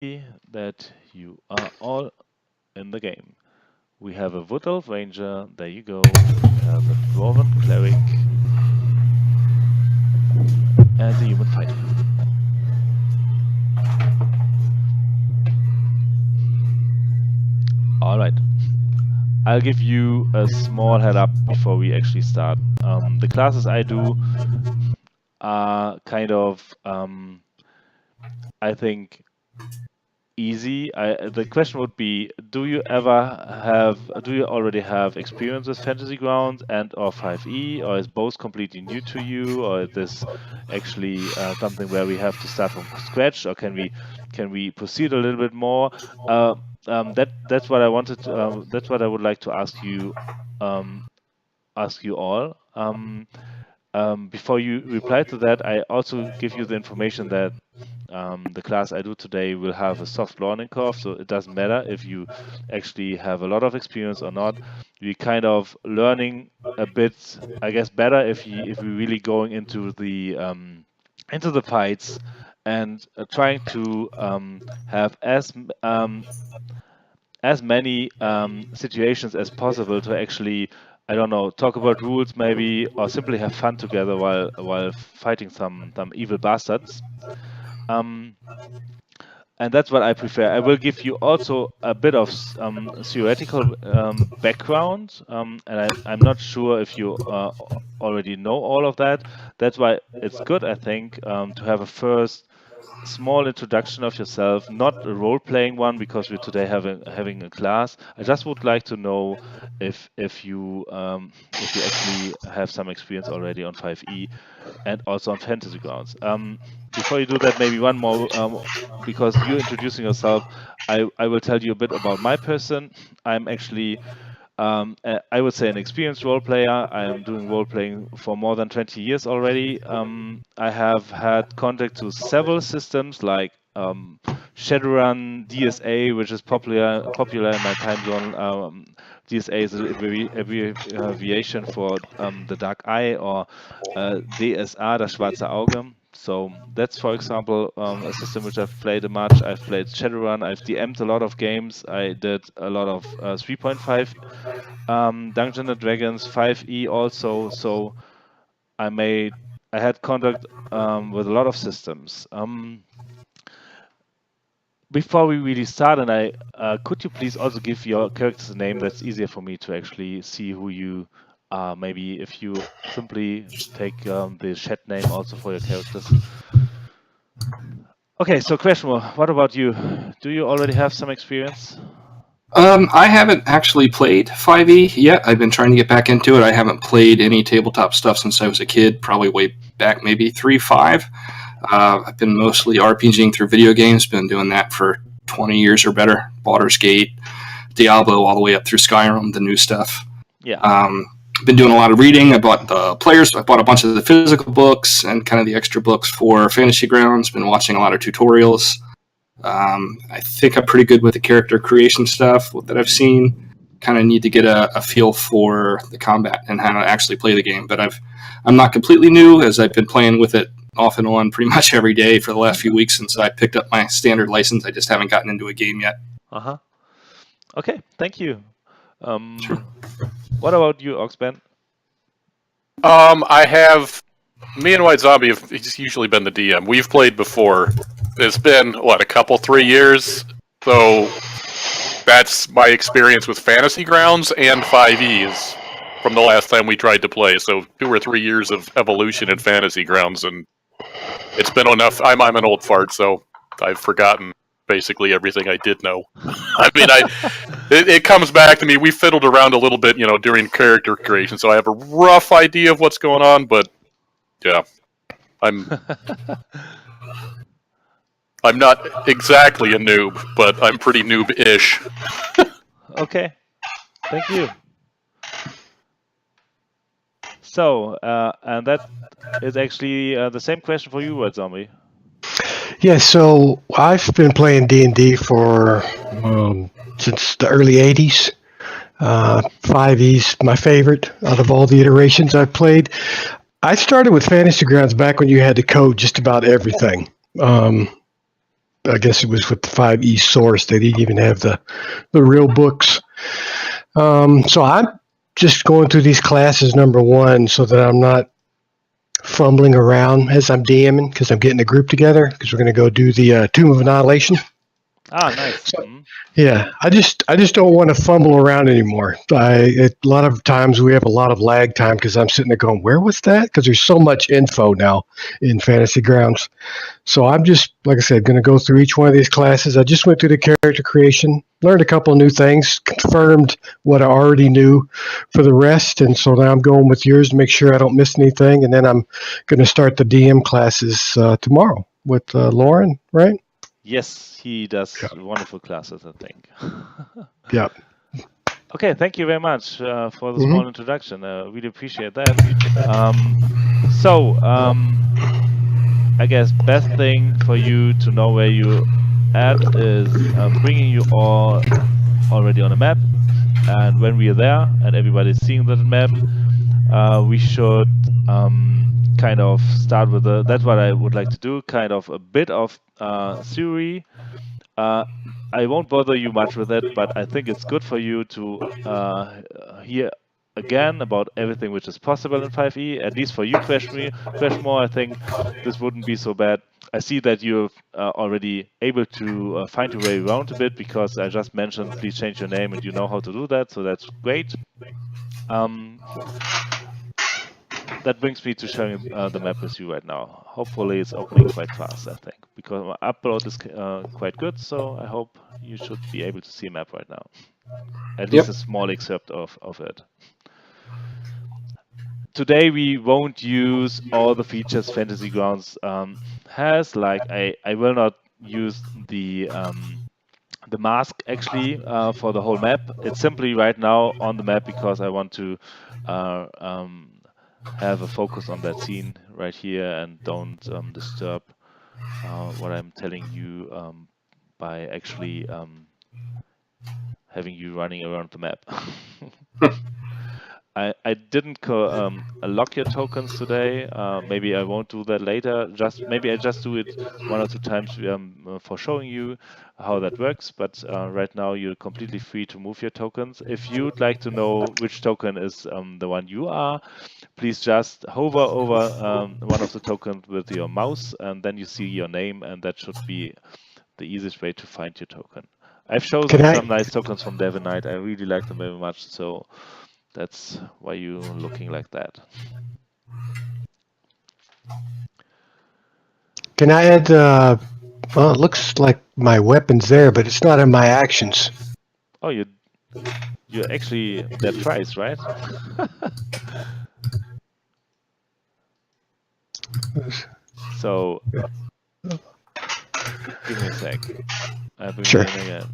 that you are all in the game. We have a Wood Elf Ranger, there you go. We have a Dwarven Cleric, and a Human Fighter. Alright, I'll give you a small head up before we actually start. The classes I do are kind of, I think, easy. The question would be, do you already have experience with Fantasy Grounds and or 5e, or is both completely new to you, or is this actually something where we have to start from scratch, or can we proceed a little bit more? That's what I wanted. That's what I would like to ask you all. Before you reply to that, I also give you the information that the class I do today will have a soft learning curve, so it doesn't matter if you actually have a lot of experience or not. We're kind of learning a bit, I guess, better if we're really going into the fights and trying to have as many situations as possible to actually, I don't know, talk about rules maybe, or simply have fun together while fighting some evil bastards. And that's what I prefer. I will give you also a bit of theoretical background, and I'm not sure if you already know all of that. That's why it's good, I think, to have a first small introduction of yourself, not a role-playing one, because we're today having a class. I just would like to know if you actually have some experience already on 5e and also on Fantasy Grounds. Before you do that, maybe one more, because you're introducing yourself, I will tell you a bit about my person. I'm actually I would say an experienced role player. I am doing role playing for more than 20 years already. I have had contact to several systems like Shadowrun, DSA, which is popular in my time zone. DSA is a abbreviation for the Dark Eye, or DSA, das Schwarze Auge. So that's, for example, a system which I've played much. I've played Shadowrun. I've DM'd a lot of games. I did a lot of 3.5 Dungeons and Dragons, 5e also. So I had contact with a lot of systems. Before we really start, and could you please also give your character's name? That's easier for me to actually see who you are. Maybe if you simply take the chat name also for your characters. Okay, so question, what about you? Do you already have some experience? I haven't actually played 5e yet. I've been trying to get back into it. I haven't played any tabletop stuff since I was a kid, probably way back, maybe 3-5. I've been mostly RPGing through video games, been doing that for 20 years or better. Baldur's Gate, Diablo, all the way up through Skyrim, the new stuff. Yeah. Been doing a lot of reading. I bought the players. I bought a bunch of the physical books and kind of the extra books for Fantasy Grounds. Been watching a lot of tutorials. I think I'm pretty good with the character creation stuff that I've seen. Kind of need to get a feel for the combat and how to actually play the game. But I'm not completely new, as I've been playing with it off and on pretty much every day for the last few weeks since I picked up my standard license. I just haven't gotten into a game yet. Okay, thank you. Sure. What about you, Oxben? Me and White Zombie have usually been the DM. We've played before. It's been, 3 years? So that's my experience with Fantasy Grounds and 5e's from the last time we tried to play. So 2 or 3 years of evolution in Fantasy Grounds, and it's been enough. I'm an old fart, so I've forgotten basically everything I did know. I mean, it comes back to me. We fiddled around a little bit, during character creation, so I have a rough idea of what's going on, but yeah, I'm not exactly a noob, but I'm pretty noob-ish. Okay, thank you. So, and that is actually the same question for you, White Zombie. Yeah, so I've been playing D&D for since the early 80s. 5e's my favorite out of all the iterations I've played. I started with Fantasy Grounds back when you had to code just about everything. I guess it was with the 5e source. They didn't even have the real books. So I'm just going through these classes, number one, so that I'm not fumbling around as I'm DMing, because I'm getting a group together, because we're going to go do the Tomb of Annihilation. Ah, nice. So, yeah, I just don't want to fumble around anymore. A lot of times we have a lot of lag time because I'm sitting there going, where was that? Because there's so much info now in Fantasy Grounds. So I'm just, like I said, going to go through each one of these classes. I just went through the character creation, learned a couple of new things, confirmed what I already knew for the rest. And so now I'm going with yours to make sure I don't miss anything. And then I'm going to start the DM classes tomorrow with Lauren, right? Yes, he does wonderful classes, I think. Yeah. Okay, thank you very much for the small introduction. Really appreciate that. I guess best thing for you to know where you at is bringing you all already on a map. And when we are there and everybody's seeing that map, we should kind of start with that's what I would like to do, kind of a bit of theory. I won't bother you much with it, but I think it's good for you to hear again about everything which is possible in 5e, at least for you, Crashmore. I think this wouldn't be so bad. I see that you're already able to find your way around a bit, because I just mentioned please change your name and you know how to do that, so that's great. That brings me to sharing the map with you right now. Hopefully it's opening quite fast, I think, because my upload is quite good, so I hope you should be able to see a map right now. At least a small excerpt of it. Today we won't use all the features Fantasy Grounds has. Like I will not use the mask actually for the whole map. It's simply right now on the map because I want to have a focus on that scene right here and don't disturb what I'm telling you by actually having you running around the map. I didn't lock your tokens today. Maybe I won't do that later. Maybe I just do it 1 or 2 times for showing you how that works. But right now you're completely free to move your tokens. If you'd like to know which token is the one you are, please just hover over one of the tokens with your mouse, and then you see your name, and that should be the easiest way to find your token. I've chosen some nice tokens from Devon Knight. I really like them very much, so that's why you're looking like that. Can I add, well, it looks like my weapon's there, but it's not in my actions. Oh, you're actually there twice, right? So, give me a sec. I'll bring you in again.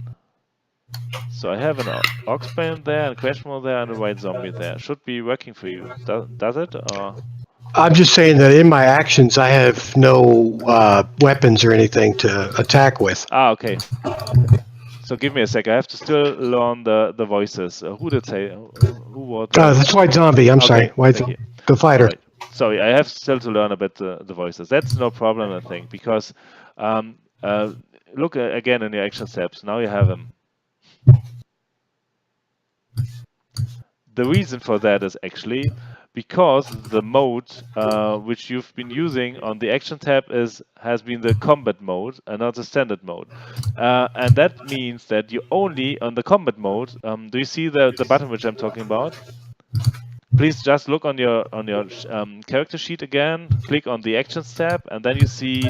So I have an Oxbane there, and Crashmore there, and a White Zombie there. Should be working for you. Does it? Or? I'm just saying that in my actions, I have no weapons or anything to attack with. Ah, okay. So give me a sec. I have to still learn the voices. Who did say? Who was? That's White Zombie. I'm sorry. The fighter. Right. Sorry, I have still to learn a bit the voices. That's no problem, I think, because look again in your action steps. Now you have them. The reason for that is actually because the mode which you've been using on the action tab has been the combat mode and not the standard mode, and that means that you only on the combat mode. Do you see the button which I'm talking about? Please just look on your character sheet again. Click on the actions tab, and then you see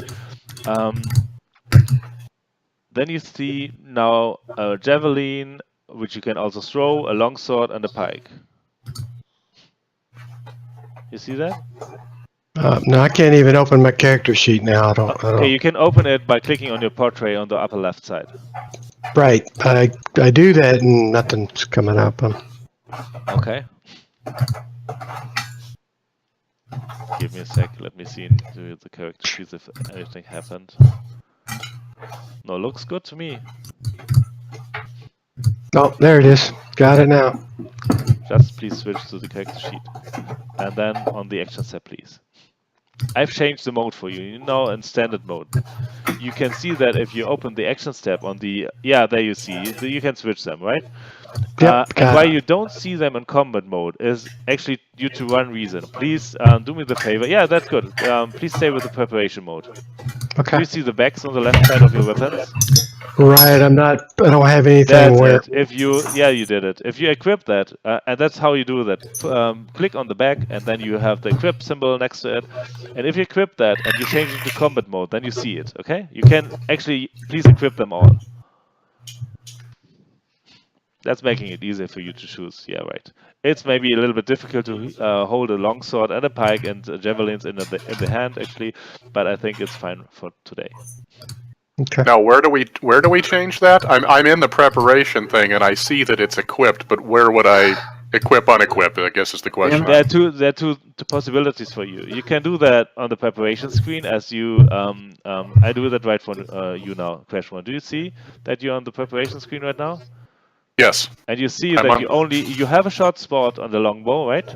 now a javelin, which you can also throw, a longsword, and a pike. You see that? No, I can't even open my character sheet now. I don't. Okay, you can open it by clicking on your portrait on the upper left side. Right. I do that and nothing's coming up. Okay. Give me a sec. Let me see into the character sheet if anything happened. No, looks good to me. Oh, there it is. Got it now. Just please switch to the character sheet. And then on the action step, please. I've changed the mode for you. You know, in standard mode. You can see that if you open the actions tab on the, there you see, you can switch them, right? Yep, And why got it. you don't see them in combat mode is actually due to one reason. Please do me the favor. Yeah, that's good. Please stay with the preparation mode. Do Okay. you see the backs on the left side of your weapons? Right, I don't have anything That's where. it. If you, you did it. If you equip that, and that's how you do that. Click on the back, and then you have the equip symbol next to it. And if you equip that and you change it to combat mode, then you see it. Okay? You can actually please equip them all. That's making it easier for you to choose. Yeah, right. It's maybe a little bit difficult to hold a longsword and a pike and javelins in the hand actually, but I think it's fine for today. Okay. Now, where do we change that? I'm in the preparation thing, and I see that it's equipped, but where would I equip, unequip? I guess is the question. There are two possibilities for you. You can do that on the preparation screen, as you. I do that right for you now, Crashmore. Do you see that you're on the preparation screen right now? Yes. And you see that you have a short spot on the longbow, right?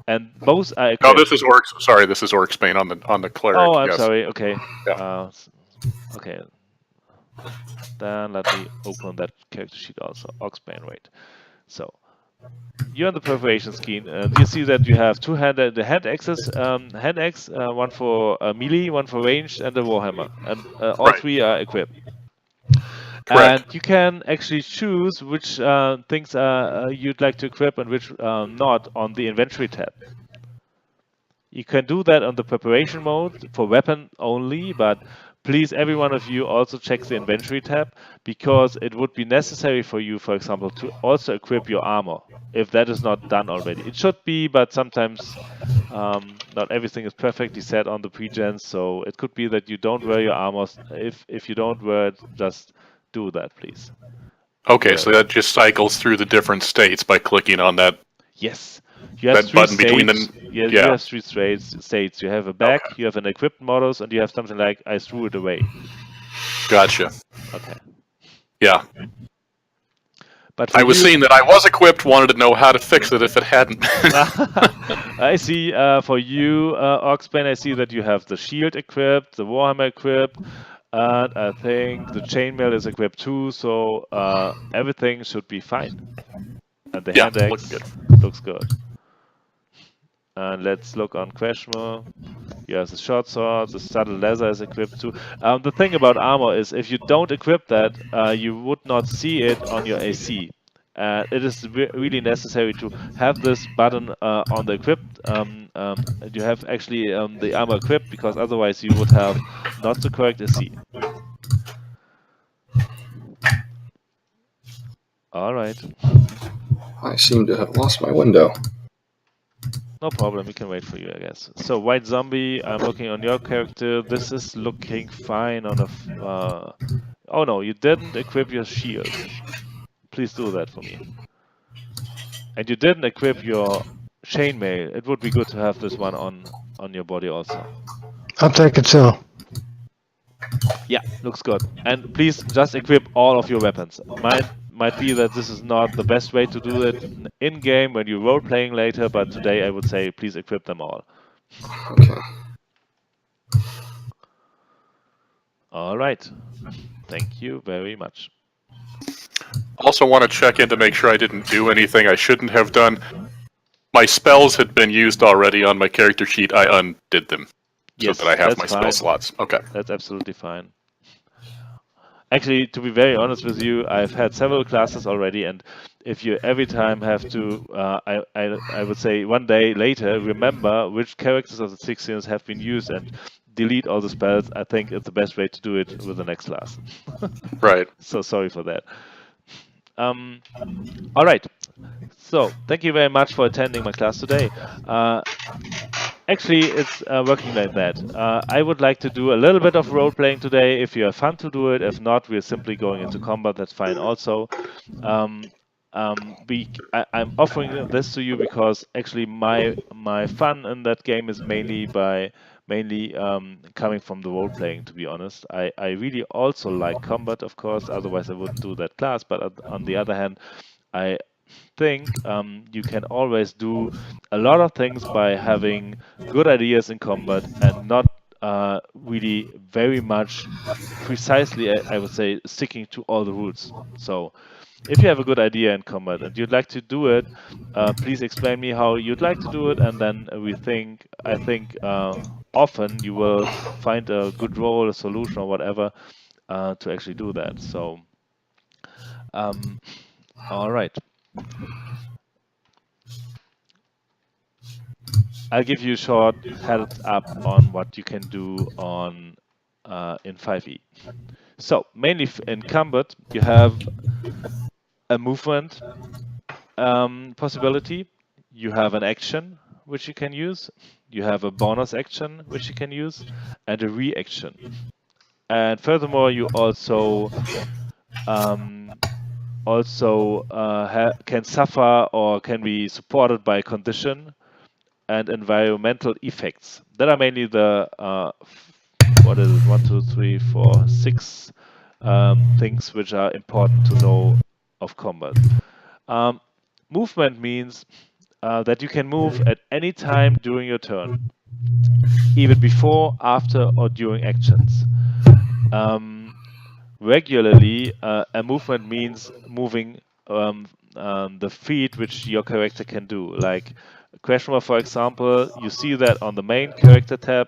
And both are equipped. No, this is Orcs. Sorry, this is Orcsbane on the cleric. Oh, I'm yes. sorry. Okay. Yeah. Okay. Then let me open that character sheet also. Orcsbane, right? So you're on the preparation screen, and you see that you have two hand axes, hand axe, one for melee, one for ranged, and a warhammer, and all three are equipped. Correct. And you can actually choose which things you'd like to equip and which not on the inventory tab. You can do that on the preparation mode for weapon only, but please, every one of you also check the inventory tab, because it would be necessary for you, for example, to also equip your armor, if that is not done already. It should be, but sometimes not everything is perfectly set on the pre-gens, so it could be that you don't wear your armor. If you don't wear it, just do that, please. Okay, so that just cycles through the different states by clicking on that. Yes. You have that button between them. You have three states. You have a back, you have an equipped models, and you have something like I threw it away. Gotcha. Okay. Yeah. But I was seeing that I was equipped, wanted to know how to fix it if it hadn't. I see for you, Orcsbane, I see that you have the shield equipped, the warhammer equipped, and I think the chainmail is equipped too, so everything should be fine. And the hand axe looks good. And let's look on Crashmore. Yes, the short sword, the studded leather is equipped too. The thing about armor is, if you don't equip that, you would not see it on your AC. It is really necessary to have this button on the equipped. You have actually the armor equipped, because otherwise you would have not the correct AC. All right. I seem to have lost my window. No problem, we can wait for you, I guess. So, White Zombie, I'm looking on your character. This is looking fine on a... oh no, you didn't equip your shield. Please do that for me. And you didn't equip your chainmail. It would be good to have this one on your body also. I'll take it so. Yeah, looks good. And please just equip all of your weapons. Might be that this is not the best way to do it in-game when you're role-playing later, but today I would say please equip them all. Okay. All right. Thank you very much. Also want to check in to make sure I didn't do anything I shouldn't have done. My spells had been used already on my character sheet. I undid them. Yes, so that I have my fine. spell slots. Okay. That's absolutely fine. Actually, to be very honest with you, I've had several classes already, and if you every time have to, I would say one day later, remember which characters of the 16s have been used and delete all the spells, I think it's the best way to do it with the next class. Right. So sorry for that. All right. So thank you very much for attending my class today. Actually, it's working like that. I would like to do a little bit of role-playing today. If you have fun to do it, if not, we're simply going into combat. That's fine also. I'm offering this to you because actually my fun in that game is mainly coming from the role-playing, to be honest. I really also like combat, of course, otherwise I wouldn't do that class. But on the other hand, think you can always do a lot of things by having good ideas in combat and not really very much precisely, I would say, sticking to all the rules. So if you have a good idea in combat and you'd like to do it, please explain me how you'd like to do it, and then I think often you will find a good role, a solution, or whatever to actually do that. So, all right. I'll give you a short heads up on what you can do on in 5e. So mainly in combat, you have a movement possibility. You have an action which you can use. You have a bonus action which you can use, and a reaction. And furthermore, you also can suffer or can be supported by condition and environmental effects. That are mainly the what is it? 1, 2, 3, 4, 6 things which are important to know of combat. Movement means that you can move at any time during your turn, even before, after, or during actions. Regularly, a movement means moving the feat which your character can do. Like question mark, for example, you see that on the main character tab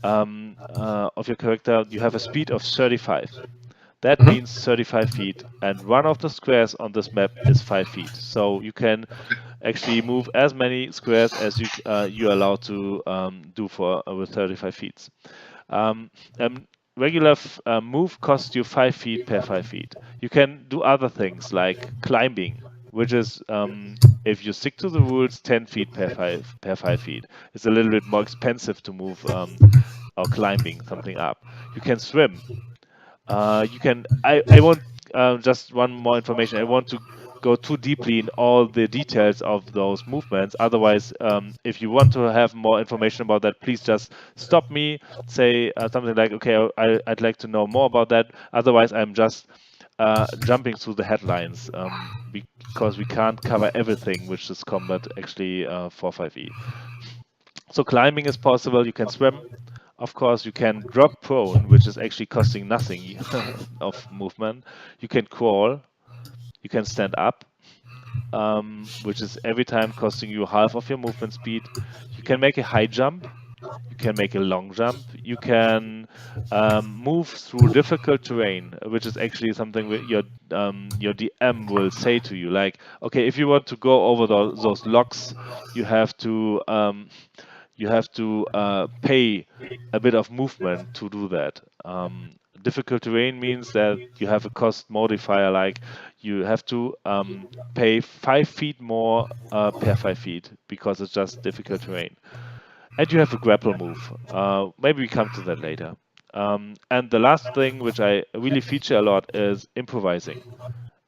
of your character, you have a speed of 35. That means 35 feet, and one of the squares on this map is 5 feet. So you can actually move as many squares as you're allowed to do for with 35 feet. Regular move costs you 5 feet per 5 feet. You can do other things like climbing, which is if you stick to the rules, 10 feet per 5 feet. It's a little bit more expensive to move or climbing something up. You can swim. You can. I won't. Just one more information. I want to go too deeply in all the details of those movements. Otherwise, if you want to have more information about that, please just stop me. Say something like, "Okay, I'd like to know more about that." Otherwise, I'm just jumping through the headlines because we can't cover everything which is combat actually for 5e. So climbing is possible. You can swim. Of course, you can drop prone, which is actually costing nothing of movement. You can crawl. You can stand up, which is every time costing you half of your movement speed. You can make a high jump. You can make a long jump. You can move through difficult terrain, which is actually something your DM will say to you. Like, okay, if you want to go over those logs, you have to pay a bit of movement to do that. Difficult terrain means that you have a cost modifier, like you have to pay 5 feet more per 5 feet because it's just difficult terrain. And you have a grapple move. Maybe we come to that later. And the last thing, which I really feature a lot, is improvising.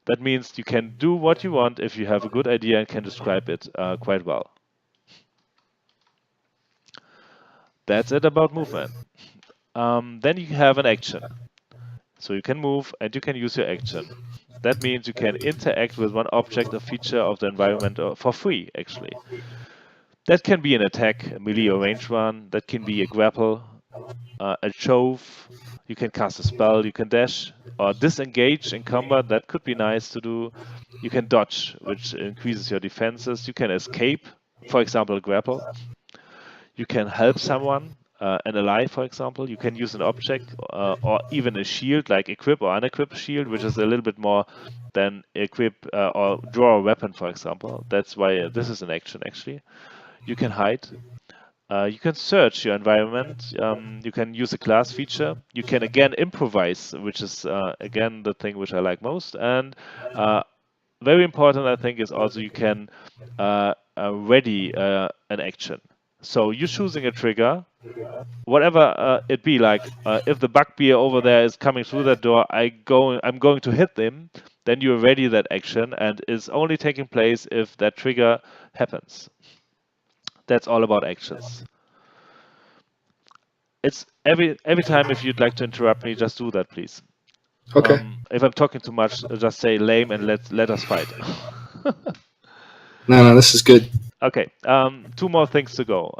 That means you can do what you want if you have a good idea and can describe it quite well. That's it about movement. Then you have an action. So you can move and you can use your action. That means you can interact with one object or feature of the environment for free, actually. That can be an attack, a melee or range one. That can be a grapple, a shove. You can cast a spell, you can dash, or disengage in combat. That could be nice to do. You can dodge, which increases your defenses. You can escape, for example, a grapple. You can help someone, an ally, for example. You can use an object or even a shield, like equip or unequip shield, which is a little bit more than equip or draw a weapon, for example. That's why this is an action, actually. You can hide. You can search your environment. You can use a class feature. You can again improvise, which is again the thing which I like most. And very important, I think, is also you can ready an action. So you're choosing a trigger, whatever it be. Like if the bugbear over there is coming through that door, I'm going to hit them. Then you ready that action, and it's only taking place if that trigger happens. That's all about actions. It's every time. If you'd like to interrupt me, just do that, please. Okay. If I'm talking too much, just say lame and let us fight. No, this is good. Okay, two more things to go.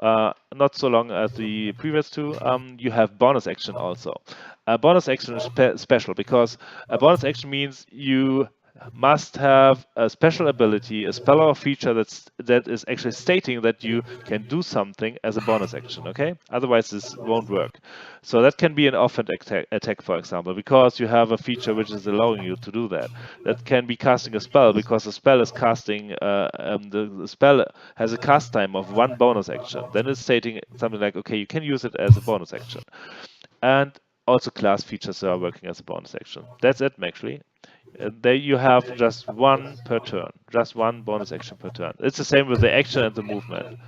Not so long as the previous two. You have bonus action also. A bonus action is special because a bonus action means you must have a special ability, a spell or feature that is actually stating that you can do something as a bonus action. Okay, otherwise this won't work. So that can be an offhand attack, for example, because you have a feature which is allowing you to do that. That can be casting a spell because the spell is casting. The spell has a cast time of 1 bonus action. Then it's stating something like, okay, you can use it as a bonus action. And also class features are working as a bonus action. That's it, actually. There you have just 1 per turn, just 1 bonus action per turn. It's the same with the action and the movement.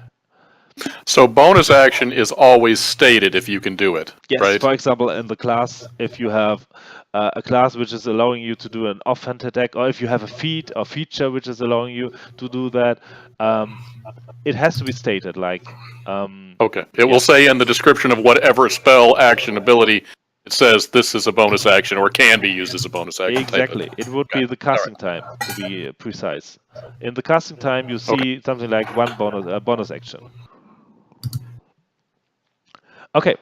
So bonus action is always stated if you can do it, yes, right? For example, in the class, if you have a class which is allowing you to do an offhand attack, or if you have a feat or feature which is allowing you to do that, it has to be stated. Like, okay, it will say in the description of whatever spell, action, ability, it says this is a bonus action or can be used as a bonus action. Exactly, it would be the casting time, to be precise. In the casting time, you see something like 1 bonus action. Okay,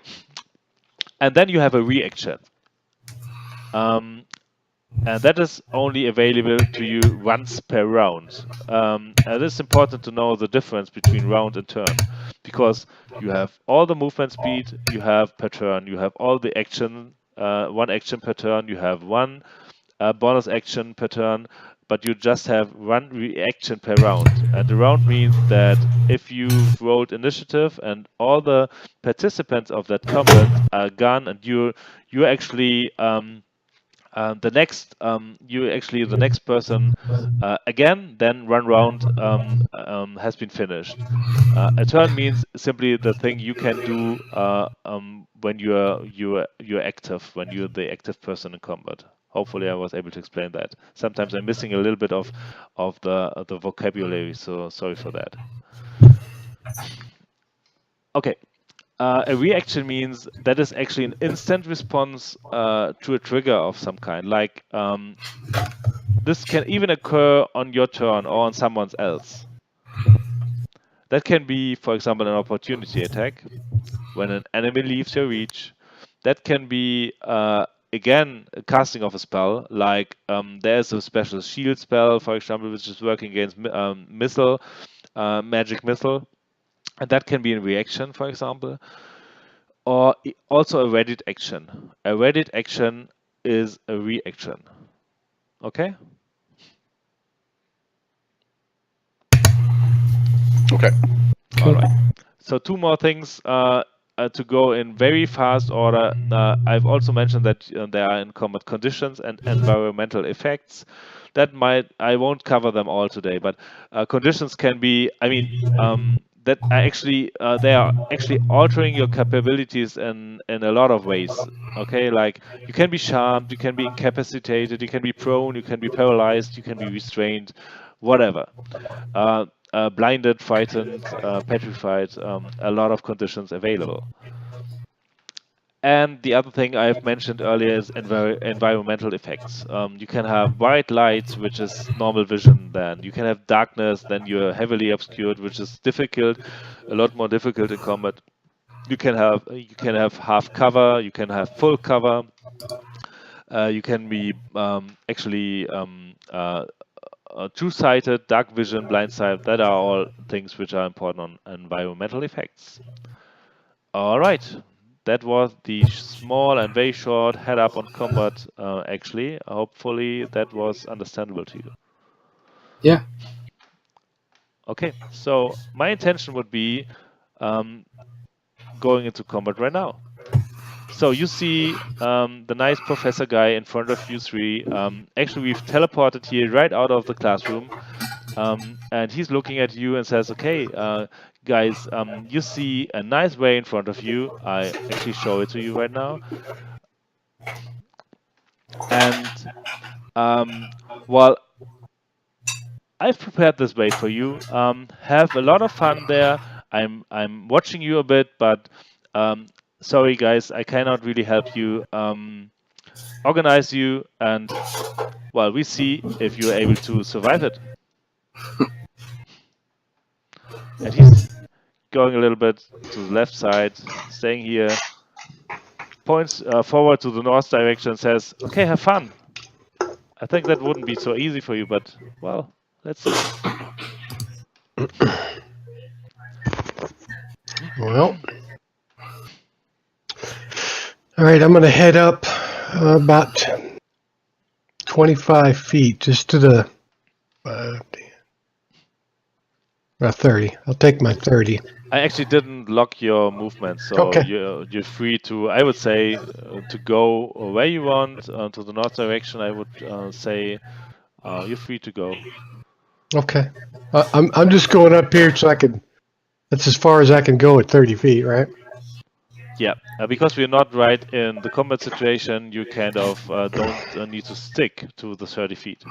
and then you have a reaction. And that is only available to you once per round. And it's important to know the difference between round and turn, because you have all the movement speed you have per turn, you have all the action, 1 action per turn, you have 1 bonus action per turn, but you just have 1 reaction per round. And the round means that if you've rolled initiative and all the participants of that combat are gone, and you're actually the next person again, then 1 round has been finished. A turn means simply the thing you can do when you're active, when you're the active person in combat. Hopefully, I was able to explain that. Sometimes I'm missing a little bit of the vocabulary, so sorry for that. Okay. A reaction means that is actually an instant response to a trigger of some kind. Like, this can even occur on your turn or on someone else. That can be, for example, an opportunity attack when an enemy leaves your reach. That can be, again, a casting of a spell. Like, there's a special shield spell, for example, which is working against magic missile. And that can be a reaction, for example. Or also a readied action. A readied action is a reaction. Okay? Okay. All right. So 2 more things to go in very fast order. I've also mentioned that there are in combat conditions and environmental effects. I won't cover them all today, but conditions can be, that are actually they are actually altering your capabilities in a lot of ways. Okay, like you can be charmed, you can be incapacitated, you can be prone, you can be paralyzed, you can be restrained, whatever. Blinded, frightened, petrified, a lot of conditions available. And the other thing I've mentioned earlier is environmental effects. You can have bright lights, which is normal vision. Then you can have darkness. Then you're heavily obscured, which is difficult, a lot more difficult in combat. You can have half cover. You can have full cover. You can be actually two-sighted, dark vision, blind sight. That are all things which are important on environmental effects. All right. That was the small and very short head up on combat, actually. Hopefully that was understandable to you. Yeah. Okay, so my intention would be going into combat right now. So you see the nice professor guy in front of you three. Actually, we've teleported here right out of the classroom. And he's looking at you and says, okay, guys, you see a nice way in front of you. I actually show it to you right now. And, well, I've prepared this way for you. Have a lot of fun there. I'm watching you a bit, but sorry, guys, I cannot really help you organize you. And, well, we see if you're able to survive it. And he's going a little bit to the left side, staying here, points forward to the north direction and says, okay, have fun. I think that wouldn't be so easy for you, but, well, let's see. Well, all right, I'm going to head up about 25 feet, just to the 30. I'll take my 30. I actually didn't lock your movement, so Okay. you're free to, I would say, to go where you want, to the north direction. I would say you're free to go. Okay. I'm just going up here so I can. That's as far as I can go at 30 feet, right? Yeah, because we're not right in the combat situation, you kind of don't need to stick to the 30 feet.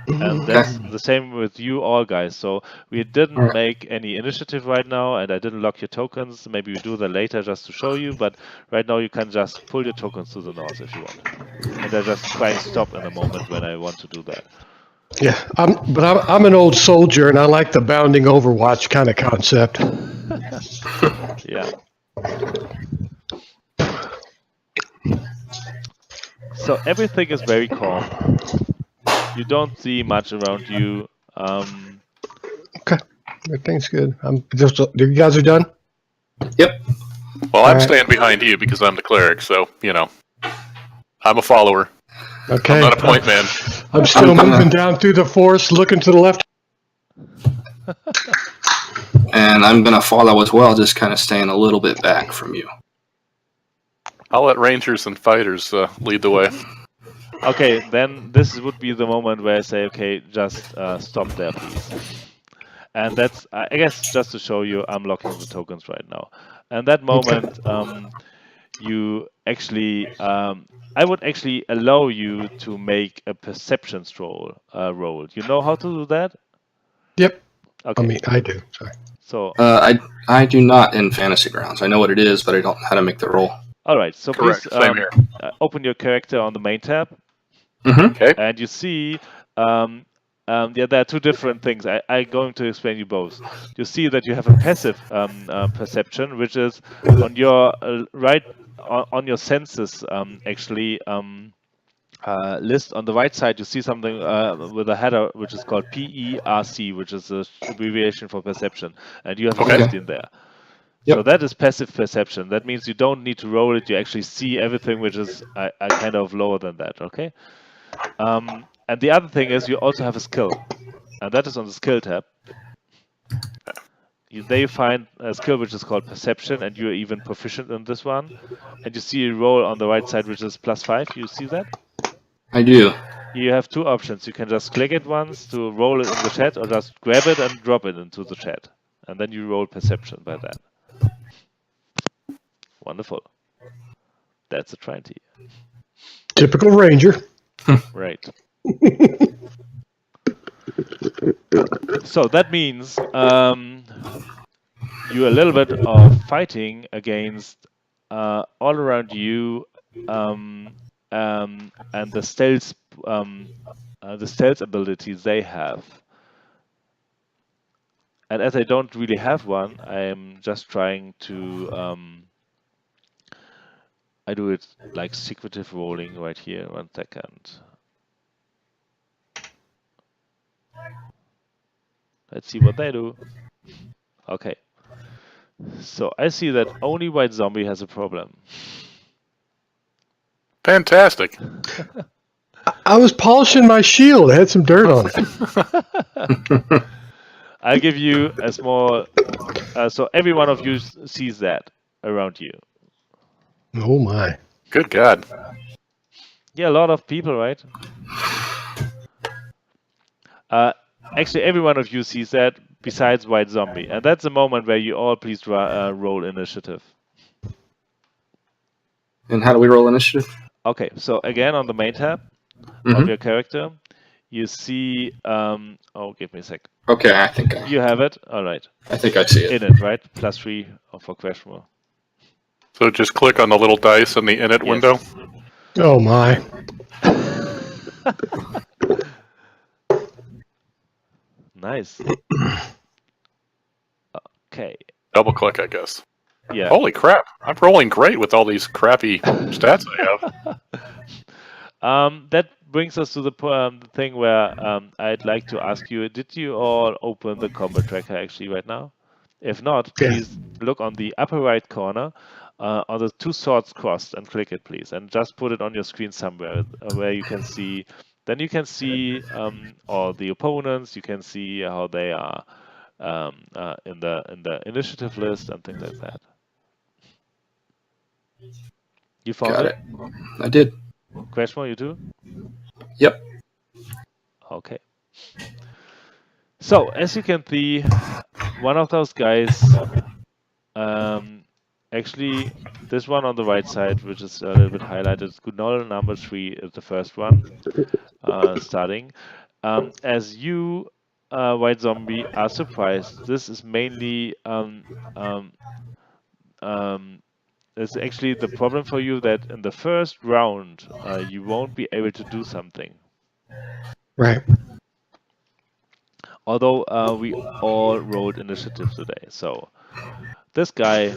And that's the same with you all, guys. So we didn't make any initiative right now, and I didn't lock your tokens. Maybe we do that later just to show you, but right now you can just pull your tokens to the north if you want. And I just try and stop in a moment when I want to do that. Yeah, I'm an old soldier, and I like the bounding Overwatch kind of concept. Yeah. So everything is very calm. You don't see much around you. Okay, everything's good. You guys are done? Yep. Well, I'm Alright. staying behind you because I'm the cleric, so, I'm a follower. Okay. I'm not a point man. I'm still I'm gonna- moving down through the forest, looking to the left. And I'm going to follow as well, just kind of staying a little bit back from you. I'll let rangers and fighters lead the way. Okay, then this would be the moment where I say, okay, just stop there, please. And that's, I guess, just to show you, I'm locking the tokens right now. And that moment, you actually, I would actually allow you to make a perceptions roll. You know how to do that? Yep. Okay. I mean, I do. Sorry. So, I do not in Fantasy Grounds. I know what it is, but I don't know how to make the roll. all right. So Correct. please Same here. open your character on the main tab. Okay. And you see, there are two different things. I'm going to explain you both. You see that you have a passive perception, which is on your on your senses, actually, list on the right side. You see something with a header which is called PERC, which is an abbreviation for perception, and you have a Okay. 15 there. Yep. So that is passive perception. That means you don't need to roll it. You actually see everything, which is kind of lower than that. Okay. And the other thing is you also have a skill, and that is on the skill tab. There you find a skill which is called perception, and you're even proficient in this one. And you see a roll on the right side which is +5. You see that? I do. You have two options. You can just click it once to roll it in the chat, or just grab it and drop it into the chat. And then you roll perception by that. Wonderful. That's a 20. Typical ranger. Right. So that means you're a little bit of fighting against all around you, and the stealth abilities they have. And as I don't really have one, I am just trying to I do it like secretive rolling right here. 1 second. Let's see what they do. Okay. So I see that only White Zombie has a problem. Fantastic. I was polishing my shield. It had some dirt on it. I'll give you a small... so every one of you sees that around you. Oh my. Good God. Yeah, a lot of people, right? Actually, every one of you sees that besides White Zombie. And that's the moment where you all please roll initiative. And how do we roll initiative? Okay, so again on the main tab of your character, you see... oh, give me a sec. Okay, I think You have it? All right. I see it. In it, right? +3 for question roll. So just click on the little dice in the init window. Oh my. Nice. Okay. Double click, I guess. Yeah. Holy crap! I'm rolling great with all these crappy stats I have. That brings us to the thing where I'd like to ask you: did you all open the combat tracker actually right now? If not, Yeah. please look on the upper right corner on the two swords crossed and click it, please, and just put it on your screen somewhere where you can see. Then you can see all the opponents. You can see how they are in the initiative list and things like that. You found Got it. I did. Crashmore, you too? Yep. Okay. So, as you can see, one of those guys, actually, this one on the right side, which is a little bit highlighted, Gunol number 3 is the first one, starting. As you, White Zombie, are surprised, this is mainly it's actually the problem for you that in the first round, you won't be able to do something. Right. Although we all rolled initiative today, so this guy,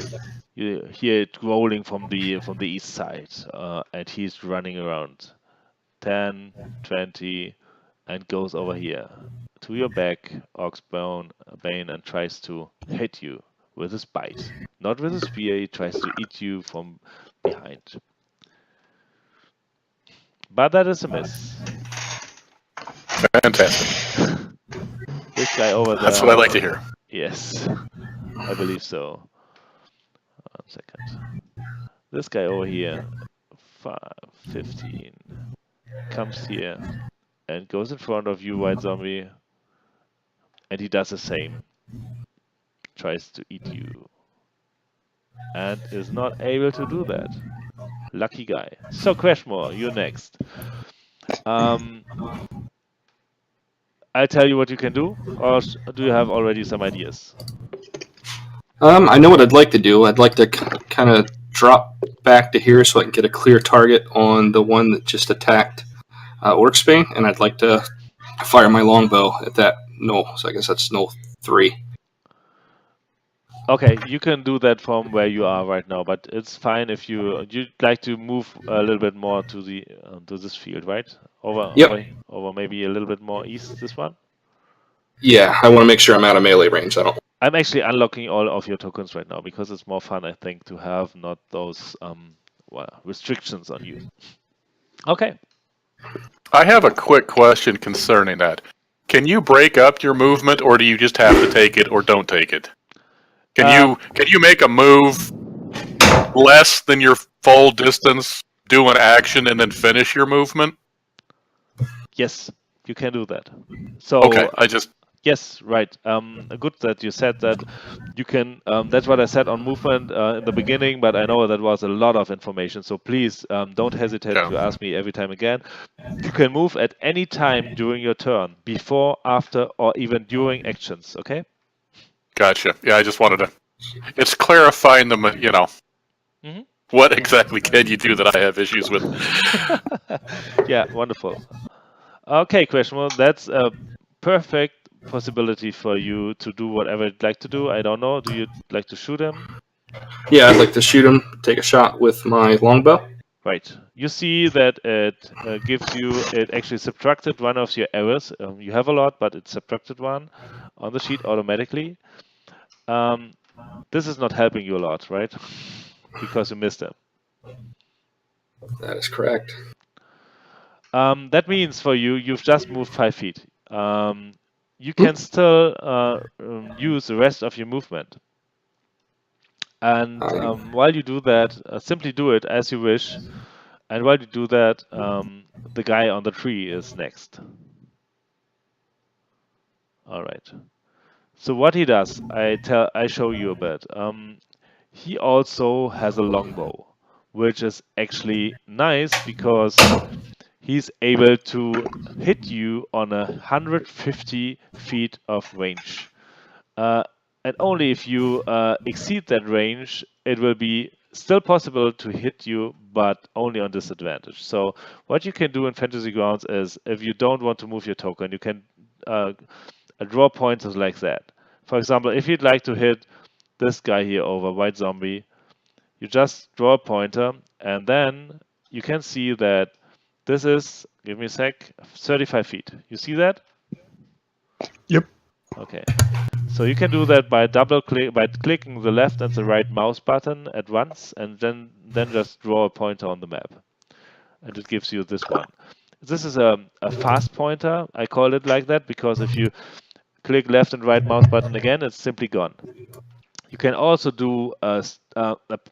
you hear it rolling from the east side, and he's running around 10, 20, and goes over here to your back, Oxbone, Bane, and tries to hit you with his bite. Not with his spear, he tries to eat you from behind. But that is a miss. Fantastic. This guy over there. That's what I like to hear. Yes, I believe so. 1 second. This guy over here, 5, 15, comes here and goes in front of you, White Zombie, and he does the same. Tries to eat you. And is not able to do that. Lucky guy. So, Crashmore, you're next. I'll tell you what you can do, or do you have already some ideas? I know what I'd like to do. I'd like to kind of drop back to here so I can get a clear target on the one that just attacked Orcsbane, and I'd like to fire my longbow at that null. So I guess that's null 3. Okay, you can do that from where you are right now, but it's fine if you'd like to move a little bit more to the to this field, right? Over maybe a little bit more east. This one. Yeah, I want to make sure I'm out of melee range. I'm actually unlocking all of your tokens right now because it's more fun, I think, to have not those restrictions on you. Okay. I have a quick question concerning that. Can you break up your movement, or do you just have to take it or don't take it? Can you make a move less than your full distance, do an action, and then finish your movement? Yes, you can do that. So okay, yes, right. Good that you said that. You can. That's what I said on movement in the beginning, but I know that was a lot of information. So please don't hesitate to ask me every time again. You can move at any time during your turn, before, after, or even during actions. Okay. Gotcha. Yeah, I just wanted to. It's clarifying the, what exactly can you do that I have issues with. Yeah, wonderful. Okay, question. That's a perfect possibility for you to do whatever you'd like to do. I don't know. Do you like to shoot him? Yeah, I'd like to shoot him, take a shot with my longbow. Right. You see that it gives you, it actually subtracted one of your errors. You have a lot, but it subtracted one on the sheet automatically. This is not helping you a lot, right? Because you missed them. That is correct. That means for you, you've just moved 5 feet. You can still use the rest of your movement. And while you do that, simply do it as you wish. And while you do that, the guy on the tree is next. All right. So what he does, I show you a bit. He also has a longbow, which is actually nice because he's able to hit you on 150 feet of range. And only if you exceed that range, it will be still possible to hit you, but only on disadvantage. So what you can do in Fantasy Grounds is, if you don't want to move your token, you can draw pointers like that. For example, if you'd like to hit this guy here over, White Zombie, you just draw a pointer, and then you can see that this is, give me a sec, 35 feet. You see that? Yep. Okay. So you can do that by clicking the left and the right mouse button at once, and then just draw a pointer on the map. And it gives you this one. This is a fast pointer. I call it like that because if you click left and right mouse button again, it's simply gone. You can also do a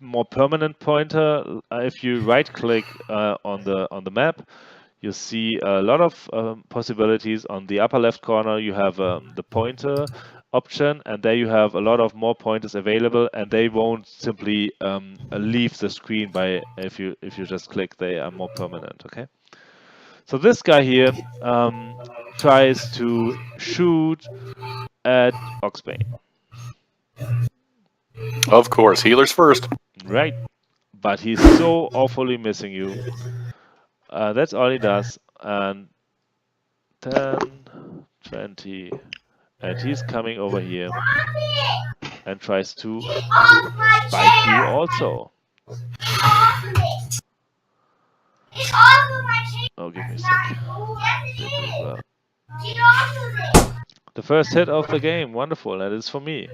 more permanent pointer. If you right-click on the map, you see a lot of possibilities. On the upper left corner, you have the pointer option, and there you have a lot of more pointers available, and they won't simply leave the screen by if you just click. They are more permanent. Okay. So this guy here tries to shoot at Oxbane. Of course, healers first. Right, but he's so awfully missing you. That's all he does. And 10, 20, and he's coming over here and tries to bite you also. Oh, give me a sec. The first hit of the game, wonderful. That is for me.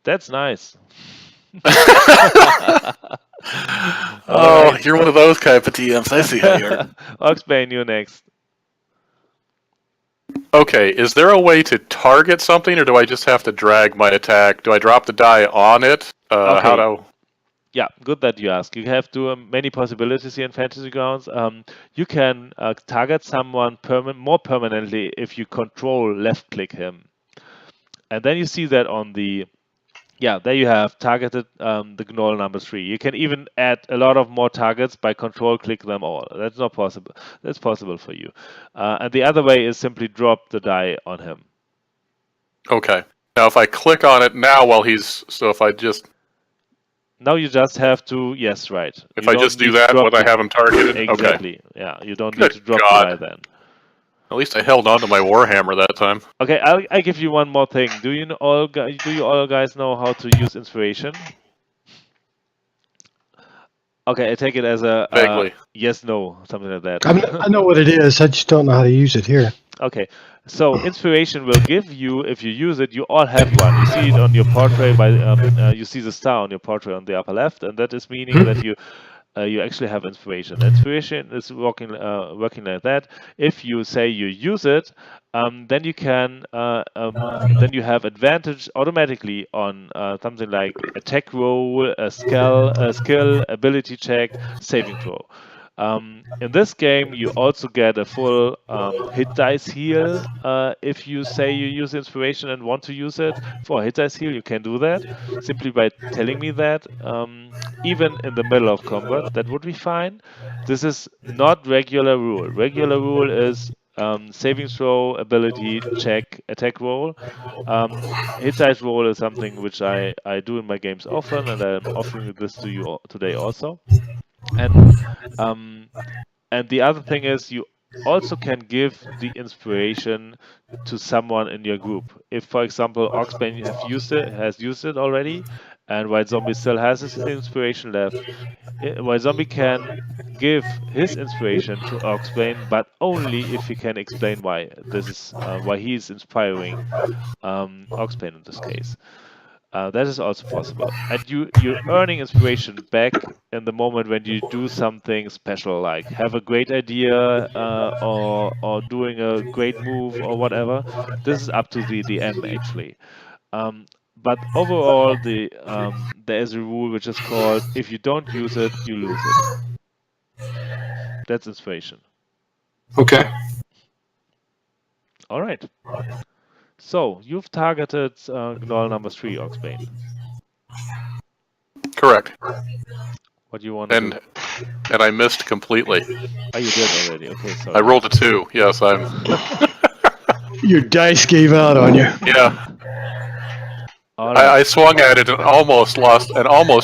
That's nice. Oh, you're one of those type of TMs. I see how you are. Oxbane, you're next. Okay, is there a way to target something, or do I just have to drag my attack? Do I drop the die on it? Okay. How do? Yeah, good that you ask. You have many possibilities here in Fantasy Grounds. You can target someone more permanently if you control left-click him. And then you see that on the... Yeah, there you have targeted the Gnoll number 3. You can even add a lot of more targets by control-click them all. That's not possible. That's possible for you. And the other way is simply drop the die on him. Okay. Now, if I click on it now while he's... So if I just... Now you just have to... Yes, right. If I just do that when I have him targeted? Exactly. Okay. Yeah, you don't need to drop the die then. At least I held on to my Warhammer that time. Okay, I give you one more thing. Do you all guys know how to use inspiration? Okay, I take it as a vaguely yes, no, something like that. I know what it is. I just don't know how to use it here. Okay, so inspiration will give you, if you use it, you all have one. You see it on your portrait by you see the star on your portrait on the upper left, and that is meaning that you actually have inspiration. Inspiration is working like that. If you say you use it, then you can then you have advantage automatically on something like attack roll, a skill, ability check, saving throw. In this game, you also get a full hit dice heal. If you say you use inspiration and want to use it for a hit dice heal, you can do that simply by telling me that. Even in the middle of combat, that would be fine. This is not regular rule. Regular rule is saving throw, ability check, attack roll. Hit dice roll is something which I do in my games often, and I'm offering this to you today also. And the other thing is you also can give the inspiration to someone in your group. If, for example, Oxbane has used it already, and White Zombie still has his inspiration left, White Zombie can give his inspiration to Oxbane, but only if he can explain why. This is why he's inspiring Oxbane in this case. That is also possible. And you're earning inspiration back in the moment when you do something special, like have a great idea or doing a great move or whatever. This is up to the end, actually. But overall, there is a rule which is called, if you don't use it, you lose it. That's inspiration. Okay. All right. So, you've targeted Gnoll number 3, Oxbane. Correct. What do you want to do? And I missed completely. Oh, you did already. Okay, sorry. I rolled a 2. Yes, I'm... Your dice gave out on you. Yeah. I swung at it and almost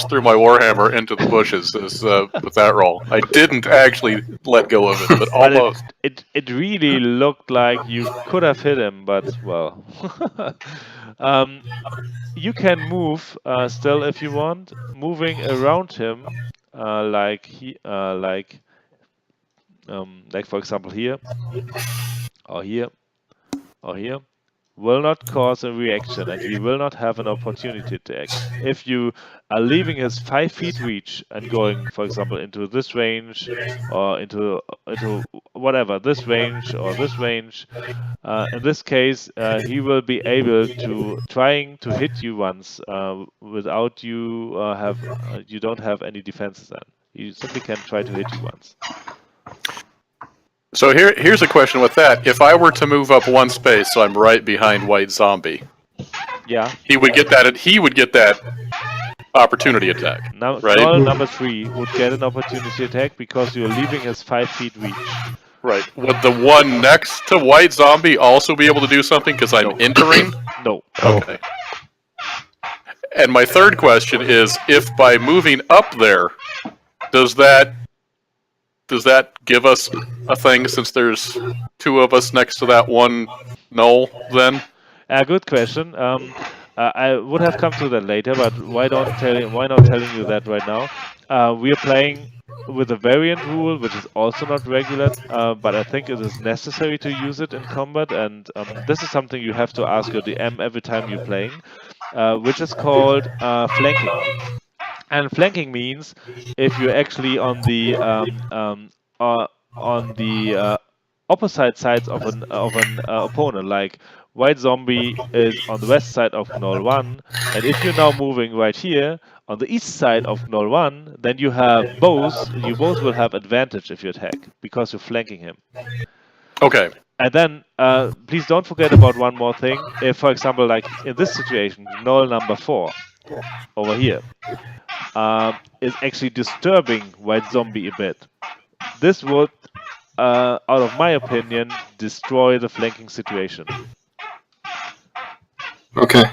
threw my warhammer into the bushes with that roll. I didn't actually let go of it, but almost. It really looked like you could have hit him, but well. You can move still if you want, moving around him, like for example here, or here, or here, will not cause a reaction, and he will not have an opportunity to act. If you are leaving his 5 feet reach and going, for example, into this range, or into whatever, this range or this range, in this case, he will be able to trying to hit you once without you you don't have any defenses then. You simply can try to hit you once. So here's a question with that. If I were to move up 1 space, so I'm right behind White Zombie, yeah, he would get that opportunity attack. Now, right? Null number 3 would get an opportunity attack because you're leaving his 5 feet reach. Right. Would the one next to White Zombie also be able to do something because I'm entering? No. Okay. And my third question is, if by moving up there, does that give us a thing since there's 2 of us next to that one null then? Good question. I would have come to that later, but why not telling you that right now? We are playing with a variant rule, which is also not regular, but I think it is necessary to use it in combat, and this is something you have to ask your DM every time you're playing, which is called flanking. And flanking means if you're actually on the opposite sides of an opponent, like White Zombie is on the west side of Gnoll 1, and if you're now moving right here on the east side of Gnoll 1, then you both will have advantage if you attack, because you're flanking him. Okay. And then, please don't forget about one more thing. If, for example, like in this situation, Gnoll number 4, over here, is actually disturbing White Zombie a bit. This would, out of my opinion, destroy the flanking situation. Okay.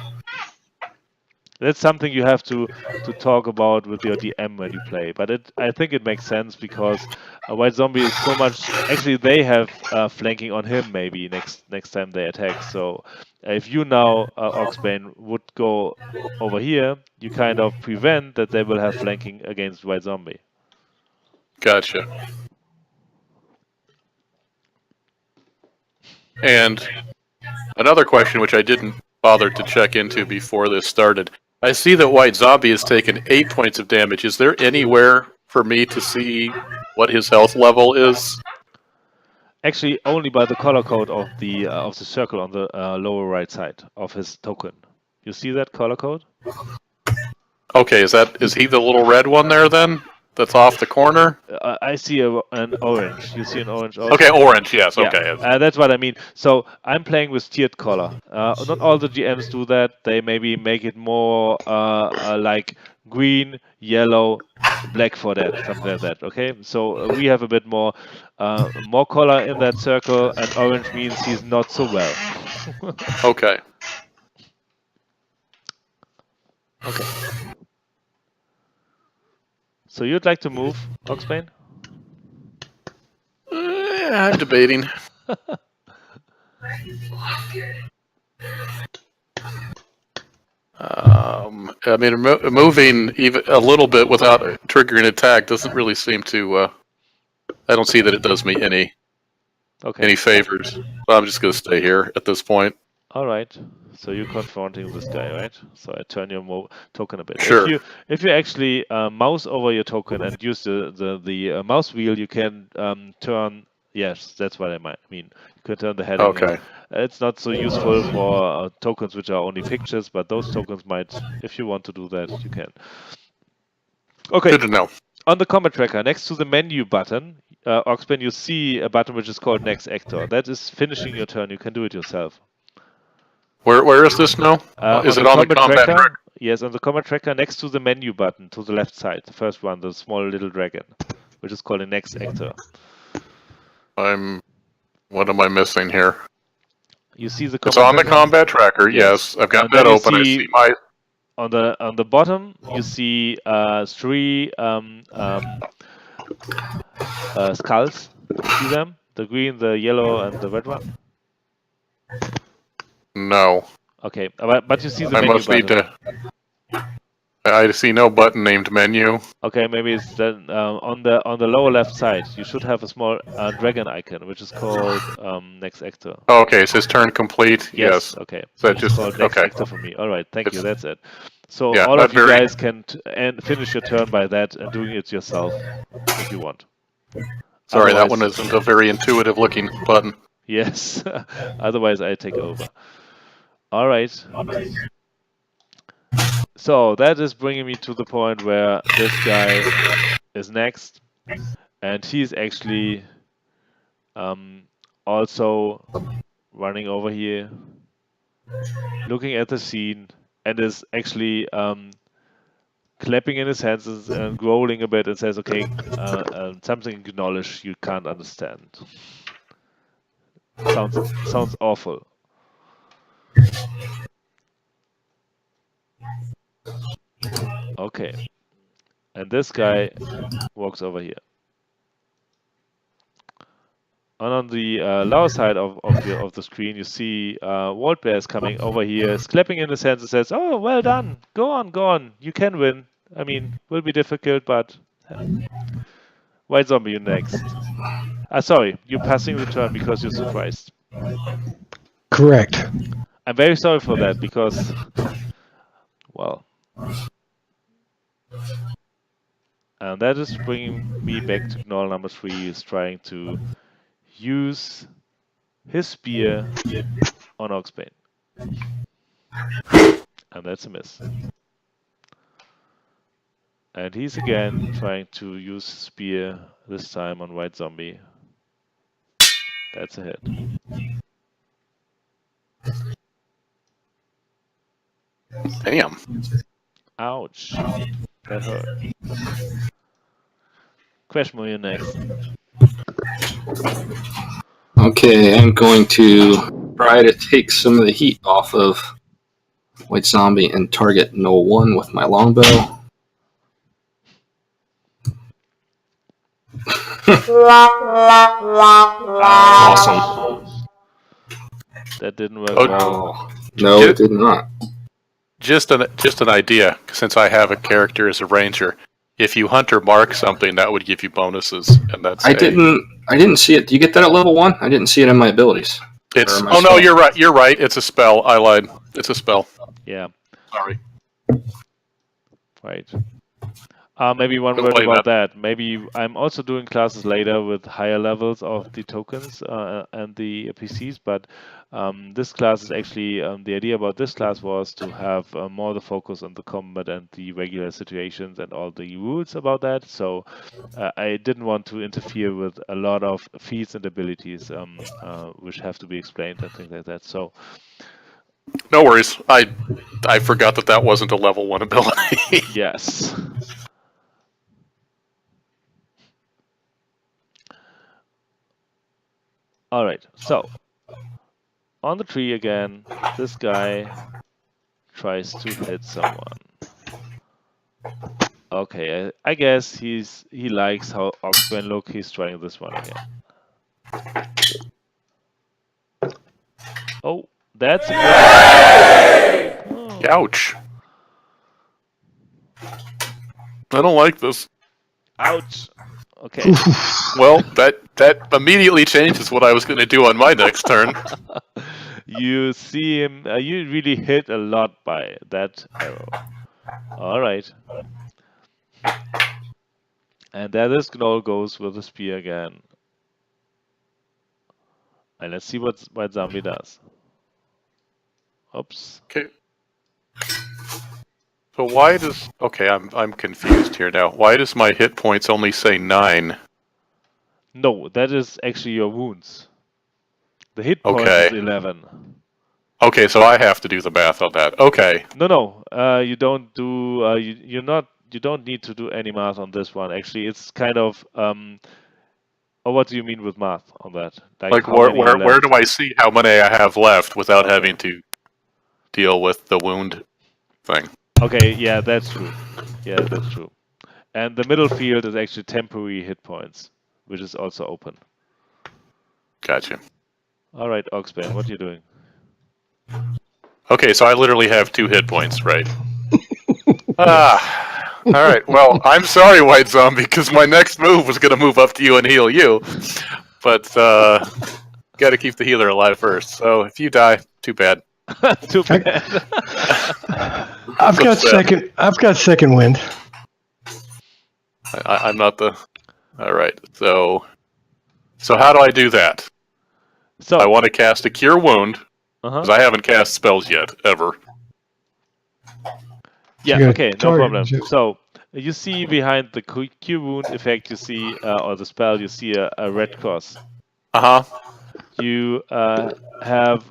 That's something you have to talk about with your DM when you play. But I think it makes sense because White Zombie is so much. Actually, they have flanking on him maybe next time they attack. So if you now, Oxbane, would go over here, you kind of prevent that they will have flanking against White Zombie. Gotcha. And another question which I didn't bother to check into before this started. I see that White Zombie has taken 8 points of damage. Is there anywhere for me to see what his health level is? Actually, only by the color code of the circle on the lower right side of his token. You see that color code? Okay, is he the little red one there then? That's off the corner? I see an orange. You see an orange also? Okay, orange, yes, Yeah, okay. that's what I mean. So I'm playing with tiered color. Not all the GMs do that. They maybe make it more like green, yellow, black for that, something like that. Okay, so we have a bit more color in that circle, and orange means he's not so well. Okay. Okay. So you'd like to move, Oxbane? I'm debating. I mean, moving even a little bit without triggering an attack doesn't really seem to. I don't see that it does me any favors. So I'm just going to stay here at this point. All right. So you're confronting this guy, right? So I turn your token a bit. Sure. If you actually mouse over your token and use the mouse wheel, you can turn. Yes, that's what I mean. You can turn the heading. Okay. It's not so useful for tokens which are only pictures, but those tokens might, if you want to do that, you can. Okay. Good to know. On the combat tracker, next to the menu button, Oxbane, you see a button which is called Next Actor. That is finishing your turn. You can do it yourself. Where is this now? Is it on the combat tracker? Yes, on the combat tracker next to the menu button to the left side. The first one, the small little dragon, which is called a Next Actor. What am I missing here? You see the It's on the combat tracker, yes. I've got that open. I see on the bottom you see 3 skulls. You see them? The green, the yellow, and the red one. No. Okay, but you see the I menu must need button. to. I see no button named menu. Okay, maybe it's then on the lower left side. You should have a small dragon icon, which is called next actor. Oh, okay, it says turn complete. Yes. Okay. So Which is just called next okay. actor for me. All right. Thank you. That's it. So Yeah, all not of you very- guys can finish your turn by that and doing it yourself if you want. Sorry, that Otherwise- one isn't a very intuitive looking button. Yes. Otherwise, I take over. All right. So that is bringing me to the point where this guy is next, and he's actually also running over here, looking at the scene, and is actually clapping in his hands and growling a bit and says, "Okay, something acknowledged you can't understand." Sounds awful. Okay, and this guy walks over here. And on the lower side of the screen, you see Waldbaer is coming over here, is clapping in his hands and says, "Oh, well done! Go on! You can win. I mean, will be difficult, but White Zombie, you next." Sorry, you're passing the turn because you're surprised. Correct. I'm very sorry for that because, well, and that is bringing me back to Gnoll number 3. Is trying to use his spear on Oxbane, and that's a miss. And he's again trying to use spear, this time on White Zombie. That's a hit. Damn. Ouch. That hurt. Quashmo, you're next. Okay, I'm going to try to take some of the heat off of White Zombie and target No 1 with my Longbow. Awesome. That didn't work Oh, well. No, it did not. Just an idea, since I have a character as a ranger. If you hunt or mark something, that would give you bonuses, and that's. I didn't see it. Do you get that at level 1? I didn't see it in my abilities. It's. Or my Oh no, spell. you're right. You're right. It's a spell. I lied. It's a spell. Yeah, Sorry. right. Maybe one Don't word blame about that. Maybe I'm also doing classes later with higher levels of the tokens and the PCs, but this class is actually, the idea about this class was to have more the focus on the combat and the regular situations and all the rules about that. So I didn't want to interfere with a lot of feats and abilities which have to be explained and things like that. So No worries. I forgot that wasn't a level 1 ability. yes. All right, so on the tree again, this guy tries to hit someone. Okay, I guess he likes how Oxbane look. He's trying this one again. Oh, that's a good. Oh. Ouch. I don't like this. Ouch. Okay. Well, that immediately changes what I was going to do on my next turn. You see him. You really hit a lot by that arrow. All right. And there this Gnoll goes with the spear again. And let's see what White Zombie does. Oops. Okay. So why does... Okay, I'm confused here now. Why does my hit points only say 9? No, that is actually your wounds. The hit point Okay. is 11. Okay, so I have to do the math on that. Okay. No. You don't do. You don't need to do any math on this one. Actually, it's kind of. Or what do you mean with math on that? Like how many are where left? do I see how many I have left without having to deal with the wound thing? Okay, yeah, that's true. Yeah, that's true. And the middle field is actually temporary hit points, which is also open. Gotcha. All right, Oxbane, what are you doing? Okay, so I literally have 2 hit points, right? All right. Well, I'm sorry, White Zombie, because my next move was going to move up to you and heal you, but got to keep the healer alive first. So if you die, too bad. Too bad. I've got second wind. I'm not the. All right. So how do I do that? So I want to cast a Cure Wound because I haven't cast spells yet ever. Yeah. You're Okay. No target- problem. So you see behind the Cure Wound effect, you see, or the spell, you see a red cross. You have.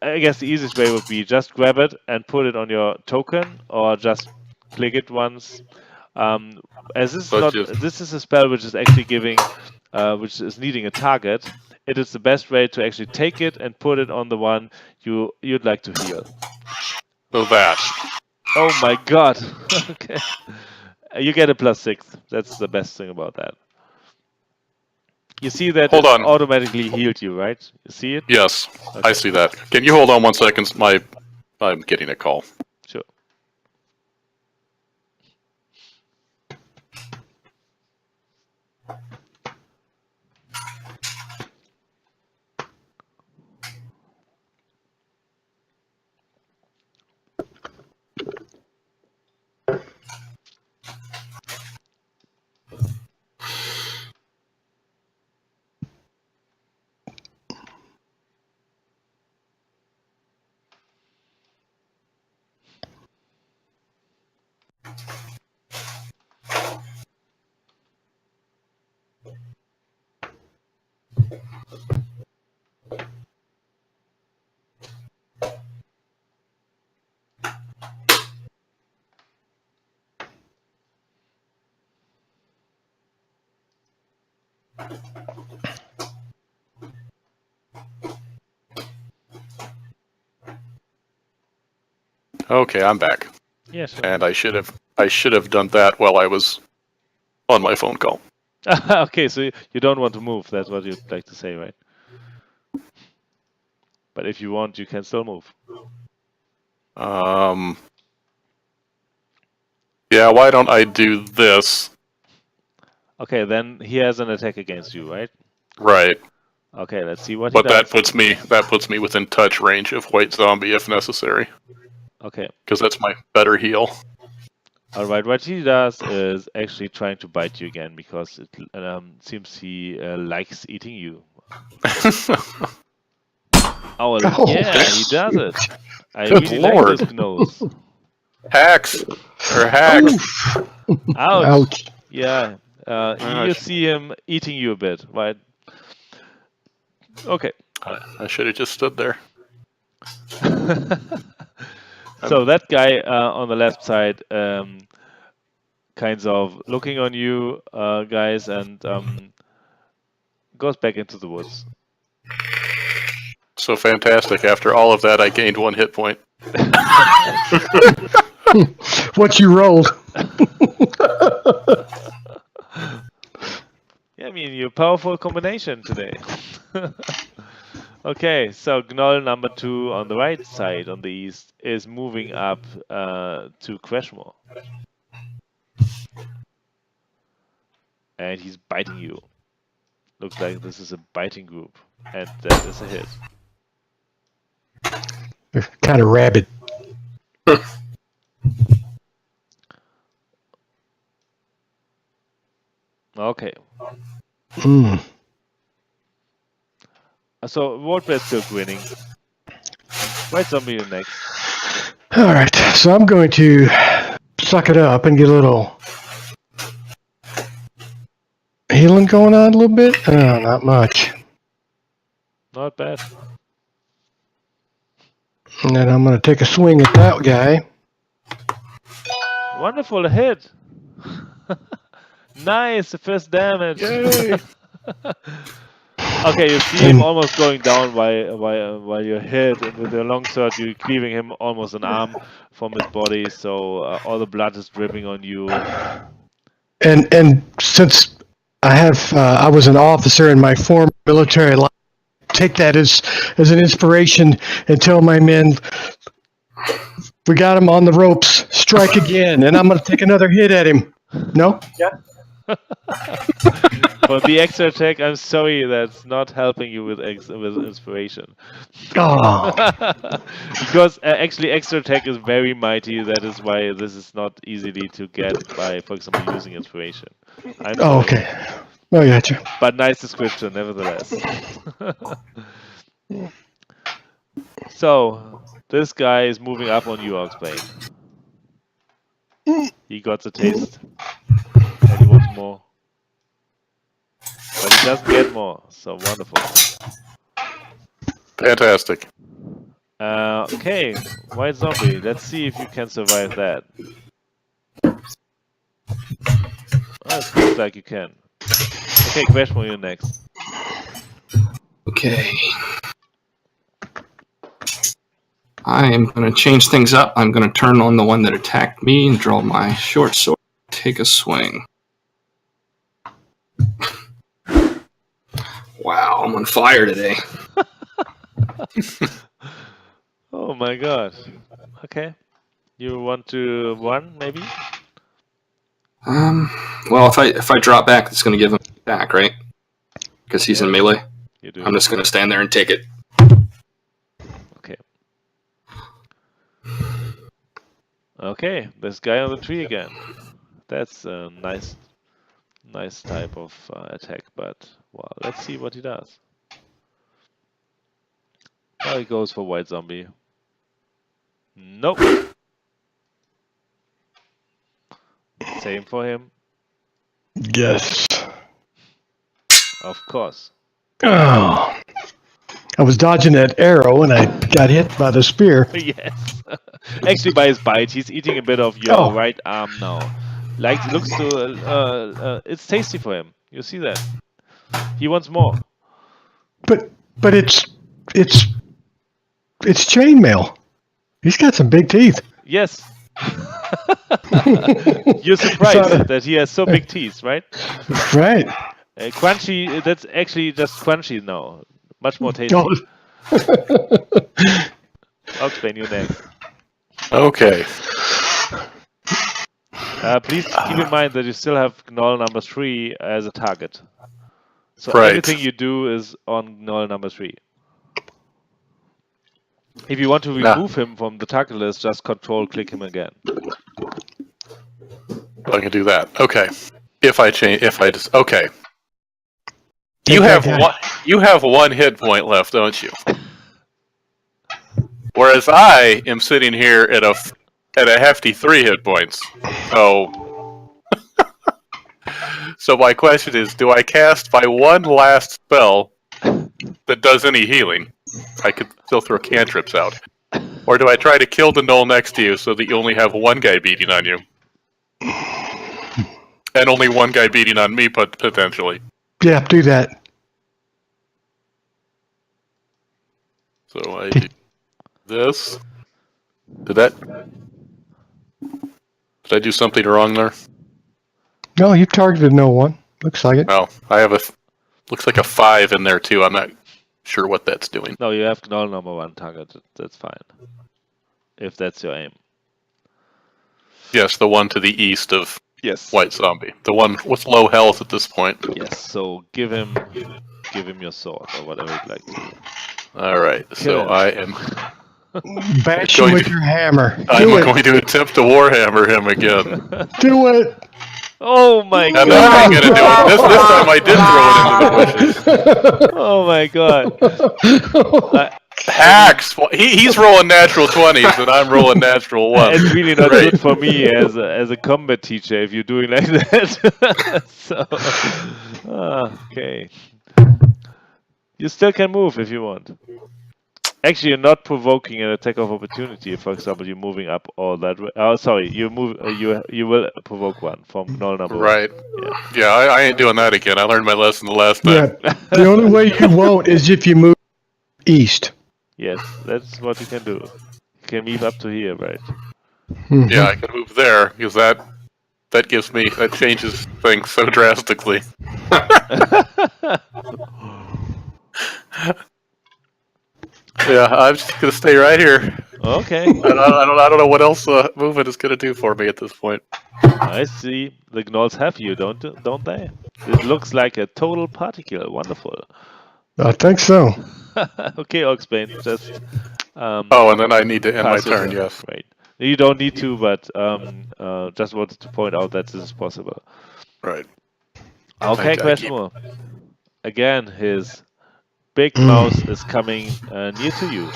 I guess the easiest way would be just grab it and put it on your token, or just click it once. As this is But not, just- this is a spell which is actually giving, which is needing a target. It is the best way to actually take it and put it on the one you'd like to heal. So that. Oh my god! Okay, you get a +6. That's the best thing about that. You see that Hold it on. automatically healed you, right? You see it? Yes, Okay. I see that. Can you hold on 1 second? I'm getting a call. Sure. Okay, I'm back. Yes. And I should have done that while I was on my phone call. Okay, so you don't want to move. That's what you'd like to say, right? But if you want, you can still move. Yeah, why don't I do this? Okay, then he has an attack against you, right? Right. Okay, let's see what But he does. that puts me within touch range of White Zombie if necessary. Okay. Because that's my better heal. Alright, what he does is actually trying to bite you again because it seems he likes eating you. Oh, yeah, he does it. I Good really lord. like this nose. Hacks! Or hacks! Ouch. Ouch. Yeah, you Ouch. see him eating you a bit, right? Okay. I should have just stood there. So that guy on the left side, kinds of looking on you guys, and goes back into the woods. So fantastic. After all of that, I gained 1 hit point. What you rolled? Yeah, I mean, you're a powerful combination today. Okay, so Gnoll number 2 on the right side, on the east, is moving up to Crashmore. And he's biting you. Looks like this is a biting group. And that is a hit. They're kind of rabid. Okay. Mm. So Waldbaer's still grinning. White Zombie, you're next. All right, so I'm going to suck it up and get a little healing going on a little bit. Oh, not much. Not bad. And then I'm going to take a swing at that guy. Wonderful hit. Nice, the first damage. Yay! Okay, you see him almost going down while you're hit, and with your longsword, you're cleaving him almost an arm from his body, so all the blood is dripping on you. And since I was an officer in my former military life, take that as an inspiration and tell my men, we got him on the ropes, strike again, and I'm going to take another hit at him. No? Yeah. For the extra attack, I'm sorry, that's not helping you with inspiration. Oh. Because actually extra attack is very mighty, that is why this is not easily to get by, for example, using inspiration. I'm sorry. Okay. Oh, gotcha. But nice description, nevertheless. So, this guy is moving up on you, Oxbane. He got the taste. And he wants more. But he doesn't get more, so wonderful. Fantastic. Okay, White Zombie, let's see if you can survive that. Oh, it looks like you can. Okay, Quashmo, you're next. Okay. I am going to change things up. I'm going to turn on the one that attacked me and draw my short sword. Take a swing. Wow, I'm on fire today. Oh my god. Okay. You want to run, maybe? Well, if I drop back, it's going to give him back, right? Because he's in melee. You do. I'm just going to stand there and take it. Okay. Okay, this guy on the tree again. That's a nice type of attack, but well, let's see what he does. Well, he goes for White Zombie. Nope. Same for him. Yes. Of course. Oh. I was dodging that arrow and I got hit by the spear. Yes. Actually, by his bite, he's eating a bit of your right arm now. Like, looks to it's tasty for him. You see that? He wants more. But it's chainmail. He's got some big teeth. Yes. You're surprised that he has so big teeth, right? Right. Crunchy. That's actually just crunchy now. Much more tasty. Oxbane, you next. Okay. Please keep in mind that you still have Gnoll number 3 as a target. So Right. everything you do is on Gnoll number 3. If you want to remove him from the target list, just control-click him again. I can do that. Okay. Okay. You have one hit point left, don't you? Whereas I am sitting here at a hefty 3 hit points. So my question is, do I cast my one last spell that does any healing? I could still throw cantrips out. Or do I try to kill the gnoll next to you so that you only have one guy beating on you? And only one guy beating on me, potentially. Yeah, do that. So I do this. Did I do something wrong there? No, you targeted no one. Looks like it. Oh, I have looks like a 5 in there too. I'm not sure what that's doing. No, you have Gnoll number 1 target. That's fine. If that's your aim. Yes, the one to the east of Yes. White Zombie. The one with low health at this point. Yes, so give him your sword or whatever you'd like to do. Alright, so him. I am Bash him with your hammer. I'm going to attempt to warhammer him again. Do it. Oh my god! And then I'm going to do it. This time I did throw it into the bushes. Oh my god! Hacks! He's rolling natural 20s and I'm rolling natural 1s. It's really not Great. good for me as a combat teacher if you're doing like that. So, okay. You still can move if you want. Actually, you're not provoking an attack of opportunity. For example, you're moving up all that way. Oh, sorry, you move. You will provoke one from null number Right. one. Yeah, I ain't doing that again. I learned my lesson the last time. Yeah. The only way you won't is if you move east. Yes, that's what you can do. You can move up to here, right? Mhm. Yeah, I can move there because that changes things so drastically. Yeah, I'm just gonna stay right here. Okay. I don't know what else movement is gonna do for me at this point. I see. The gnolls have you, don't they? It looks like a total particle. Wonderful. I think so. Okay, Oxbane, just Oh, and then I need to end my pass your turn. Yes. Right. You don't need to, but just wanted to point out that this is possible. Right. Okay, I Questmore. Again, his big mouth is coming near to you.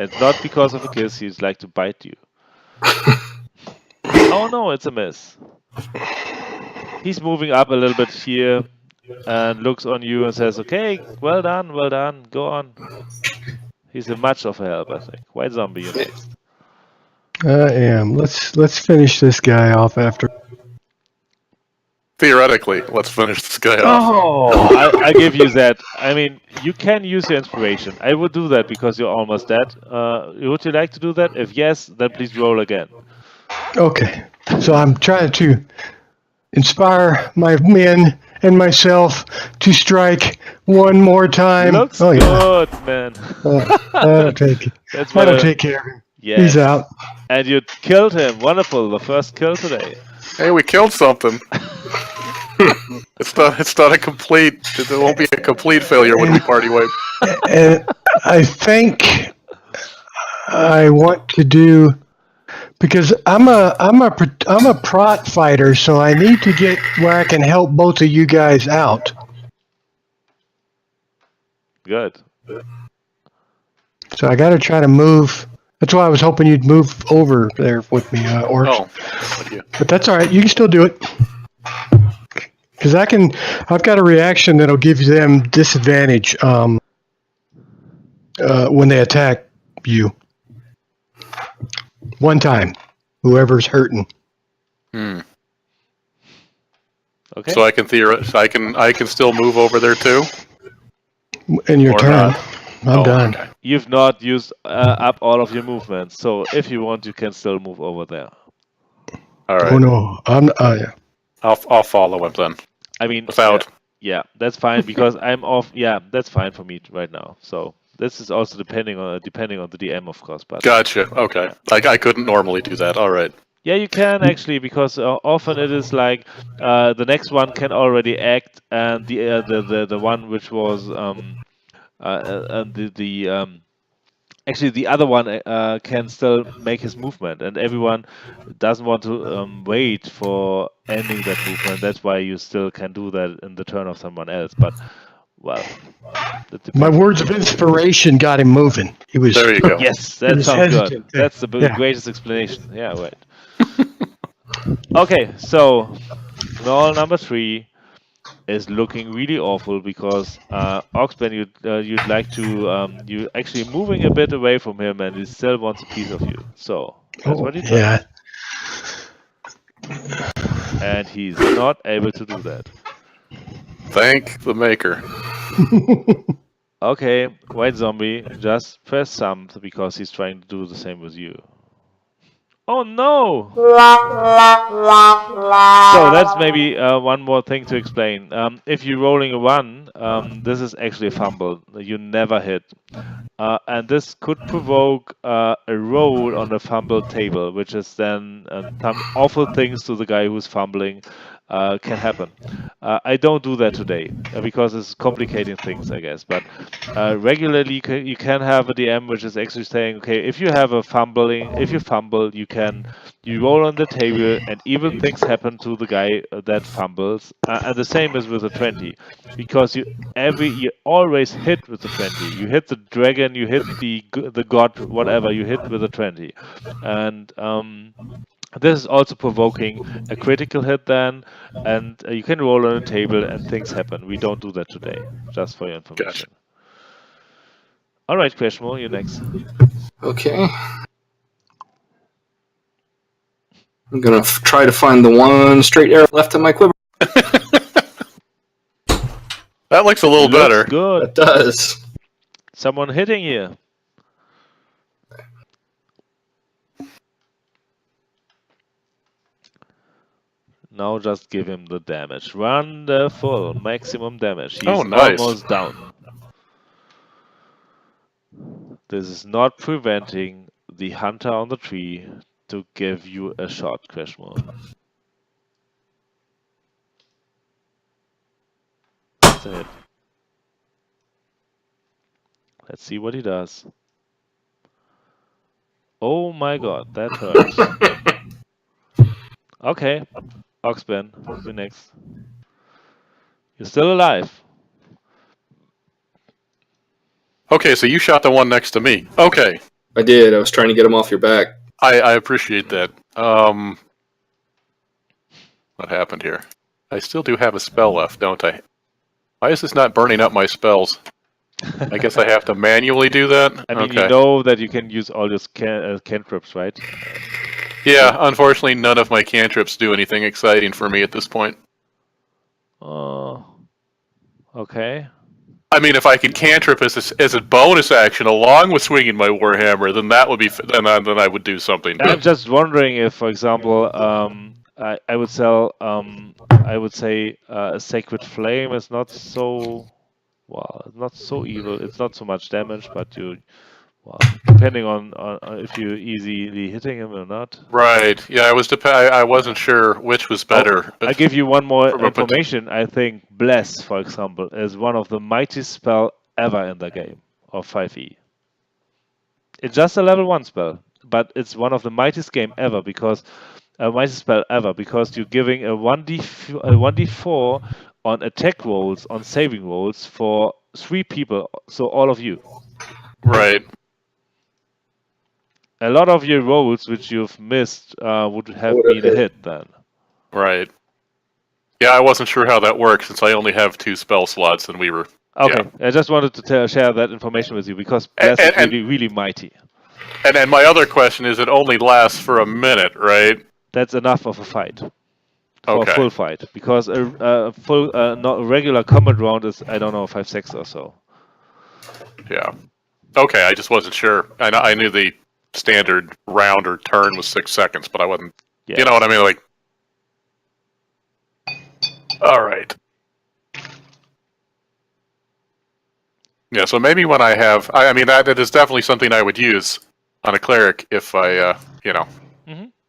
And not because of a kiss, he'd like to bite you. Oh no, it's a miss. He's moving up a little bit here and looks on you and says, okay, well done, go on. He's a much of a help, I think. White Zombie, you're next. I am. Let's finish this guy off after. Theoretically, let's finish this guy off. Oh, I give you that. I mean, you can use your inspiration. I would do that because you're almost dead. Would you like to do that? If yes, then please roll again. Okay. So I'm trying to inspire my men and myself to strike one more time. Looks yeah. good, man. That'll take care of him. Yes. He's out. And you killed him. Wonderful. The first kill today. Hey, we killed something. It's not a complete. It won't be a complete failure when we party wipe. And I think I want to do, because I'm a prot fighter, so I need to get where I can help both of you guys out. Good. So I got to try to move. That's why I was hoping you'd move over there with me, Orcs. Oh, thank you. But that's all right. You can still do it. Because I've got a reaction that'll give them disadvantage when they attack you. One time, whoever's hurting. Hmm. Okay. So I can still move over there too. In your Or turn, not. I'm done. Okay. You've not used up all of your movements, so if you want, you can still move over there. All right. Oh no, I'm. Yeah. I'll follow him then. I mean, Without. yeah, that's fine because I'm off. Yeah, that's fine for me right now. So this is also depending on the DM, of course. But Gotcha. Okay. I couldn't normally do that. All right. yeah, you can actually because often it is like the next one can already act, and the one which was actually the other one can still make his movement, and everyone doesn't want to wait for ending that movement. That's why you still can do that in the turn of someone else. But well, My words of inspiration got him moving. He was. There you go. yes, He that was sounds good. hesitant. That's the Yeah. greatest explanation. Yeah, right. Okay, so null number 3 is looking really awful because Oxben, you'd like to you actually moving a bit away from him, and he still wants a piece of you. So that's what he does. Yeah. And he's not able to do that. Thank the maker. Okay, White Zombie, just press some because he's trying to do the same with you. Oh no! So that's maybe one more thing to explain. If you're rolling a 1, this is actually a fumble. You never hit. And this could provoke a roll on the fumble table, which is then some awful things to the guy who's fumbling can happen. I don't do that today because it's complicating things, I guess. But regularly you can have a DM which is actually saying, okay, if you fumble, you roll on the table and evil things happen to the guy that fumbles. And the same is with a 20, because you always hit with the 20. You hit the dragon, you hit the god, whatever, you hit with a 20. And this is also provoking a critical hit then, and you can roll on a table and things happen. We don't do that today, just for your information. All right, Crashmo, you're next. Okay. I'm gonna try to find the one straight arrow left in my quiver. That looks a little Looks better. good. It does. Someone hitting you. Now just give him the damage. Wonderful. Maximum damage. He's nice. almost down. This is not preventing the hunter on the tree to give you a shot, Crashmo. That's a hit. Let's see what he does. Oh my god, that hurt. Okay, Oxben, you're next. You're still alive. Okay, so you shot the one next to me. Okay. I did. I was trying to get him off your back. I appreciate that. What happened here? I still do have a spell left, don't I? Why is this not burning up my spells? I guess I have to manually do that? I mean, okay. you know that you can use all your cantrips, right? Yeah, unfortunately, none of my cantrips do anything exciting for me at this point. Oh, okay. I mean, if I could cantrip as a bonus action along with swinging my warhammer, then that would be then I would do something. I'm just wondering if, for example, I would sell. I would say a sacred flame is not so not so evil. It's not so much damage, but depending on if you're easily hitting him or not. Right. Yeah, I wasn't sure which was better. I'll give you one more information. I think Bless, for example, is one of the mightiest spell ever in the game of 5e. It's just a level 1 spell, but it's one of the mightiest game ever because mightiest spell ever because you're giving a 1d4 on attack rolls, on saving rolls for 3 people, so all of you. Right. A lot of your rolls which you've missed would have been a hit then. Right. Yeah, I wasn't sure how that works since I only have 2 spell slots and we were... Okay, yeah. I just wanted to share that information with you because Bless is really, really mighty. And my other question is it only lasts for a minute, right? That's enough of a fight. For Okay. a full fight. Because a full, not regular combat round is, I don't know, 5-6 or so. Yeah. Okay, I just wasn't sure. I knew the standard round or turn was 6 seconds, but I wasn't... Yeah. You know what I mean? Like... Alright. Yeah, so maybe when I have... I mean, that is definitely something I would use on a cleric if I,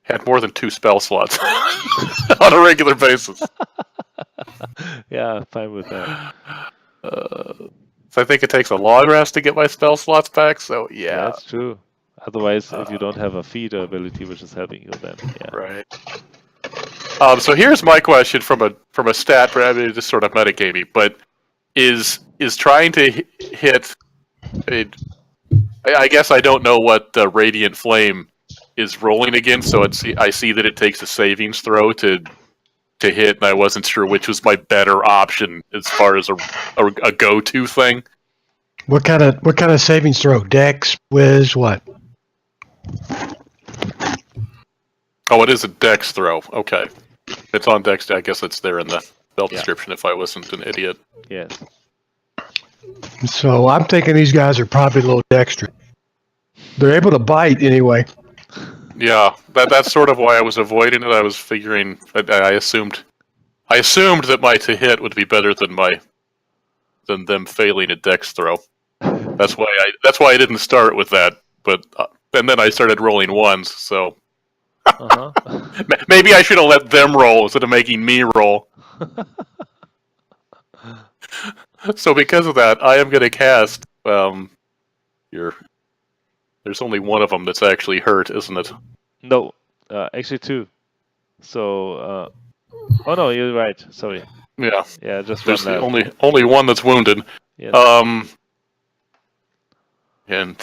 had more than 2 spell slots on a regular basis. Yeah, fine with that. So I think it takes a long rest to get my spell slots back, so yeah. That's true. Otherwise, if you don't have a feeder ability which is helping you, then yeah. Right. So here's my question from a stat, perhaps just sort of metagamey, but is trying to hit... I guess I don't know what the Radiant Flame is rolling against, so I see that it takes a savings throw to hit, and I wasn't sure which was my better option as far as a go-to thing. What kind of savings throw? Dex, Wiz, what? Oh, it is a Dex throw. Okay, it's on Dex. I guess it's there in the spell description. If I wasn't an idiot. Yes. So I'm thinking these guys are probably a little dexterous. They're able to bite anyway. Yeah, that's sort of why I was avoiding it. I was figuring, I assumed that my to hit would be better than them failing a Dex throw. That's why I didn't start with that. But and then I started rolling ones. So maybe I should have let them roll instead of making me roll. So because of that, I am going to cast There's only one of them that's actually hurt, isn't it? No, actually 2. So, oh no, you're right. Sorry. Yeah. Yeah, just there's one left. only one that's wounded. Yes. And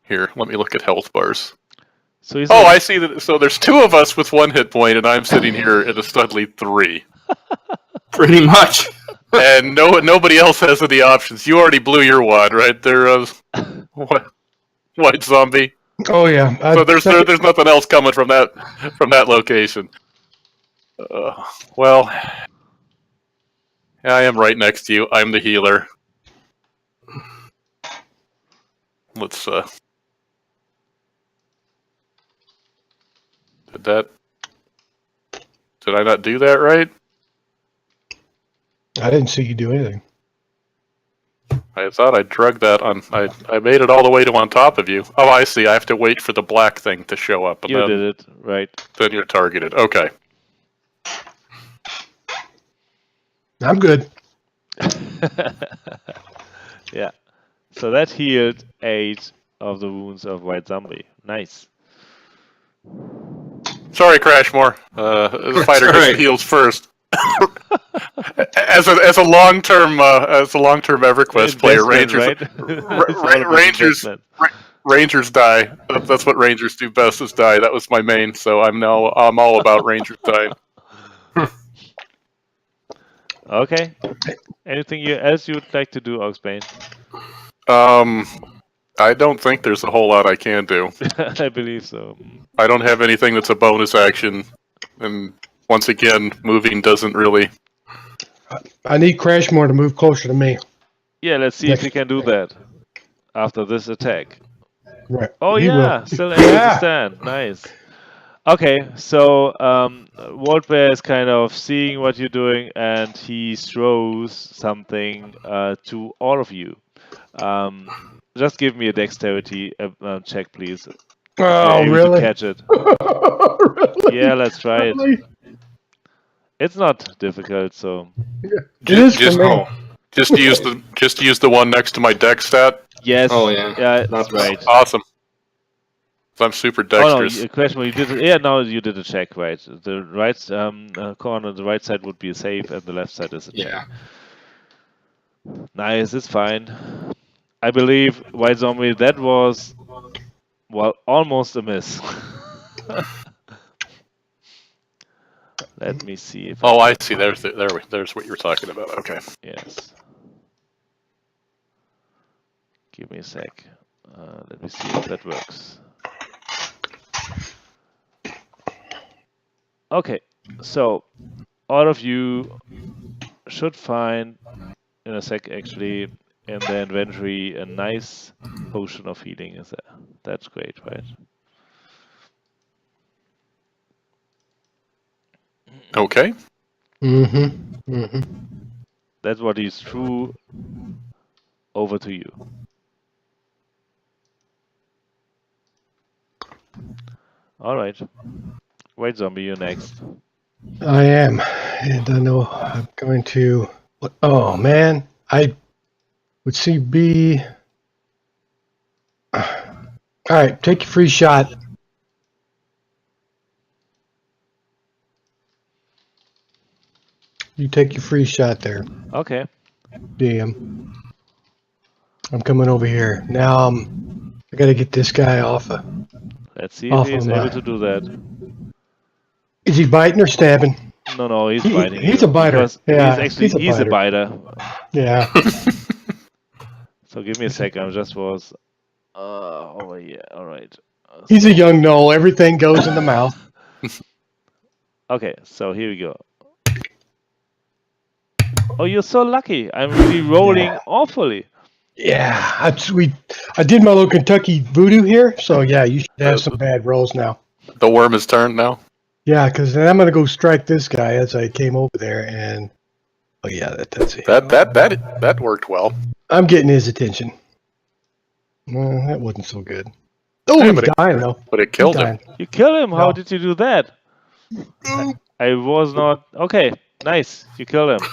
here, let me look at health bars. So I see that. So there's 2 of us with 1 hit point, and I'm sitting here at a studly 3. Pretty much. and nobody else has any options. You already blew your wad, right there, White Zombie. Oh yeah. So there's nothing else coming from that location. Well, I am right next to you. I'm the healer. Let's Did I not do that right? I didn't see you do anything. I thought I drug that on. I made it all the way to on top of you. Oh, I see. I have to wait for the black thing to show up. And You did it, right. Then you're targeted. Okay. I'm good. Yeah. So that healed 8 of the wounds of White Zombie. Nice. Sorry, Crashmore. The fighter gets the heals first. as a long-term EverQuest player, Rangers die. That's what Rangers do best, is die. That was my main, so I'm all about Rangers dying. Okay. Anything else you would like to do, Oxbane? I don't think there's a whole lot I can do. I believe so. I don't have anything that's a bonus action, and once again, moving doesn't really. I need Crashmore to move closer to me. Yeah, let's see if he can do that after this attack. Right. Oh He yeah, will. still able to stand. Nice. Okay, so Waldbaer is kind of seeing what you're doing, and he throws something to all of you. Just give me a dexterity check, please. Oh, Able really? to catch it. Really? Yeah, let's try it. Really? It's not difficult, so It is for me. Just use the one next to my dex stat. yes. Oh, yeah. Yeah, That's that's right. Awesome. I'm super dexterous. Oh no, question. You did it. Yeah, now you did a check, right? The right corner, the right side would be a save, and the left side is a check. Yeah. Nice, it's fine. I believe, White Zombie, that was, well, almost a miss. Let me see if. Oh, I see. There's what you were talking about. Okay. Yes. Give me a sec. Let me see if that works. Okay, so all of you should find in a sec actually in the inventory a nice potion of healing. Is there? That's great, right? Okay. Mm-hmm. Mm-hmm. That's what he threw over to you. All right. White Zombie, you're next. I am, and I know I'm going to. Oh man, I would see B. All right, take your free shot. You take your free shot there, Okay. DM. I'm coming over here now. I got to get this guy off. Let's see if Off he's of able my- to do that. Is he biting or stabbing? No, he's He- biting. he's you, a biter. because Yeah, he's a biter. Yeah. So give me a second. I just was. Oh yeah. All right. He's a young knoll. Everything goes in the mouth. Okay. So here we go. Oh, you're so lucky. I'm really rolling Yeah. awfully. Yeah, I did my little Kentucky voodoo here, so yeah, you should have some bad rolls now. The worm is turned now. Yeah, because then I'm gonna go strike this guy as I came over there, and oh yeah, that's it. That worked well. I'm getting his attention. Well, that wasn't so good. Oh, Yeah, he's but it- dying though. But it He's killed him. dying. You kill him. How No. did you do that? I was not. Okay. Nice. You killed him.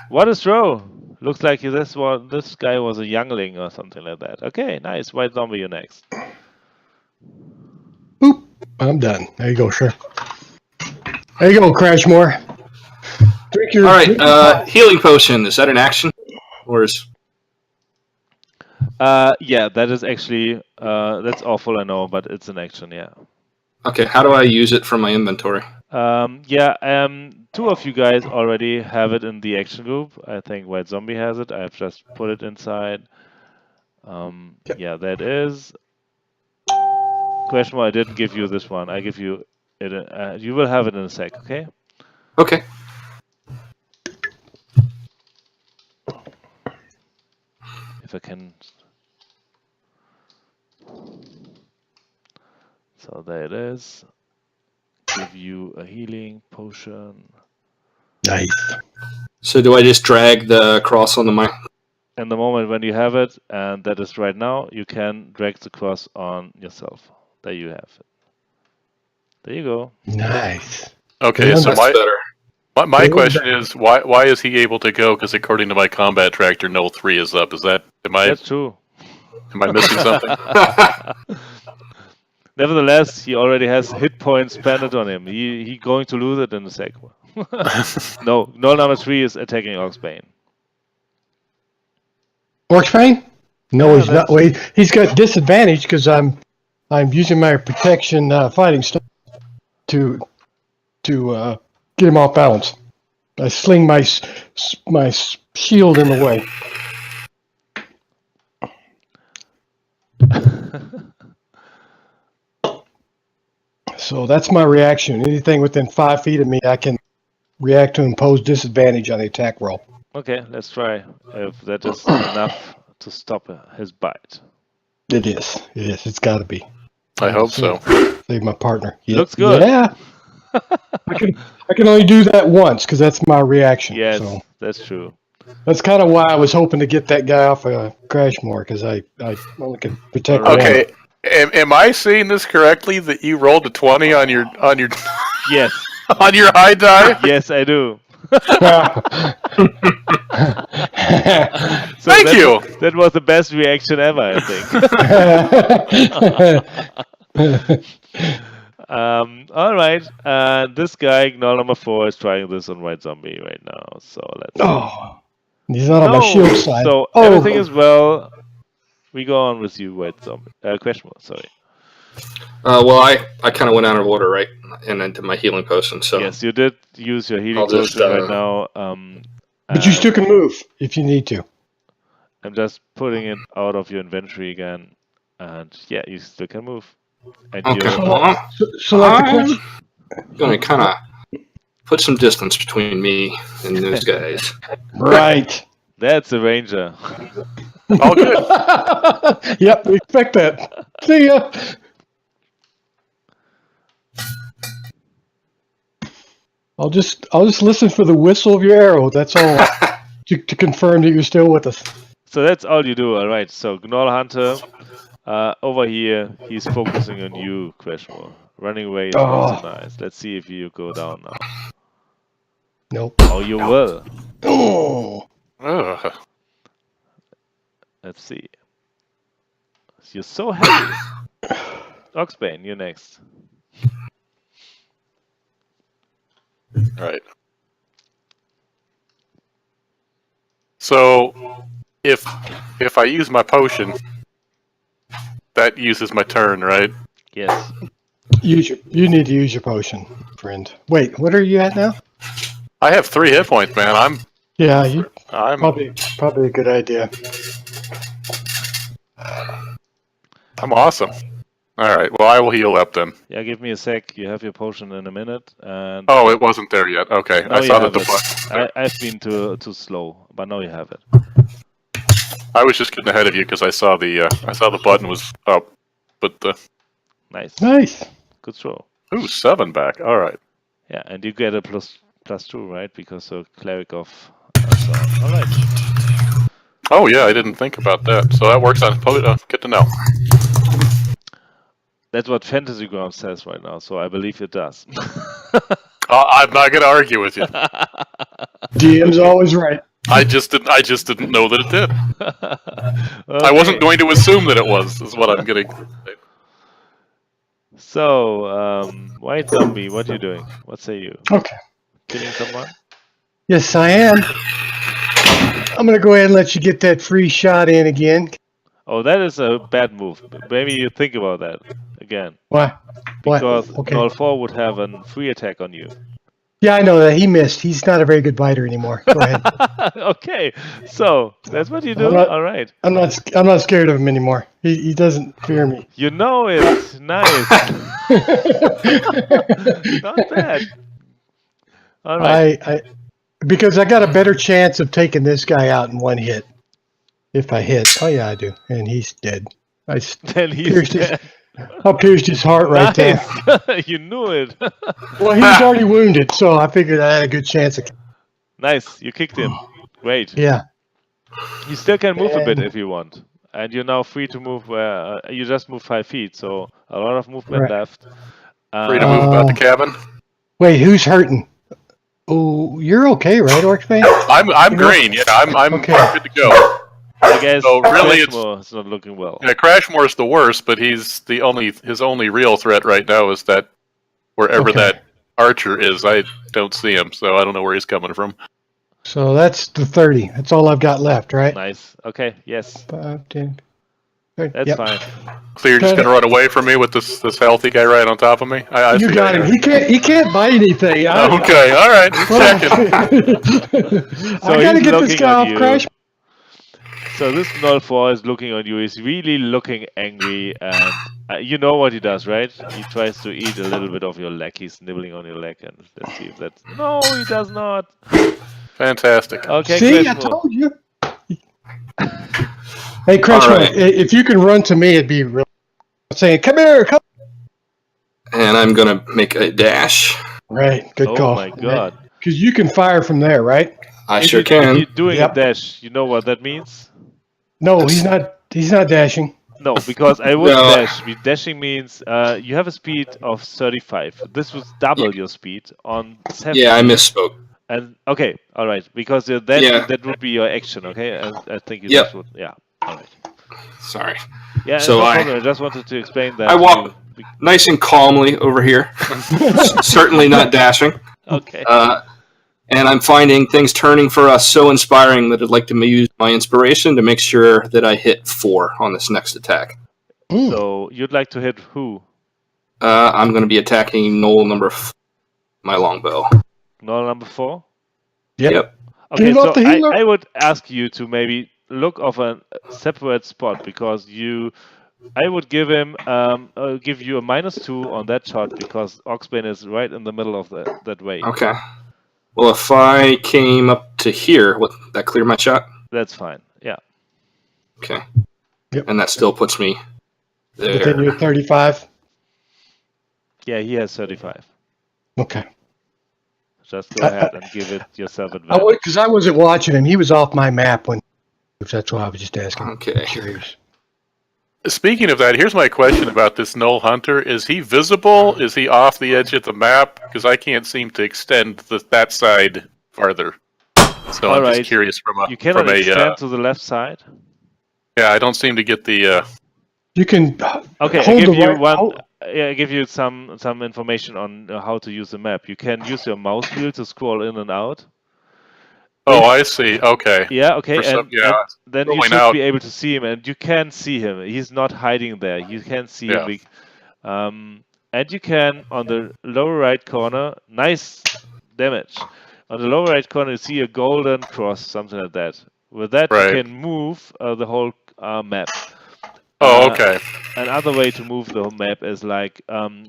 What a throw. Looks like this guy was a youngling or something like that. Okay. Nice. White Zombie, you're next. Boop. I'm done. There you go, sure. There you go, Crashmore. Drink your. All drink your right. Healing potion. Is that an action, or is? Yeah, that is actually that's awful. I know, but it's an action. Yeah. Okay. How do I use it from my inventory? Two of you guys already have it in the action group. I think White Zombie has it. I've just put it inside. Yep. Yeah, that is. Question mark, I didn't give you this one. I give you it. You will have it in a sec, okay? Okay. If I can. So there it is. Give you a healing potion. Nice. So do I just drag the cross onto my... And the moment when you have it, and that is right now, you can drag the cross on yourself. There you have it. There you go. Nice. Okay, so That's better. my question is, why is he able to go? Because according to my combat tractor, no 3 is up. Is that That's true. am I missing something? Nevertheless, he already has hit points spent on him. He going to lose it in a sec. No, number 3 is attacking Oxbane. Orcsbane? No, Yeah, he's not. Wait, he's got disadvantage because I'm using my protection fighting stuff to get him off balance. I sling my shield in the way. So that's my reaction. Anything within 5 feet of me, I can react to impose disadvantage on the attack roll. Okay, let's try if that is enough to stop his bite. It is. It's got to be. I hope so. Save my partner. Yep. Looks good. Yeah. I can only do that once because that's my reaction. Yes, So that's true. that's kind of why I was hoping to get that guy off a Crashmore because I only can protect one. Okay, am I seeing this correctly? That you rolled a 20 on your Yes, on your high die? yes, I do. So Thank you. That was the best reaction ever, I think. All right. This guy, Gnoll number 4, is trying this on White Zombie right now. So let's. Oh, he's not on my shield side. So everything is well. We go on with you, White Zombie. Question mark. Sorry. Well, I kind of went out of order, right? And into my healing potion, so... Yes, you did use your healing I'll just, potion right now. But you still can move if you need to. I'm just putting it out of your inventory again. And yeah, you still can move. And Okay. you're- Select the question. I'm going to kind of put some distance between me and those guys. Right. That's a ranger. All good. Yep, we expect that. See ya. I'll just listen for the whistle of your arrow. That's all to confirm that you're still with us. So that's all you do, all right. So Gnoll Hunter, over here, he's focusing on you, Crashmore. Running away is not so nice. Let's see if you go down now. Nope. Oh, you will. Oh. Ugh. Let's see. You're so happy. Oxbane, you're next. Right. So, if I use my potion, that uses my turn, right? Yes. You need to use your potion, friend. Wait, what are you at now? I have 3 hit points, man. I'm Probably a good idea. I'm awesome. All right. Well, I will heal up then. Yeah, give me a sec. You have your potion in a minute. And Oh, it wasn't there yet. Okay, now I you saw have that the it. button. I've been too slow, but now you have it. I was just getting ahead of you because I saw the button was up, but the Nice. Nice. Good throw. 7 back. All right. Yeah, and you get a +2, right? Because of cleric of. All right. Oh yeah, I didn't think about that. So that works on. Good to know. That's what Fantasy Ground says right now, so I believe it does. I'm not gonna argue with you. DM's always right. I just didn't know that it did. Okay. I wasn't going to assume that it was. Is what I'm getting. So, White Zombie, what are you doing? What say you? Okay. Killing someone? Yes, I am. I'm going to go ahead and let you get that free shot in again. Oh, that is a bad move. Maybe you think about that. again. Why? Because What? Okay. Null 4 would have a free attack on you. Yeah, I know that. He missed. He's not a very good biter anymore. Go ahead. Okay, so that's what you do? I'm not- All right. I'm not scared of him anymore. He doesn't fear me. You know it. Nice. Not bad. All right. Because I got a better chance of taking this guy out in one hit. If I hit. Oh, yeah, I do. And he's dead. Then he's dead. I pierced his heart right there. Nice. You knew it. Well, he was already wounded, so I figured I had a good chance of. Nice. You kicked him. Great. Yeah. You still can move a bit if you want. And you're now free to move where you just moved 5 feet, so a lot of movement left. Free to move about the cabin. Wait, who's hurting? Oh, you're okay, right, Orcsbane? I'm green. Yeah, I'm Okay. good to go. I guess So really it's not looking well. Yeah, Crashmore's the worst, but his only real threat right now is that wherever that archer is, I don't see him, so I don't know where he's coming from. So that's the 30. That's all I've got left, right? Nice. Okay, yes. 5, 10. 30. That's fine. So you're just gonna run away from me with this healthy guy right on top of me? I You see got him. He can't bite anything. Okay, all right. Just checking. So I gotta he's get this looking guy at off you. Crash. So this Null 4 is looking on you. He's really looking angry, and you know what he does, right? He tries to eat a little bit of your leg. He's nibbling on your leg, and let's see if that's... No, he does not. Fantastic. Okay, See, I Crashmore. told you. Hey, Crashmore, right. if you can run to me, it'd be real. Saying, come here, come. And I'm going to make a dash. Right, good call. Oh my god. Because you can fire from there, right? I If sure If can. you're doing Yep. a dash, you know what that means? No, he's not. He's not dashing. No, because I would No. dash. Dashing means you have a speed of 35. This would double your speed on 70. Yeah, I misspoke. And okay, all right, because your dash Yeah. that would be your action. Okay, I think you Yep. just would. Yeah, all right. Sorry. Yeah, So no I- problem. I just wanted to explain that. I walk to- nice and calmly over here. Certainly not dashing. Okay. And I'm finding things turning for us so inspiring that I'd like to use my inspiration to make sure that I hit 4 on this next attack. So you'd like to hit who? I'm going to be attacking Knoll number my longbow. Null number 4. Yep. Okay, Give up so the healer. I would ask you to maybe look of a separate spot because I would give him give you a -2 on that shot because Oxbane is right in the middle of that way. Okay. Well, if I came up to here, would that clear my shot? That's fine. Yeah. Okay. Yep. And that still puts me Within there. your 35. Yeah, he has 35. Okay. Just go ahead and give it yourself advantage. Because I wasn't watching him. He was off my map when. That's why I was just asking. Okay. Curious. Speaking of that, here's my question about this Null Hunter. Is he visible? Is he off the edge of the map? Because I can't seem to extend that side farther. So All I'm right. just curious You cannot extend to the left side. yeah, I don't seem to get the You can. Okay, I hold give the you right- one. hold- Yeah, I give you some information on how to use the map. You can use your mouse wheel to scroll in and out. Oh, I see. Okay. Yeah, okay, For some- and yeah, then you scrolling should out. be able to see him, and you can see him. He's not hiding there. You can see Yeah. him. And you can, on the lower right corner, nice damage. On the lower right corner, you see a golden cross, something like that. With that, Right. you can move the whole map. Oh, okay. Another way to move the map is like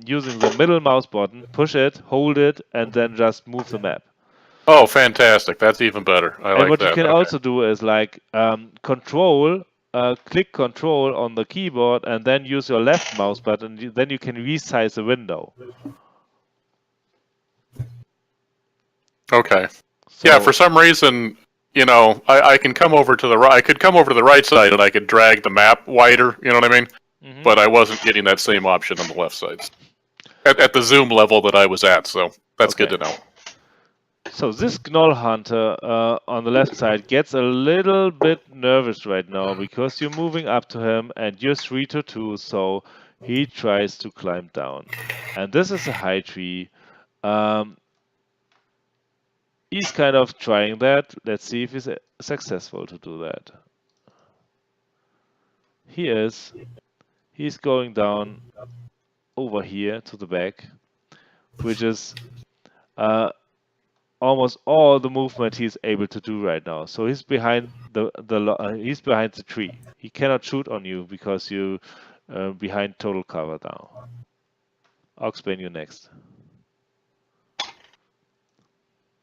using the middle mouse button, push it, hold it, and then just move the map. Oh, fantastic. That's even better. I And like what that. you can Okay. also do is like click control on the keyboard and then use your left mouse button. Then you can resize the window. Okay. So, Yeah, for some reason, I can come over to the right. I could come over to the right side and I could drag the map wider. You know what I mean? Mhm. But I wasn't getting that same option on the left side at the zoom level that I was at. So that's good to Okay. know. So this Gnoll Hunter on the left side gets a little bit nervous right now because you're moving up to him and you're 3-2, so he tries to climb down. And this is a high tree. He's kind of trying that. Let's see if he's successful to do that. He is. He's going down over here to the back, which is almost all the movement he's able to do right now. So he's behind he's behind the tree. He cannot shoot on you because you behind total cover now. Oxbane, you next.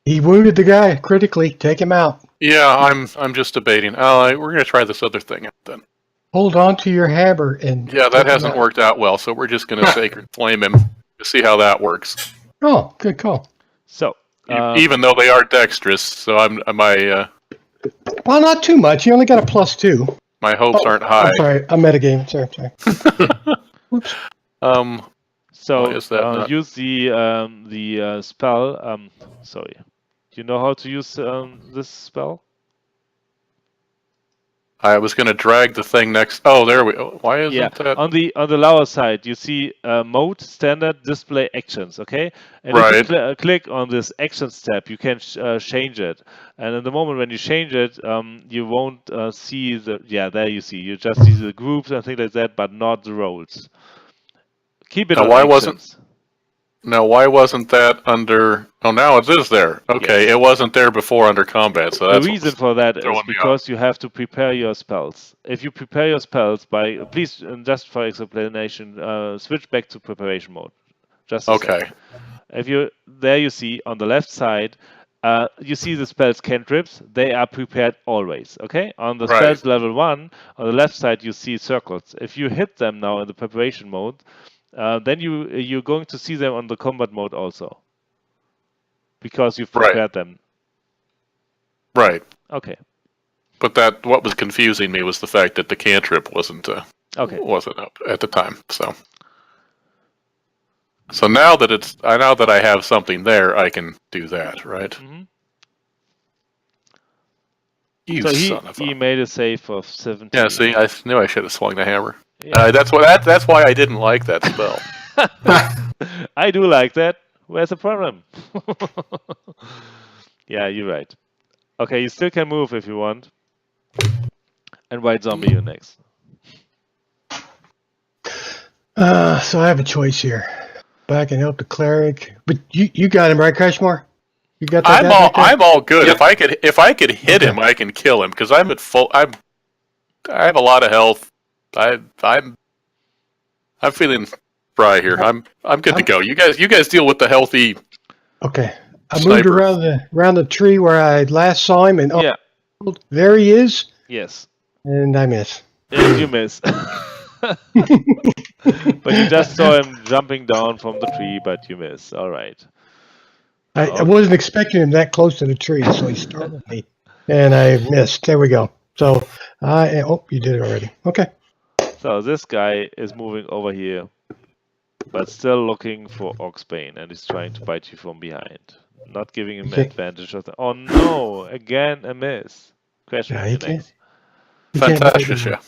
He wounded the guy critically. Take him out. Yeah, I'm just debating. We're gonna try this other thing out then. Hold on to your hammer and. Yeah, that hasn't worked out well, so we're just gonna Sacred Flame him to see how that works. Oh, good call. So even though they are dexterous, so Well, not too much. You only got a +2. my hopes aren't high. I'm sorry. I'm metagaming. Sorry. Whoops. So is that not- use the spell. Sorry, do you know how to use this spell? I was gonna drag the thing next. Oh, there we. Why isn't that? On the lower side, you see mode standard display actions. Okay, and Right. if you click on this actions tab, you can change it. And in the moment when you change it, you won't see the. Yeah, there you see. You just see the groups and things like that, but not the roles. Keep it Now, on why actions. why wasn't that under? Oh, now it is there. Okay, Yes. it wasn't there before under combat. So that's The reason for that is throwing me because you have to prepare your spells. If you prepare your spells by, please, just for explanation, switch back to preparation mode. Just a okay. second. If you you see on the left side, you see the spells cantrips. They are prepared always. Okay. On the Right. spells level 1, on the left side you see circles. If you hit them now in the preparation mode, then you're going to see them on the combat mode also. Because you've prepared them. Right. Okay. But what was confusing me was the fact that the cantrip wasn't up at the time. So now that I have something there, I can do that, right? Mm-hmm. You So son of he a... made a save of 17. Yeah, see, I knew I should have swung the hammer. Yeah. That's why I didn't like that spell. I do like that. Where's the problem? Yeah, you're right. Okay, you still can move if you want. And White Zombie, you next. So I have a choice here. Back and help the cleric. But you got him, right, Crashmore? You got that guy back there? I'm all good. Yep. If I could hit him, I can kill him because I'm at full. I have a lot of health. I'm feeling spry here. I'm good to go. You guys deal with the healthy. Okay. I Sniper. moved around the tree where I last saw him, and Yeah. there he is. Yes. And I miss. And you miss. But you just saw him jumping down from the tree, but you miss. All right. I wasn't expecting him that close to the tree, so he startled me, and I missed. There we go. So, you did it already. Okay. So this guy is moving over here, but still looking for Oxbane, and he's trying to bite you from behind. Not giving him Okay. advantage of the... Oh no! Again a miss. Question Ja, ik- next. You can't Fantastisch, bite him. ja.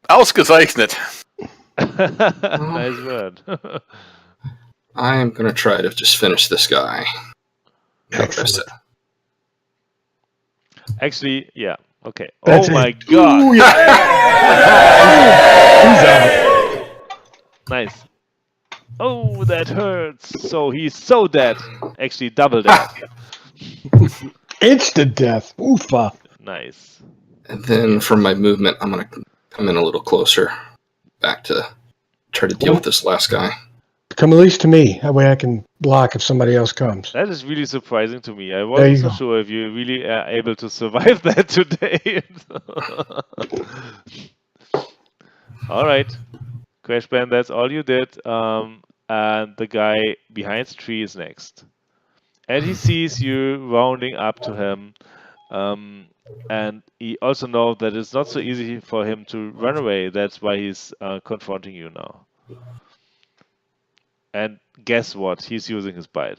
Ausgezeichnet. Nice word. I am going to try to just finish this guy. Excellent. Actually, yeah. Okay. That's oh it. my god. Ooh, yeah. Nice. Oh, that hurts. So he's so dead. Actually, double dead. Instant death. Oofa. Nice. And then from my movement, I'm going to come in a little closer back to try to deal with this last guy. Come at least to me. That way I can block if somebody else comes. That is really surprising to me. I There wasn't you so go. sure if you really are able to survive that today. All right. Crash Band, that's all you did. And the guy behind the tree is next. And he sees you rounding up to him. And he also knows that it's not so easy for him to run away. That's why he's confronting you now. And guess what? He's using his bite.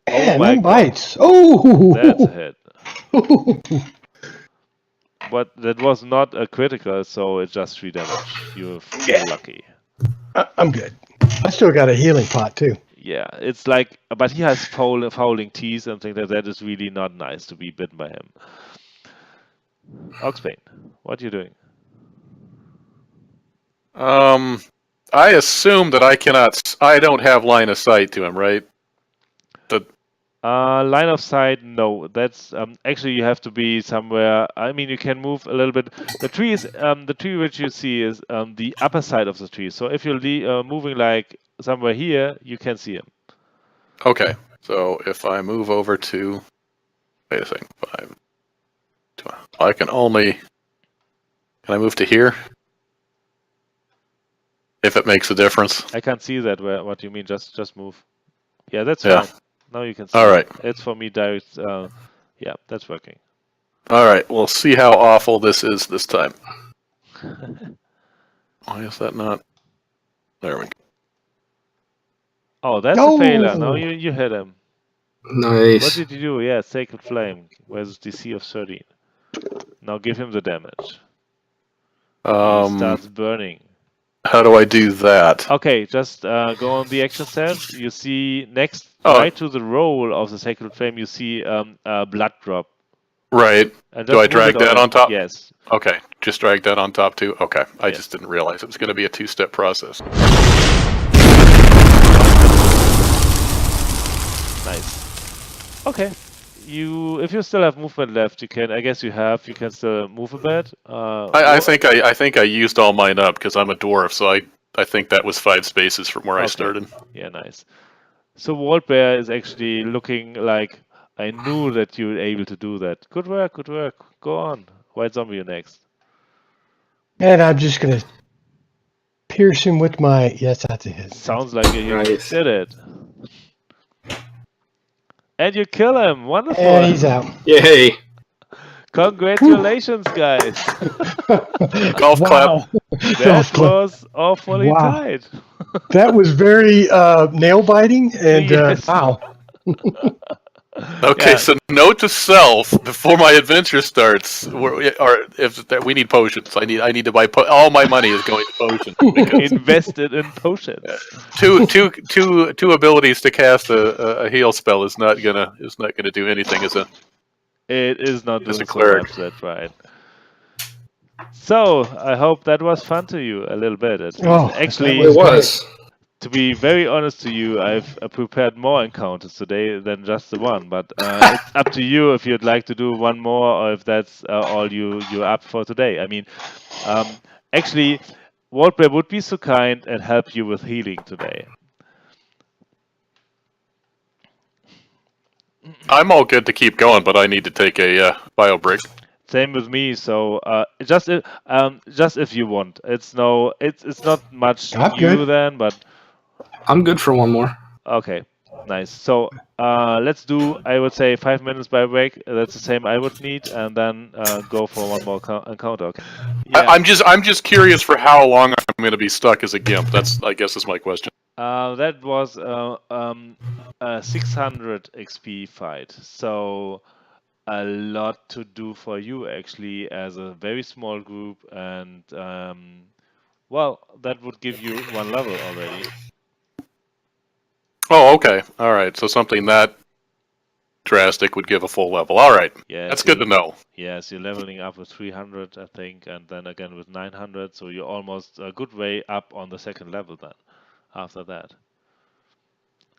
Man, my them God. bites. Oh, That's a hit. But that was not a critical, so it's just 3 damage. You're lucky. I'm good. I still got a healing pot too. Yeah, it's like, but he has fouling teeth and things like that. Is really not nice to be bitten by him. Oxbane, what are you doing? I assume that I don't have line of sight to him, right? Line of sight, no. That's actually you have to be somewhere. I mean, you can move a little bit. The tree is the tree which you see is the upper side of the tree. So if you're moving like somewhere here, you can see him. Okay, so if I move over to, wait a second, 5, 12, I can I move to here? If it makes a difference. I can't see that. What you mean? Just move. Yeah, that's Yeah. fine. Now you can see. All right. It's for me direct. Yeah, that's working. All right, we'll see how awful this is this time. Why is that not? There we go. Oh, that's a failure. Now you hit him. Nice. What did you do? Yeah, Sacred Flame versus DC of 13. Now give him the damage. He starts burning. How do I do that? Okay, just go on the action steps. You see next, right to the roll of the Sacred Flame, you see a blood drop. Right. And Do I drag that on top? Yes. Okay, just drag that on top too? Okay, I just didn't realize it was going to be a 2-step process. Nice. Okay. If you still have movement left, you can. I guess you can still move a bit. I think I used all mine up because I'm a dwarf, so I think that was 5 spaces from where I started. Yeah, nice. So Waldbaer is actually looking like I knew that you were able to do that. Good work, good work. Go on. White Zombie, you're next. And I'm just gonna pierce him with my. Yes, that's a hit. Sounds like you did it. And you kill him. Wonderful. And he's out. Yay! Congratulations, guys. Golf clap. That was awfully tight. That was very nail biting and Yes. wow. Okay, so note to self before my adventure starts, we need potions. I need to buy all my money is going to potions. Invested in potions. Two abilities to cast a heal spell is not gonna do anything as a. It is not as a doing so cleric. much, that's right. So I hope that was fun to you a little bit. Actually, It was. to be very honest to you, I've prepared more encounters today than just the one. But it's up to you if you'd like to do one more, or if that's all you're up for today. I mean, actually, Waldbaer would be so kind and help you with healing today. I'm all good to keep going, but I need to take a bio break. Same with me. So just if you want, it's not much you then, but I'm good for one more. okay, nice. So let's do, I would say, 5 minutes by break. That's the same I would need, and then go for one more encounter. Okay. Yeah. I'm just curious for how long I'm going to be stuck as a gimp. That's, I guess, is my question. That was a 600 XP fight. So a lot to do for you actually as a very small group, and well, that would give you 1 level already. Oh, okay. All right. So something that drastic would give a full level. All right. Yeah, that's good to know. Yes, you're leveling up with 300, I think, and then again with 900. So you're almost a good way up on the 2nd level then. After that.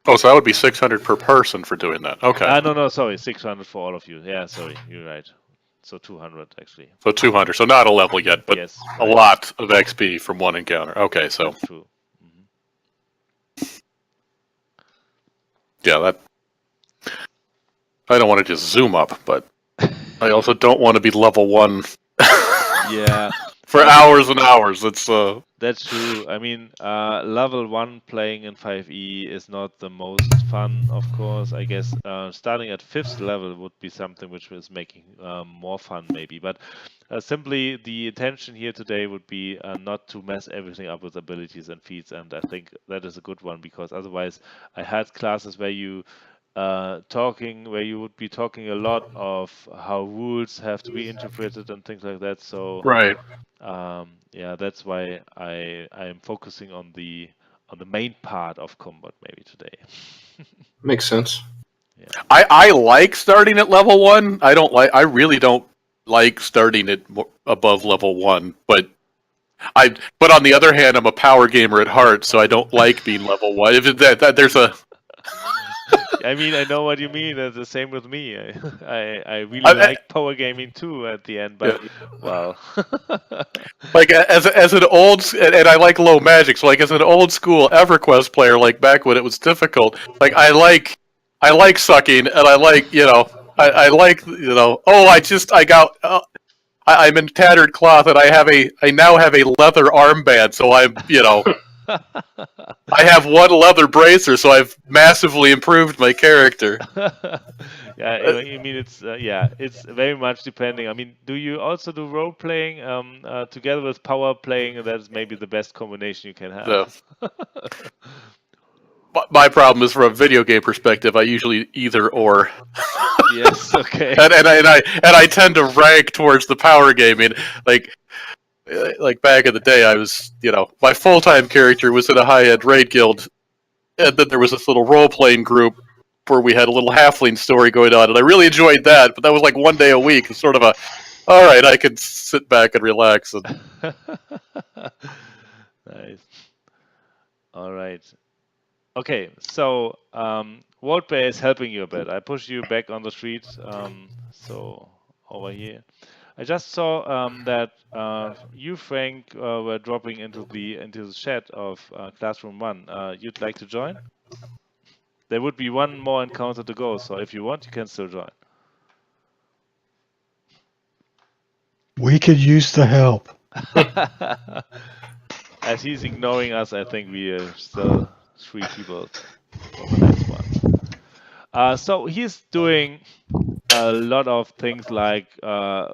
Oh, so that would be 600 per person for doing that. Okay. No, sorry, 600 for all of you. Yeah, sorry, you're right. So 200 actually. So 200. So not a level yet, but yes, a lot of XP from one encounter. Okay, so. True. Yeah, that. I don't want to just zoom up, but I also don't want to be level 1. Yeah. For hours and hours. That's true. I mean, level 1 playing in 5e is not the most fun, of course. I guess starting at 5th level would be something which is making more fun, maybe. But simply, the intention here today would be not to mess everything up with abilities and feats, and I think that is a good one, because otherwise, I had classes where you would be talking a lot of how rules have to be interpreted and things like that. So right. Yeah, that's why I am focusing on the main part of combat maybe today. Makes sense. Yeah. I like starting at level 1. I really don't like starting at above level 1, but But on the other hand, I'm a power gamer at heart, so I don't like being level 1. If there's a, I mean, I know what you mean. It's the same with me. I really I- like power gaming too at the end, but well, like as an old, and I like low magic, so like as an old school EverQuest player, like back when it was difficult, like I like sucking, and I like I like oh I got. I'm in tattered cloth, and I now have a leather armband, so I'm I have one leather bracer, so I've massively improved my character. yeah. I mean, it's yeah, it's very much depending. I mean, do you also do role playing together with power playing? That's maybe the best combination you can have. So, my problem is from a video game perspective. I usually either or. Yes. Okay. and I tend to rank towards the power gaming. Like back in the day, I was my full time character was in a high end raid guild, and then there was this little role playing group where we had a little halfling story going on, and I really enjoyed that. But that was like one day a week, sort of all right, I could sit back and relax. And nice. All right. Okay, so Waldbaer is helping you a bit. I pushed you back on the street, so over here. I just saw that you, Frank, were dropping into the chat of Classroom 1. You'd like to join? There would be one more encounter to go, so if you want, you can still join. We could use the help. As he's ignoring us, I think we are still 3 people for the next one. So he's doing a lot of things like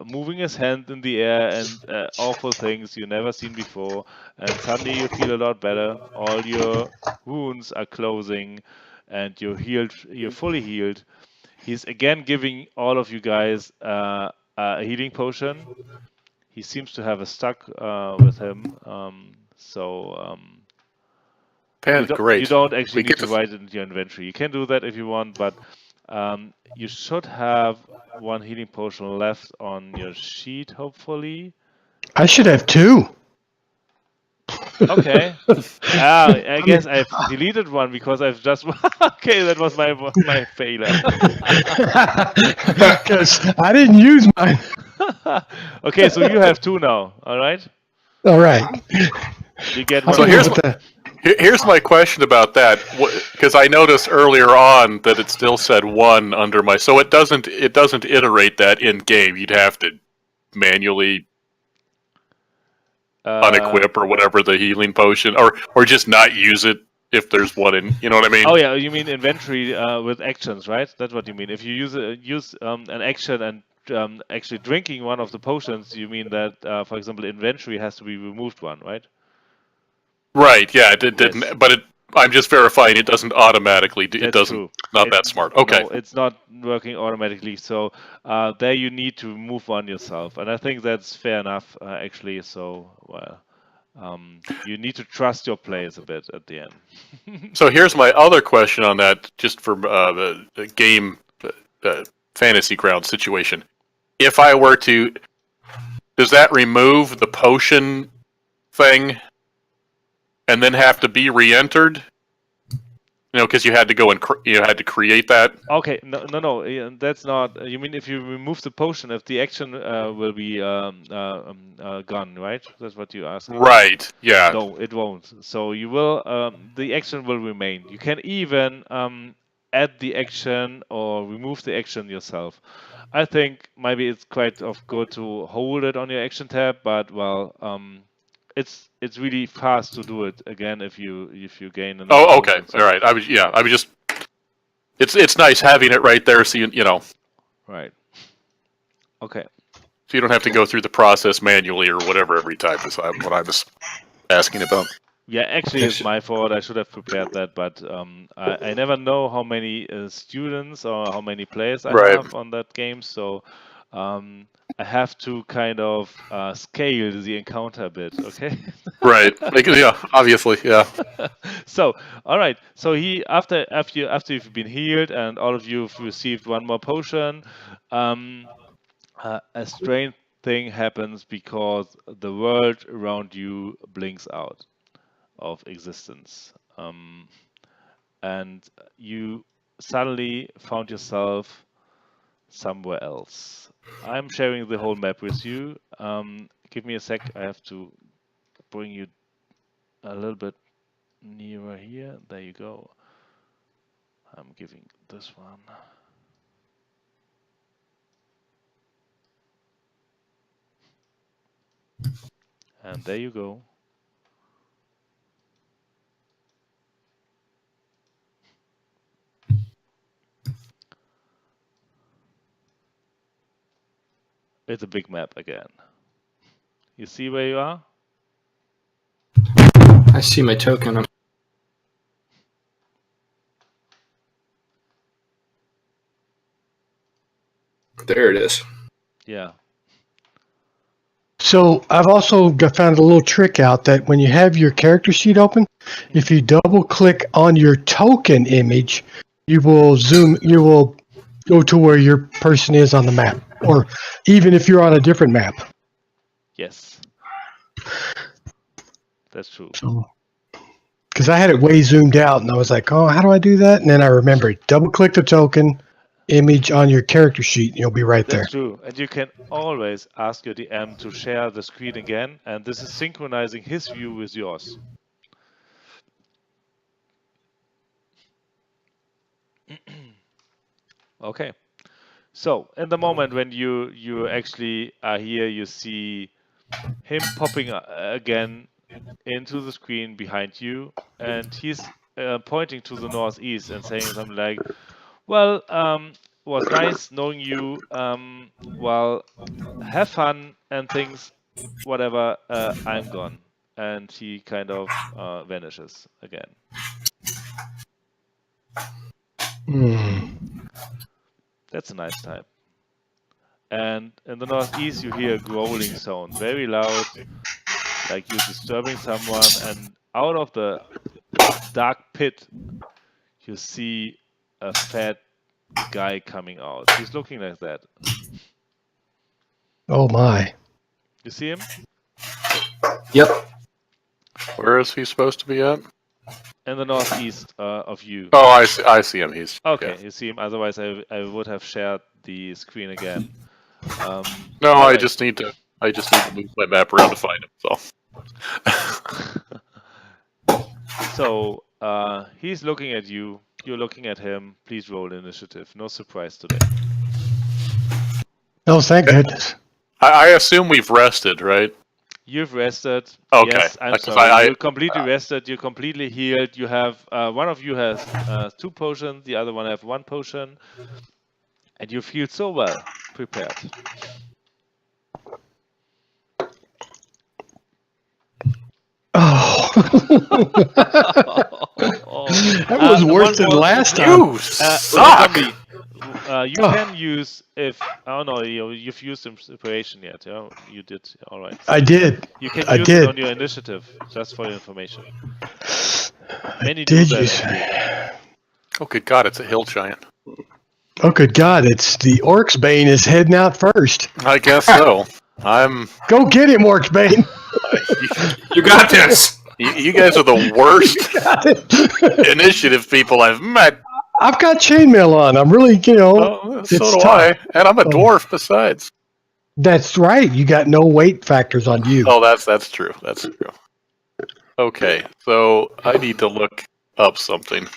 moving his hand in the air and awful things you never seen before, and suddenly you feel a lot better. All your wounds are closing, and you're healed. You're fully healed. He's again giving all of you guys a healing potion. He seems to have a stack with him. great. You don't actually We need get to to- write it into your inventory. You can do that if you want, but you should have one healing potion left on your sheet, hopefully. I should have 2. Okay. I guess I've deleted one because I've just... okay, that was my failure. Because I didn't use mine. Okay, so you have 2 now, all right? All right. You get How one. So about here's with the- Here's my question about that, because I noticed earlier on that it still said 1 under my. So it doesn't iterate that in game. You'd have to manually unequip or whatever the healing potion, or just not use it if there's one in. You know what I mean? Oh yeah, you mean inventory with actions, right? That's what you mean. If you use an action and actually drinking one of the potions, you mean that, for example, inventory has to be removed one, right? Right. Yeah. It didn't. Yes. But I'm just verifying it doesn't automatically. It That's doesn't. true. Not that smart. Okay. No, it's not working automatically. So there you need to remove one yourself, and I think that's fair enough, actually. So well, you need to trust your players a bit at the end. So here's my other question on that, just for the game fantasy ground situation. If I were to, does that remove the potion thing, and then have to be re-entered? Because you had to go and you had to create that. Okay, no, that's not. You mean if you remove the potion, if the action will be gone, right? That's what you ask. Right. Yeah. No, it won't. So you will. The action will remain. You can even add the action or remove the action yourself. I think maybe it's quite good to hold it on your action tab, but well, it's really fast to do it again if you gain. Oh, okay. All right. I was just. It's nice having it right there, so you know. Right. Okay. So you don't have to go through the process manually or whatever every time. Is what I was asking about. Yeah, actually, it's my fault. I should have prepared that, but I never know how many students or how many players I have on that game, so I have to kind of scale the encounter a bit, okay? Right. Yeah, obviously, yeah. So, all right. So after you've been healed and all of you have received one more potion, a strain thing happens because the world around you blinks out of existence. And you suddenly found yourself somewhere else. I'm sharing the whole map with you. Give me a sec. I have to bring you a little bit nearer here. There you go. I'm giving this one. And there you go. It's a big map again. You see where you are? I see my token. There it is. Yeah. So I've also found a little trick out that when you have your character sheet open, if you double click on your token image, you will go to where your person is on the map, or even if you're on a different map. Yes. That's true. Because I had it way zoomed out, and I was like, oh, how do I do that? And then I remembered, double click the token image on your character sheet, and you'll be right there. That's true. And you can always ask your DM to share the screen again, and this is synchronizing his view with yours. Okay. So in the moment when you actually are here, you see him popping again into the screen behind you, and he's pointing to the northeast and saying something like, well, was nice knowing you, well, have fun and things, whatever, I'm gone. And he kind of vanishes again. That's a nice time. And in the northeast, you hear a growling sound, very loud, like you're disturbing someone. And out of the dark pit, you see a fat guy coming out. He's looking like that. Oh my! You see him? Yep. Where is he supposed to be at? In the northeast of you. Oh, I see him. He's Okay, yeah. you see him. Otherwise, I would have shared the screen again. No, I alright. just need to move my map around to find him. So. So he's looking at you. You're looking at him. Please roll initiative. No surprise today. Oh, thank goodness. I assume we've rested, right? You've rested. Okay. Yes, I'm Because sorry. You're completely rested. You're completely healed. You have one of you has 2 potions. The other one have 1 potion, and you feel so well prepared. Oh, that was worse than last time. You suck. You can use oh no, you've used inspiration yet. Yeah, you did. All right. I did. You can I use did. it on your initiative, just for your information. Many Did do you? that. Oh, good God! It's a hill giant. Oh, good God! It's the Orc's Bane is heading out first. I guess so. Go get him, Orc's Bane. You got this. You guys are the worst initiative people I've met. I've got chainmail on. I'm really, So it's do tough. I, and I'm a dwarf besides. That's right. You got no weight factors on you. Oh, that's true. That's true. Okay, so I need to look up something.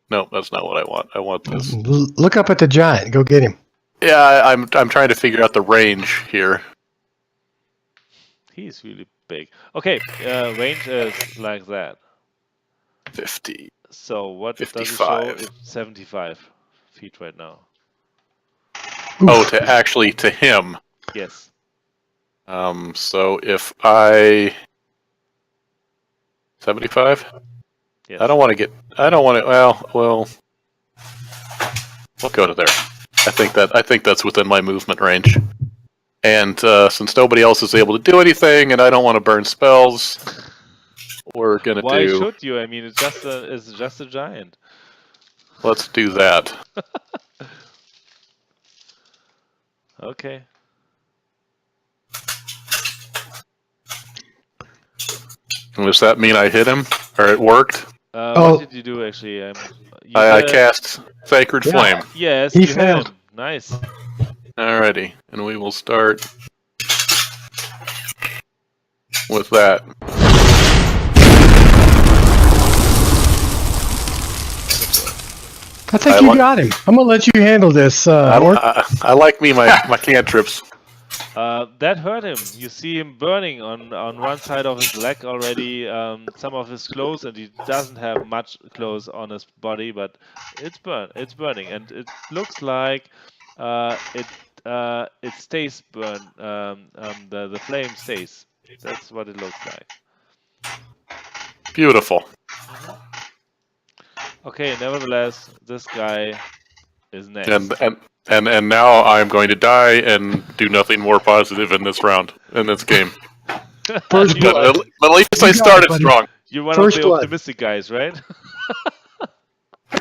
No, that's not what I want. I want this. Look up at the giant. Go get him. Yeah, I'm trying to figure out the range here. He's really big. Okay, range is like that. 50. So what does it show? 55. It's 75 feet right now. Oh, to him. Yes. So if I 75. Yes. I don't want to. Well, we'll go to there. I think that's within my movement range. And since nobody else is able to do anything, and I don't want to burn spells, we're gonna do. Why should you? I mean, it's just a giant. Let's do that. Okay. Does that mean I hit him? Or it worked? What did you do actually? I cast Sacred Flame. Yes, He you hit failed. him. Nice. Alrighty, and we will start with that. I think you got him. I'm gonna let you handle this. I like my cantrips. That hurt him. You see him burning on one side of his leg already. Some of his clothes, and he doesn't have much clothes on his body, but it's burning, and it looks like it stays burned. The flame stays. That's what it looks like. Beautiful. Okay, nevertheless, this guy is next. And now I'm going to die and do nothing more positive in this round, in this game. First blood. But at least I started strong. You're one First of the blood. optimistic guys, right?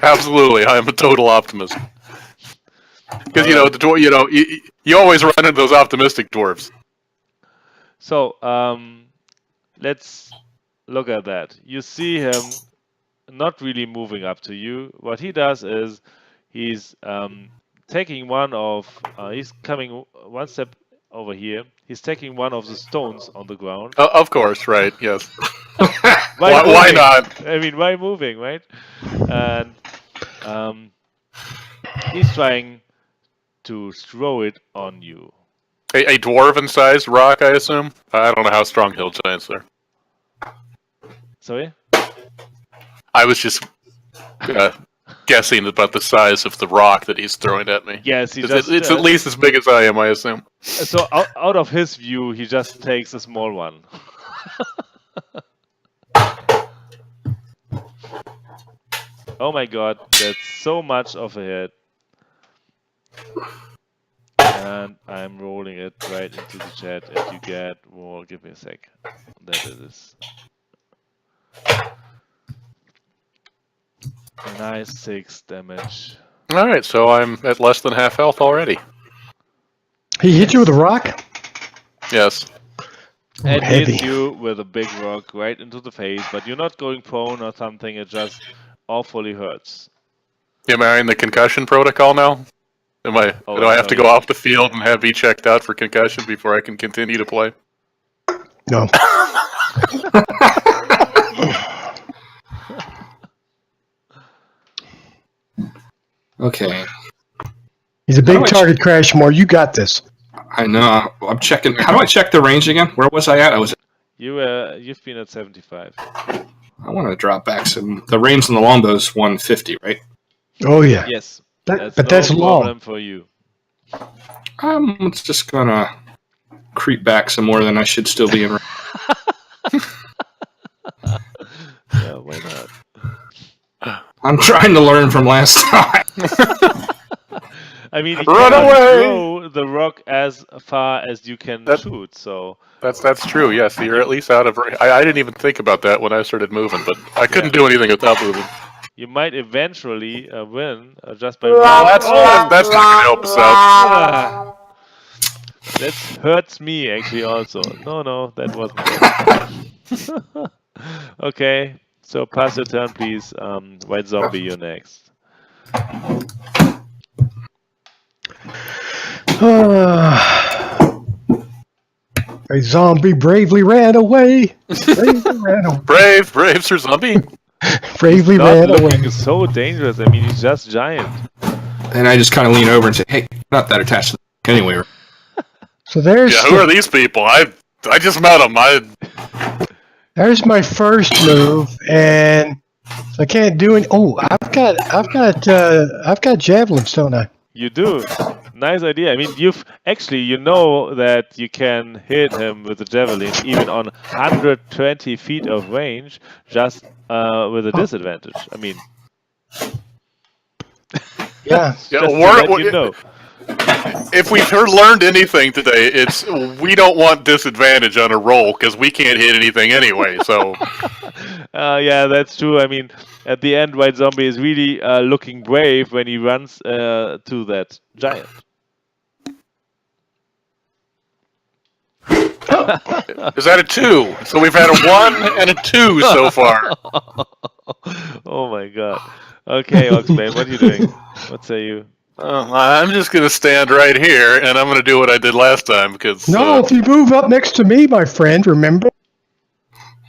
Absolutely, I am a total optimist. Because you always run into those optimistic dwarves. So let's look at that. You see him not really moving up to you. What he does is he's taking he's coming one step over here. He's taking one of the stones on the ground. Of course, right? Yes. Why not? I mean, why moving, right? And he's trying to throw it on you. A dwarven-sized rock, I assume. I don't know how strong hill giants are. Sorry? I was just guessing about the size of the rock that he's throwing at me. Yes, it's at least as big as I am, I assume. So out of his view, he just takes a small one. Oh my god, that's so much of a hit. And I'm rolling it right into the chat, and you get, well, give me a sec. That it is. A nice 6 damage. Alright, so I'm at less than half health already. He hit you with a rock? Yes. And heavy. hits you with a big rock right into the face, but you're not going prone or something, it just awfully hurts. Am I in the concussion protocol now? Do I have to go off the field and be checked out for concussion before I can continue to play? No. Okay. He's a big target crash more. You got this. I know. I'm checking. How do I check the range again? Where was I at? You've been at 75. I want to drop back some. The range on the longbow is 150, right? Oh yeah. Yes. But no that's problem long. for you. I'm just gonna creep back some more than I should still be in. Yeah, why not? I'm trying to learn from last time. I mean, you Run cannot away! throw the rock as far as you can shoot, so... That's true, yes. You're at least out of range. I didn't even think about that when I started moving, but I couldn't do anything without moving. You might eventually win just by... That's not going to help us out. That hurts me, actually, also. No, that wasn't... Okay, so pass your turn, please. White Zombie, you're next. A zombie bravely ran away. Bravely ran away. Brave Sir Zombie. Bravely Not ran away. looking so dangerous. I mean, he's just giant. And I just kind of lean over and say, "Hey, not that attached to the anyway." So there's Yeah, who are these people? I just met them. there's my first move, and I can't do any. Oh, I've got javelins, don't I? You do. Nice idea. I mean, you know that you can hit him with a javelin even on 120 feet of range, just with a disadvantage. I mean, Yeah. just to let you know. If we've learned anything today, it's we don't want disadvantage on a roll because we can't hit anything anyway. So, Yeah, that's true. I mean, at the end, White Zombie is really looking brave when he runs to that giant. Is that a 2? So we've had a 1 and a 2 so far. Oh my god. Okay, Oxbane, what are you doing? What say you? I'm just going to stand right here, and I'm going to do what I did last time, because... No, if you move up next to me, my friend, remember?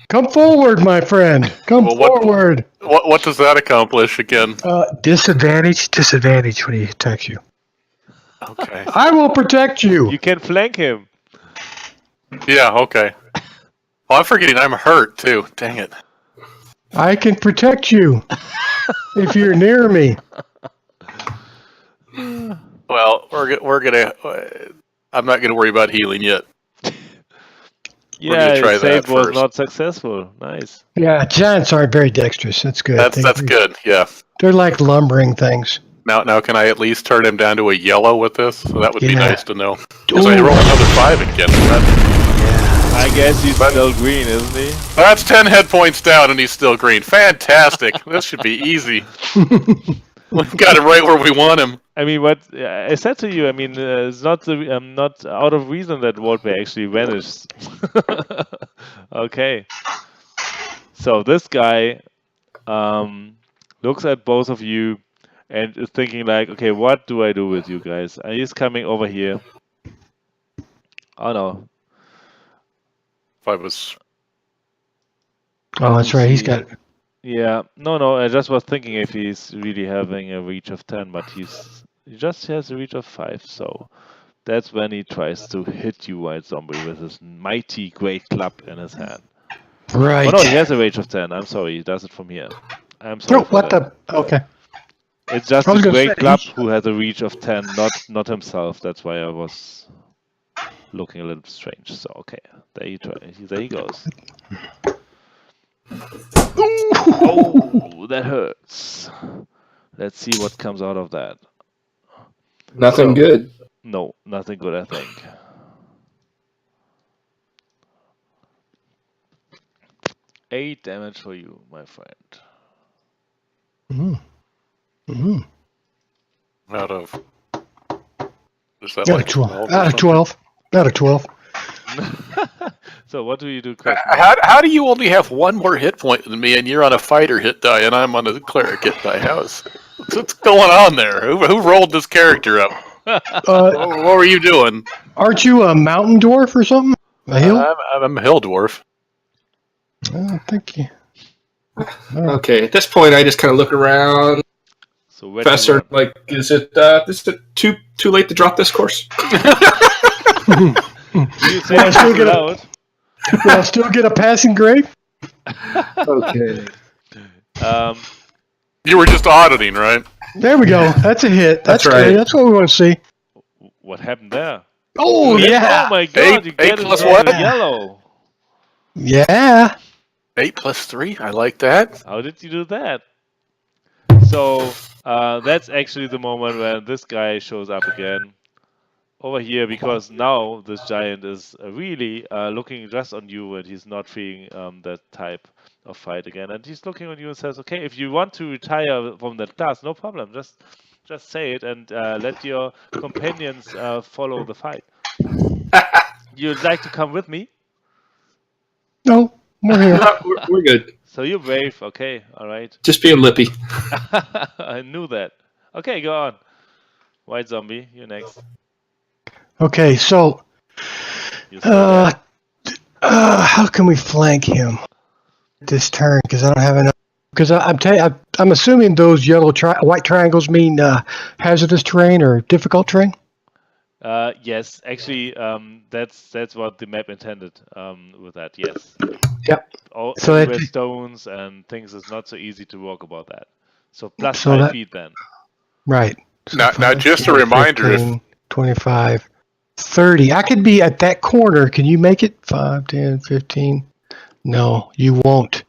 Come forward, my friend. Come forward. What does that accomplish again? Disadvantage when he attacks you. Okay. I will protect you. You can flank him. Yeah, okay. Oh, I'm forgetting I'm hurt, too. Dang it. I can protect you if you're near me. Well, we're gonna... I'm not going to worry about healing yet. Yeah, try his save that was first. not successful. Nice. Yeah, giants aren't very dexterous. That's good. That's good, yeah. They're like lumbering things. Now, can I at least turn him down to a yellow with this? So that would be Yeah. nice to know. Because I roll another 5 again. I guess he's still green, isn't he? That's 10 hit points down, and he's still green. Fantastic. This should be easy. We've got him right where we want him. I mean, what I said to you, I mean, it's not not out of reason that Waldbaer actually vanished. Okay. So this guy looks at both of you and is thinking like, okay, what do I do with you guys? And he's coming over here. Oh no. If I was... Oh, that's right. He's got... Yeah, no, I just was thinking if he's really having a reach of 10, but he just has a reach of 5, so that's when he tries to hit you, White Zombie, with his mighty great club in his hand. Right. Oh no, he has a reach of 10, I'm sorry, he does it from here. I'm sorry. Oh, what the... Okay. It's just I was a gonna great say, club who has a reach of 10, not himself, that's why I was looking a little strange. So, okay, there he goes. Oh, that hurts. Let's see what comes out of that. Nothing good. No, nothing good, I think. Eight damage for you, my friend. Out of... Is that Out of like 12. 12 or Out of something? 12. Out of 12. So what do you do, Chris? How do you only have one more hit point than me, and you're on a fighter hit die, and I'm on a cleric hit die? What's going on there? Who rolled this character up? What were you doing? Aren't you a mountain dwarf or something? A hill? I'm a hill dwarf. I don't think you... Okay, at this point, I just kind of look around. So where Professor, like, is it too late to drop this course? you say I still get out? Will I still get a passing grade? Okay. You were just auditing, right? There we go. That's a hit. That's That's right. good. That's what we want to see. What happened there? Oh, yeah. Oh my god, you get it plus in what? yellow. Yeah. 8 plus 3. I like that. How did you do that? So that's actually the moment when this guy shows up again over here, because now this giant is really looking just on you, and he's not feeling that type of fight again. And he's looking on you and says, "Okay, if you want to retire from that class, no problem. Just say it and let your companions follow the fight. You'd like to come with me?" No, we're here. We're good. So you're brave. Okay, all right. Just being lippy. I knew that. Okay, go on. White Zombie, you're next. Okay, so You said that. how can we flank him this turn? Because I don't have enough. Because I'm assuming those white triangles mean hazardous terrain or difficult terrain. Yes, actually, that's what the map intended with that. Yes. Yep. So everywhere stones and things is not so easy to walk about that. So plus 5 feet then. Right. So Now, just a reminder, 15, 25, 30. I could be at that corner. Can you make it? 5, 10, 15. No, you won't.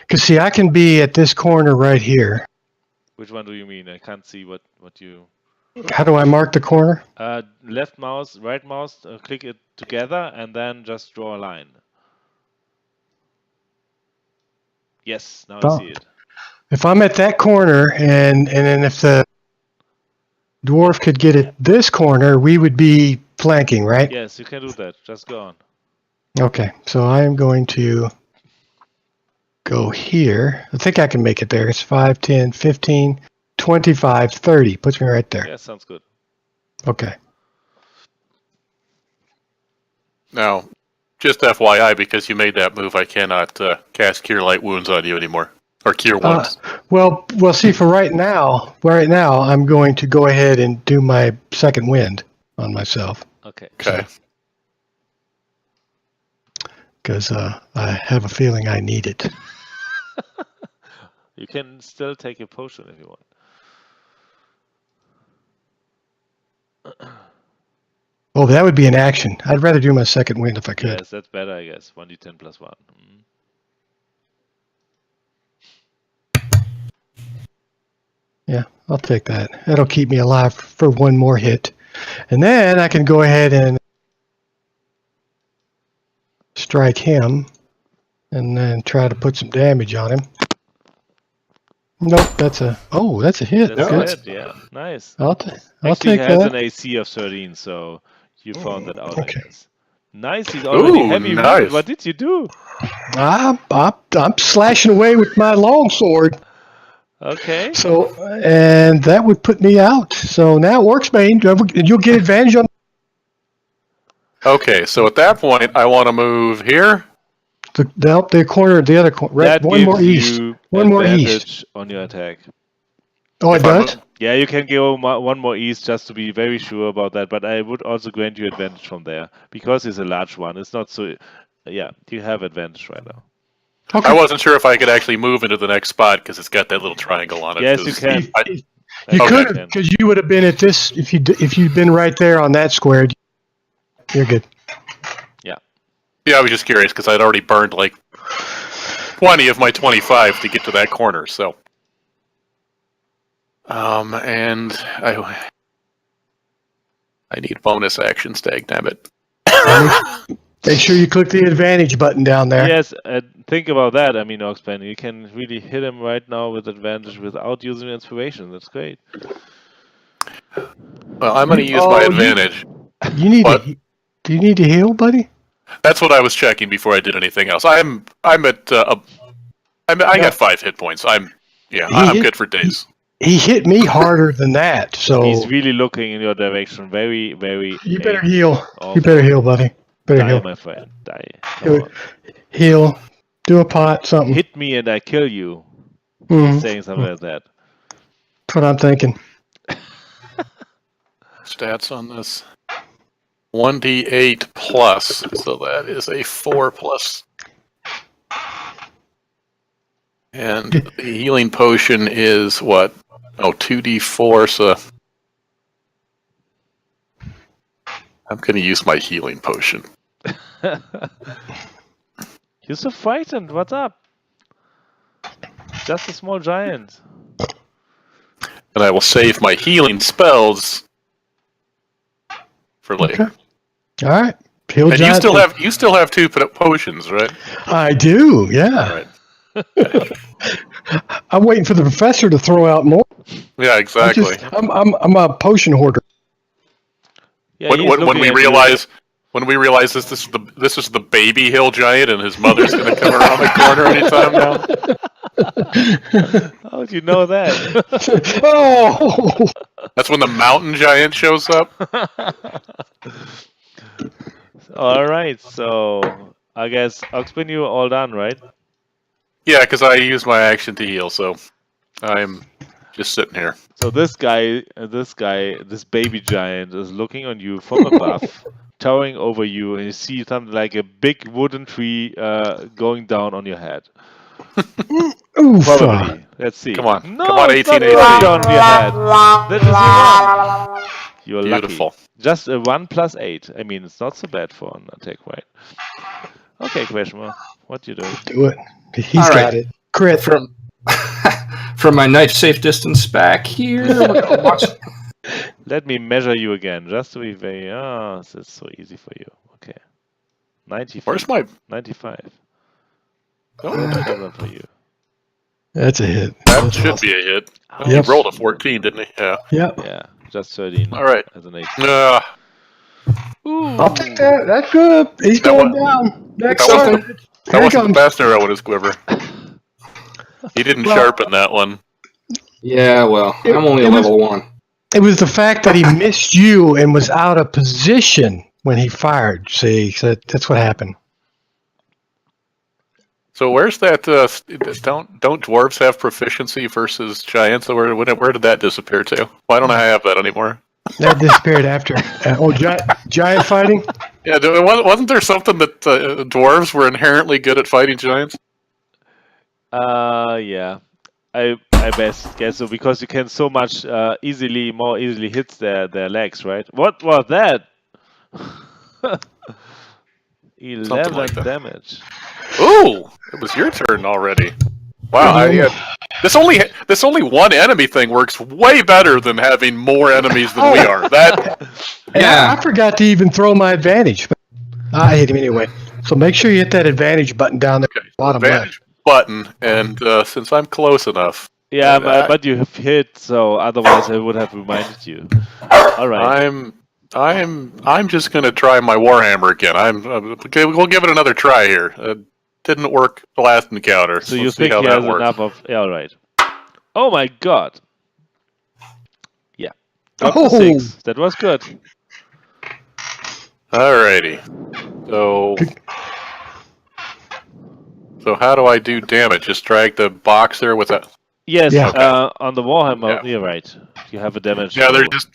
Because, see, I can be at this corner right here. Which one do you mean? I can't see what you... How do I mark the corner? Left mouse, right mouse, click it together, and then just draw a line. Yes, now I see it. If I'm at that corner, and then if the dwarf could get at this corner, we would be flanking, right? Yes, you can do that. Just go on. Okay, so I am going to go here. I think I can make it there. It's 5, 10, 15, 25, 30. Puts me right there. Yeah, sounds good. Okay. Now, just FYI, because you made that move, I cannot cast Cure Light Wounds on you anymore. Or Cure Wounds. Well, see, for right now, I'm going to go ahead and do my second wind on myself. Okay. Okay. Because I have a feeling I need it. You can still take a potion if you want. Oh, that would be an action. I'd rather do my second wind if I could. Yes, that's better, I guess. 1d10 plus 1. Yeah, I'll take that. That'll keep me alive for one more hit. And then I can go ahead and strike him and then try to put some damage on him. Nope, that's a hit. That's Good. good, yeah. Nice. I'll Actually, take he has that. an AC of 13, so you found that out, okay. I guess. Nice, he's already heavy. Nice. What did you do? I'm slashing away with my longsword. Okay. So, and that would put me out. So now, Orcsbane, you'll get advantage on. Okay, so at that point, I want to move here. The corner, the other corner, right, That one more gives east. you One more advantage east. on your attack. Oh, it If I'm- does? Yeah, you can go one more east just to be very sure about that, but I would also grant you advantage from there because it's a large one. It's not so. Yeah, you have advantage right now. Okay. Oh, I wasn't sure if I could actually move into the next spot because it's got that little triangle on it. Yes, you 'cause can. You Okay. could have, because you would have been at this. If you'd been right there on that square, you're good. Yeah, I was just curious because I'd already burned like 20 of my 25 to get to that corner. So, and I need bonus action, damn it. Make sure you click the advantage button down there. Yes, think about that. I mean, Oxpan, you can really hit him right now with advantage without using inspiration. That's great. Well, I'm going to use my advantage. You need What? do you need to heal, buddy? That's what I was checking before I did anything else. I'm at I got 5 hit points. I'm good for days. He hit me harder than that, so He's really looking in your direction. Very, very. you better heal. Oh, You better heal, buddy. Better die, heal. my friend. Die. Come on. Heal. Do a pot, something. Hit me and I kill you. Mhm. Saying something like that. That's what I'm thinking. Stats on this. 1d8 plus, so that is a 4 plus. And the healing potion is what? Oh, 2d4, so I'm going to use my healing potion. You're so frightened. What's up? Just a small giant. And I will save my healing spells for later. Okay. All right. Heal And giant. you still have 2 potions, right? I do. Yeah. All right. I'm waiting for the professor to throw out more. Yeah, exactly. I'm a potion hoarder. Yeah, when, he's when, when looking we at you. realize this is the baby hill giant and his mother's going to come around the corner anytime now. How did you know that? Oh. That's when the mountain giant shows up. All right, so I guess Oxpin, you all done, right? Yeah, because I used my action to heal, so I'm just sitting here. So this baby giant is looking on you from above, towering over you, and you see something like a big wooden tree going down on your head. Oof. Probably. Let's see. Come on. No, Come on, it's not 1880. going down on your head. That is your one. You're Beautiful. lucky. Just a 1 plus 8. I mean, it's not so bad for an attack, right? Okay, Queshma, what you doing? Do it. He's All got right. it. Crit. From my knife safe distance back here. We're gonna watch. Let me measure you again, just to be very. Ah, this is so easy for you. Okay. 90 Where's feet. my... 95. Oh, No problem for you. That's a hit. that That's should awesome. be a hit. Yep. He rolled a 14, didn't he? Yeah. Yep. Yeah, just 13 All right. as an 8. Uh, Ooh. I'll take that. That's good. He's That going one- down. Next That one. wasn't, that Here he wasn't the comes. best arrow in his quiver. He didn't sharpen that one. Yeah, well, I'm only it a was- level 1. It was the fact that he missed you and was out of position when he fired. See, so that's what happened. So where's that? Don't dwarves have proficiency versus giants? Where did that disappear to? Why don't I have that anymore? That disappeared after. Giant fighting? Yeah, wasn't there something that dwarves were inherently good at fighting giants? Yeah. I best guess so because you can so much more easily hit their legs, right? What was that? 11 like that. damage. Ooh, it was your turn already. Wow, this only one enemy thing works way better than having more enemies than we are. That Yeah. I forgot to even throw my advantage. But I hit him anyway. So make sure you hit that advantage button down there. okay. Bottom Advantage button, and since I'm close enough, Yeah, but you have hit, so otherwise I would have reminded you. All right. I'm just gonna try my warhammer again. Okay. We'll give it another try here. Didn't work the last encounter. So Let's you see think how he that has works. enough of... Yeah, all right. Oh my god. Yeah. Up to Oh. 6. That was good. Alrighty. So how do I do damage? Just drag the box there with that. Yes, Yeah. on the Warhammer, Yeah. you're right. You have a damage. Yeah, they're roll. just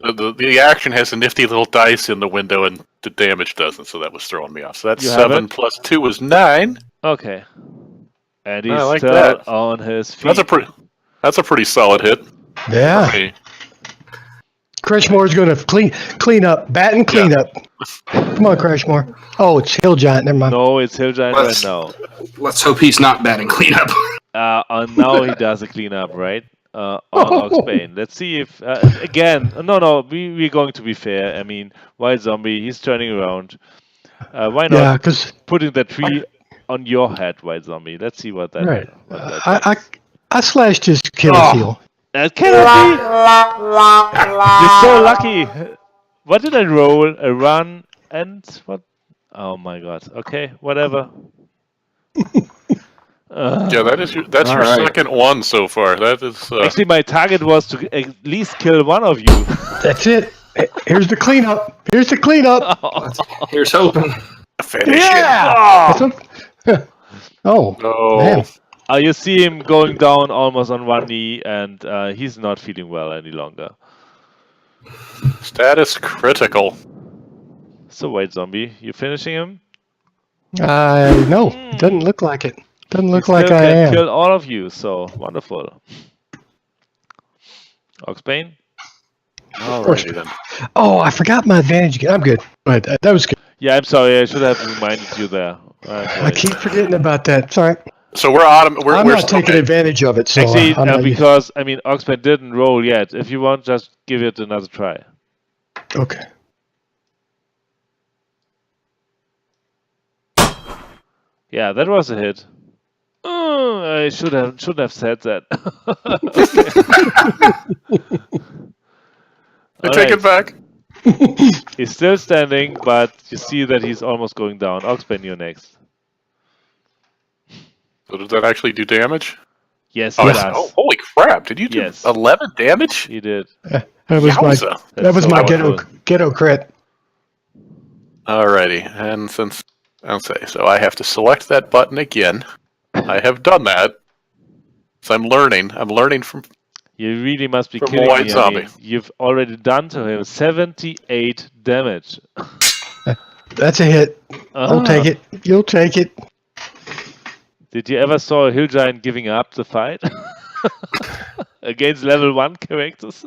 the action has a nifty little dice in the window, and the damage doesn't. So that was throwing me off. So that's You have 7 it? plus 2 is 9. Okay. And I he's like still that. on his feet. That's a pretty solid hit. Yeah. For me. Crashmore's going to clean up. Bat and clean up. Come on, Crashmore. Oh, it's Hill Giant. Never mind. No, it's Hill Giant Let's- right now. Let's hope he's not batting cleanup. Now he does a cleanup, right? On Oxbane. Let's see if again. No. We're going to be fair. I mean, White Zombie, he's turning around. Why not Yeah, because putting the tree on your head, White Zombie? Let's see what that. right. What that does. I slashed his Achilles Oh. heel. That cannot be. You're so lucky. What did I roll? A run and what? Oh my god. Okay, whatever. Yeah, that's your All right. second one so far. That is Actually, my target was to at least kill one of you. That's it. Here's the cleanup. Here's the cleanup. Here's hoping. finish. Yeah. Oh. Oh, Man. You see him going down almost on one knee, and he's not feeling well any longer. status critical. So, White Zombie, you finishing him? No, doesn't look like it. Doesn't look He like still I can am. kill all of you, so wonderful. Oxbane? Alrighty then. Oh, I forgot my advantage again. I'm good. Right, that was good. Yeah, I'm sorry. I should have reminded you there. I keep forgetting about that. Sorry. So we're I'm we're not taking advantage of it. So Actually, I'm not because, I mean, Oxbane didn't roll yet. If you want, just give it another try. okay. Yeah, that was a hit. I should have said that. I take it back. He's still standing, but you see that he's almost going down. Oxbane, you're next. So does that actually do damage? Yes, Oh, he it's- does. oh, holy crap! Did you do Yes. 11 damage? He did. That was Yowza. that was so my powerful. ghetto crit. Alrighty, and since so I have to select that button again. I have done that. So I'm learning. I'm learning from. You really must be From kidding White me. I Zombie. mean, you've already done to him 78 damage. That's a hit. I'll take it. You'll take it. Did you ever saw a hill giant giving up the fight against level 1 characters?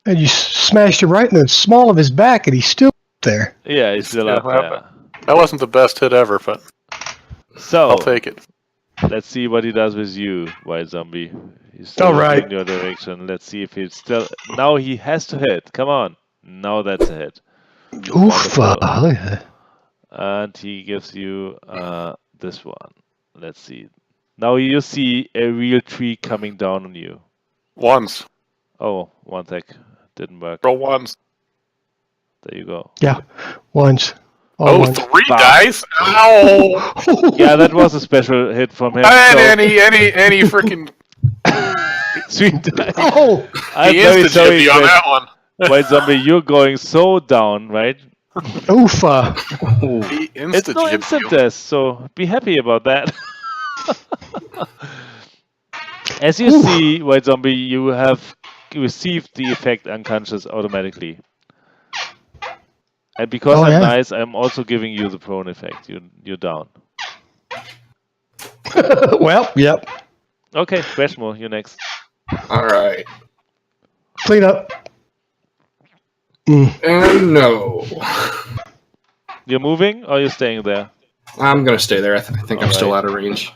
And you smashed it right in the small of his back, and he's still there. Yeah, he's still up there. That wasn't the best hit ever, but So I'll take it. let's see what he does with you, White Zombie. He's still All right. in your direction. Let's see if he's still. Now he has to hit. Come on. Now that's a hit. Oof. Wonderful. Look at that. And he gives you this one. Let's see. Now you see a real tree coming down on you. Ones. Oh, one sec. Didn't work. Roll ones. There you go. Yeah, ones. All Oh, ones. 3 Bah. dice? Ow! Yeah, that was a special hit from him. And any freaking Sweet dice. Oh, I'm he very insta sorry, me on but that one. White Zombie, you're going so down, right? oofa. He It's no insta instant death, so be happy about that. As you see, White Zombie, you have received the effect unconscious automatically. And because Oh, I'm yeah. nice, I'm also giving you the prone effect. You're down. Well, yep. Okay, Crashmore, you're next. All right. Clean up. And no. You're moving or you're staying there? I'm going to stay there. I think I'm still out of range.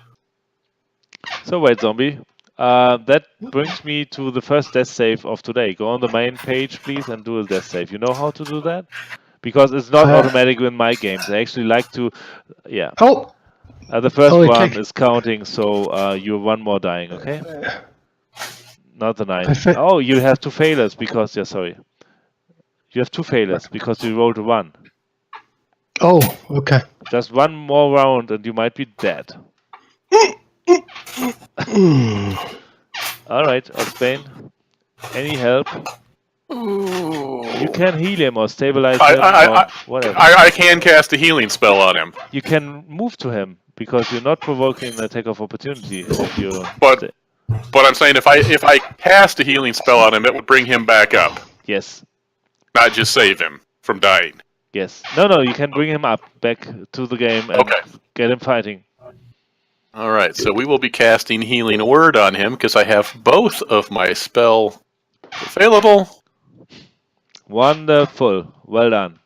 So, White Zombie, that brings me to the first death save of today. Go on the main page, please, and do a death save. You know how to do that? Because it's not automatic in my games. I actually like to, yeah. Oh, The first Holy one kick. is counting, so you're one more dying, okay? Not the 9. I Oh, you have 2 failures because, yeah, sorry. You have 2 failures because you rolled a 1. oh, okay. Just one more round and you might be dead. Alright, Oxbane. Any help? You can heal him or stabilize him or whatever. I can cast a healing spell on him. You can move to him because you're not provoking an attack of opportunity if you. But I'm saying if I cast a healing spell on him, it would bring him back up, Yes. not just save him from dying. Yes. No, you can bring him up back to the game and get him fighting. All right, so we will be casting Healing Word on him because I have both of my spell available. Wonderful. Well done.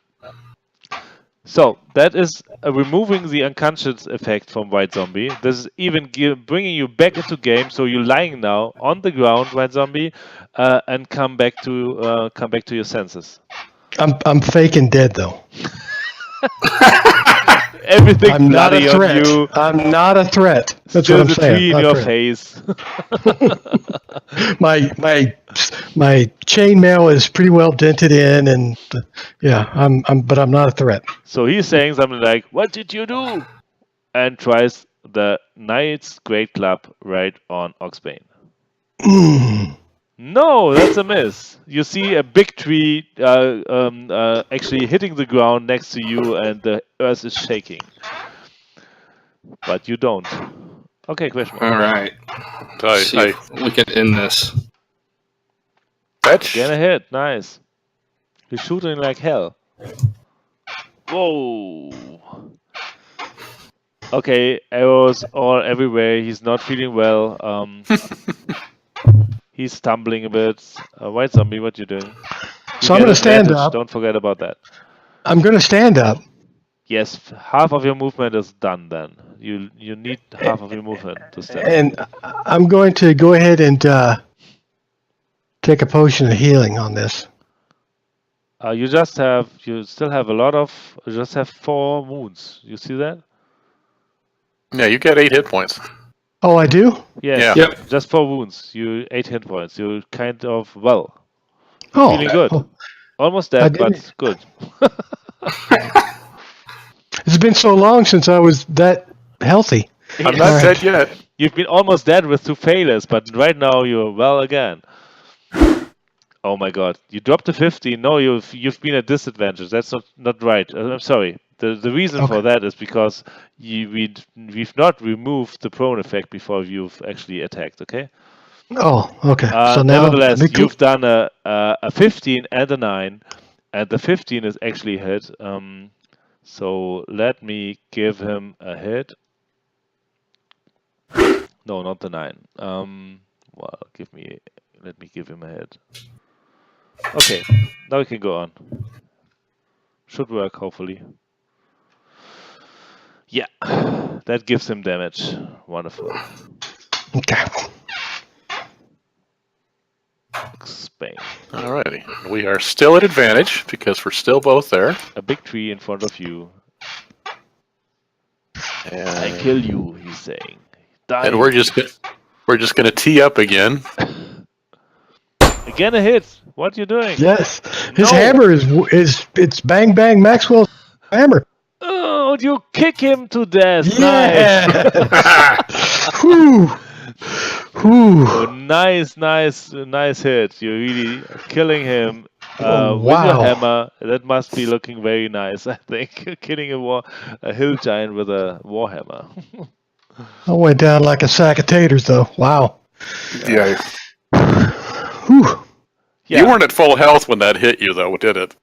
So, that is removing the unconscious effect from White Zombie. This is even bringing you back into game, so you're lying now on the ground, White Zombie, and come back to your senses. I'm faking dead though. Everything I'm not bloody a threat. on you. I'm not a threat. That's Still what I'm the saying. tree in Not your threat. face. my chainmail is pretty well dented in, and yeah, but I'm not a threat. So he's saying something like, "What did you do?" and tries the Knight's Great Club right on Oxbane. No, that's a miss. You see a big tree actually hitting the ground next to you, and the earth is shaking. But you don't. Okay, question mark. All right. Let's see if we can end this. Again a hit. Nice. He's shooting like hell. Whoa. Okay, arrows all everywhere. He's not feeling well. He's stumbling a bit. White Zombie, what you doing? So I'm going to stand advantage. up. Don't forget about that. I'm going to stand up. Yes, half of your movement is done then. You need half of your movement to stand. And I'm going to go ahead and take a potion of healing on this. You still have you just have 4 wounds. You see that? Yeah, you get 8 hit points. Oh, I do? Yes. Yeah. Yep. Just 4 wounds. You 8 hit points. You're kind of Oh, feeling good. oh. Almost I dead, didn't- but good. It's been so long since I was that healthy. I'm not dead yet. You've been almost dead with 2 failures, but right now you're well again. Oh my god. You dropped to 50. No, you've been at disadvantage. That's not right. I'm sorry. The reason for that is because we've not removed the prone effect before you've actually attacked, okay? Oh, okay. So now, nevertheless, you've done a 15 and a 9, and the 15 is actually hit. So let me give him a hit. No, not the 9. Well, let me give him a hit. Okay, now we can go on. Should work, hopefully. Yeah, that gives him damage. Wonderful. Okay. Spain. Alrighty. We are still at advantage because we're still both there. A big tree in front of you. And, I kill you, he's saying. Die. and we're just gonna tee up again. Again a hit. What are you doing? Yes, his No. hammer it's bang bang Maxwell's hammer. Oh, you kick him to death. Yeah. Nice. Whew. Whew. Oh, nice hit. You're really killing him Oh, with your wow. hammer. That must be looking very nice, I think. Killing a hill giant with a warhammer. I went down like a sack of taters, though. Wow. Yeah. Whew. Yeah. You weren't at full health when that hit you, though, did it?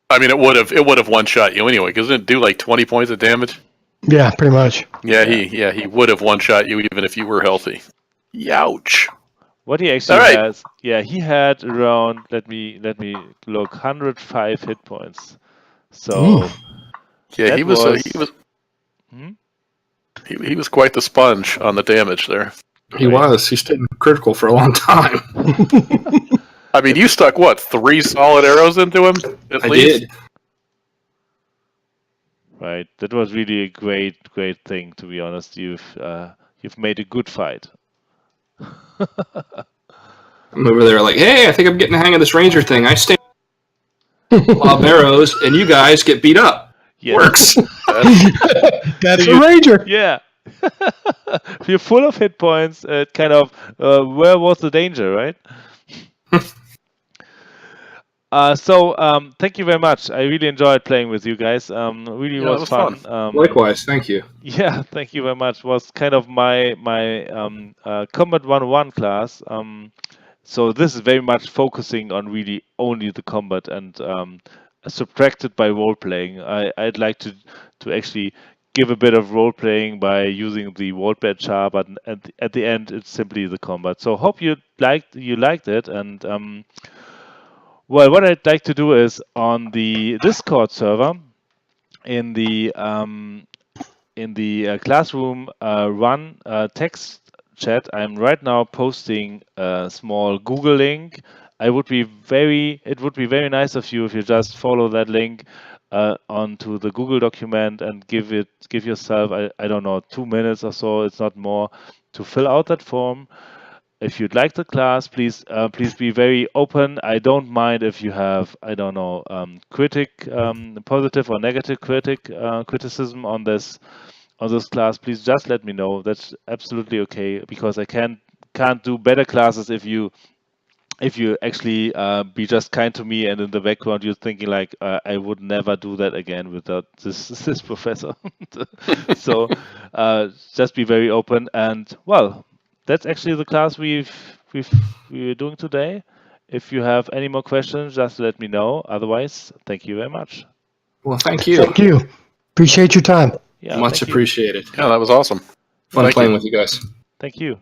I mean, it would have one shot you anyway. Doesn't it do like 20 points of damage? Yeah, pretty much. Yeah, he would have one shot you even if you were healthy. Youch. What he actually All right. has, he had around. Let me look. 105 hit points. So Yeah, that he was Hmm? he was quite the sponge on the damage there. He was. He stayed critical for a long time. I mean, you stuck what 3 solid arrows into him at I least. did. Right. That was really a great thing. To be honest, you've made a good fight. I'm over there like, hey, I think I'm getting the hang of this ranger thing. I stand lob arrows, and you guys get beat up. Yes. Works. That's a ranger. Yeah. You're full of hit points. Kind of. Where was the danger, right? So thank you very much. I really enjoyed playing with you guys. Really was fun. Likewise, thank you. Yeah, thank you very much. Was kind of my Combat 101 class. So this is very much focusing on really only the combat and subtracted by role playing. I'd like to actually give a bit of role playing by using the Waldbaer char, but at the end it's simply the combat. So hope you liked it, and well, what I'd like to do is on the Discord server in the classroom run text chat. I'm right now posting a small Google link. It would be very nice of you if you just follow that link onto the Google document and give yourself I don't know 2 minutes or so. It's not more to fill out that form. If you'd like the class, please be very open. I don't mind if you have, I don't know, positive or negative criticism on this class. Please just let me know. That's absolutely okay, because I can't do better classes if you actually be just kind to me, and in the background you're thinking like I would never do that again without this professor. So just be very open, and well, that's actually the class we're doing today. If you have any more questions, just let me know. Otherwise, thank you very much. Well, thank you. Thank you. Appreciate your time. Yeah, Much thank you. appreciated. Yeah, that was awesome. Fun Thank playing you. with you guys. Thank you.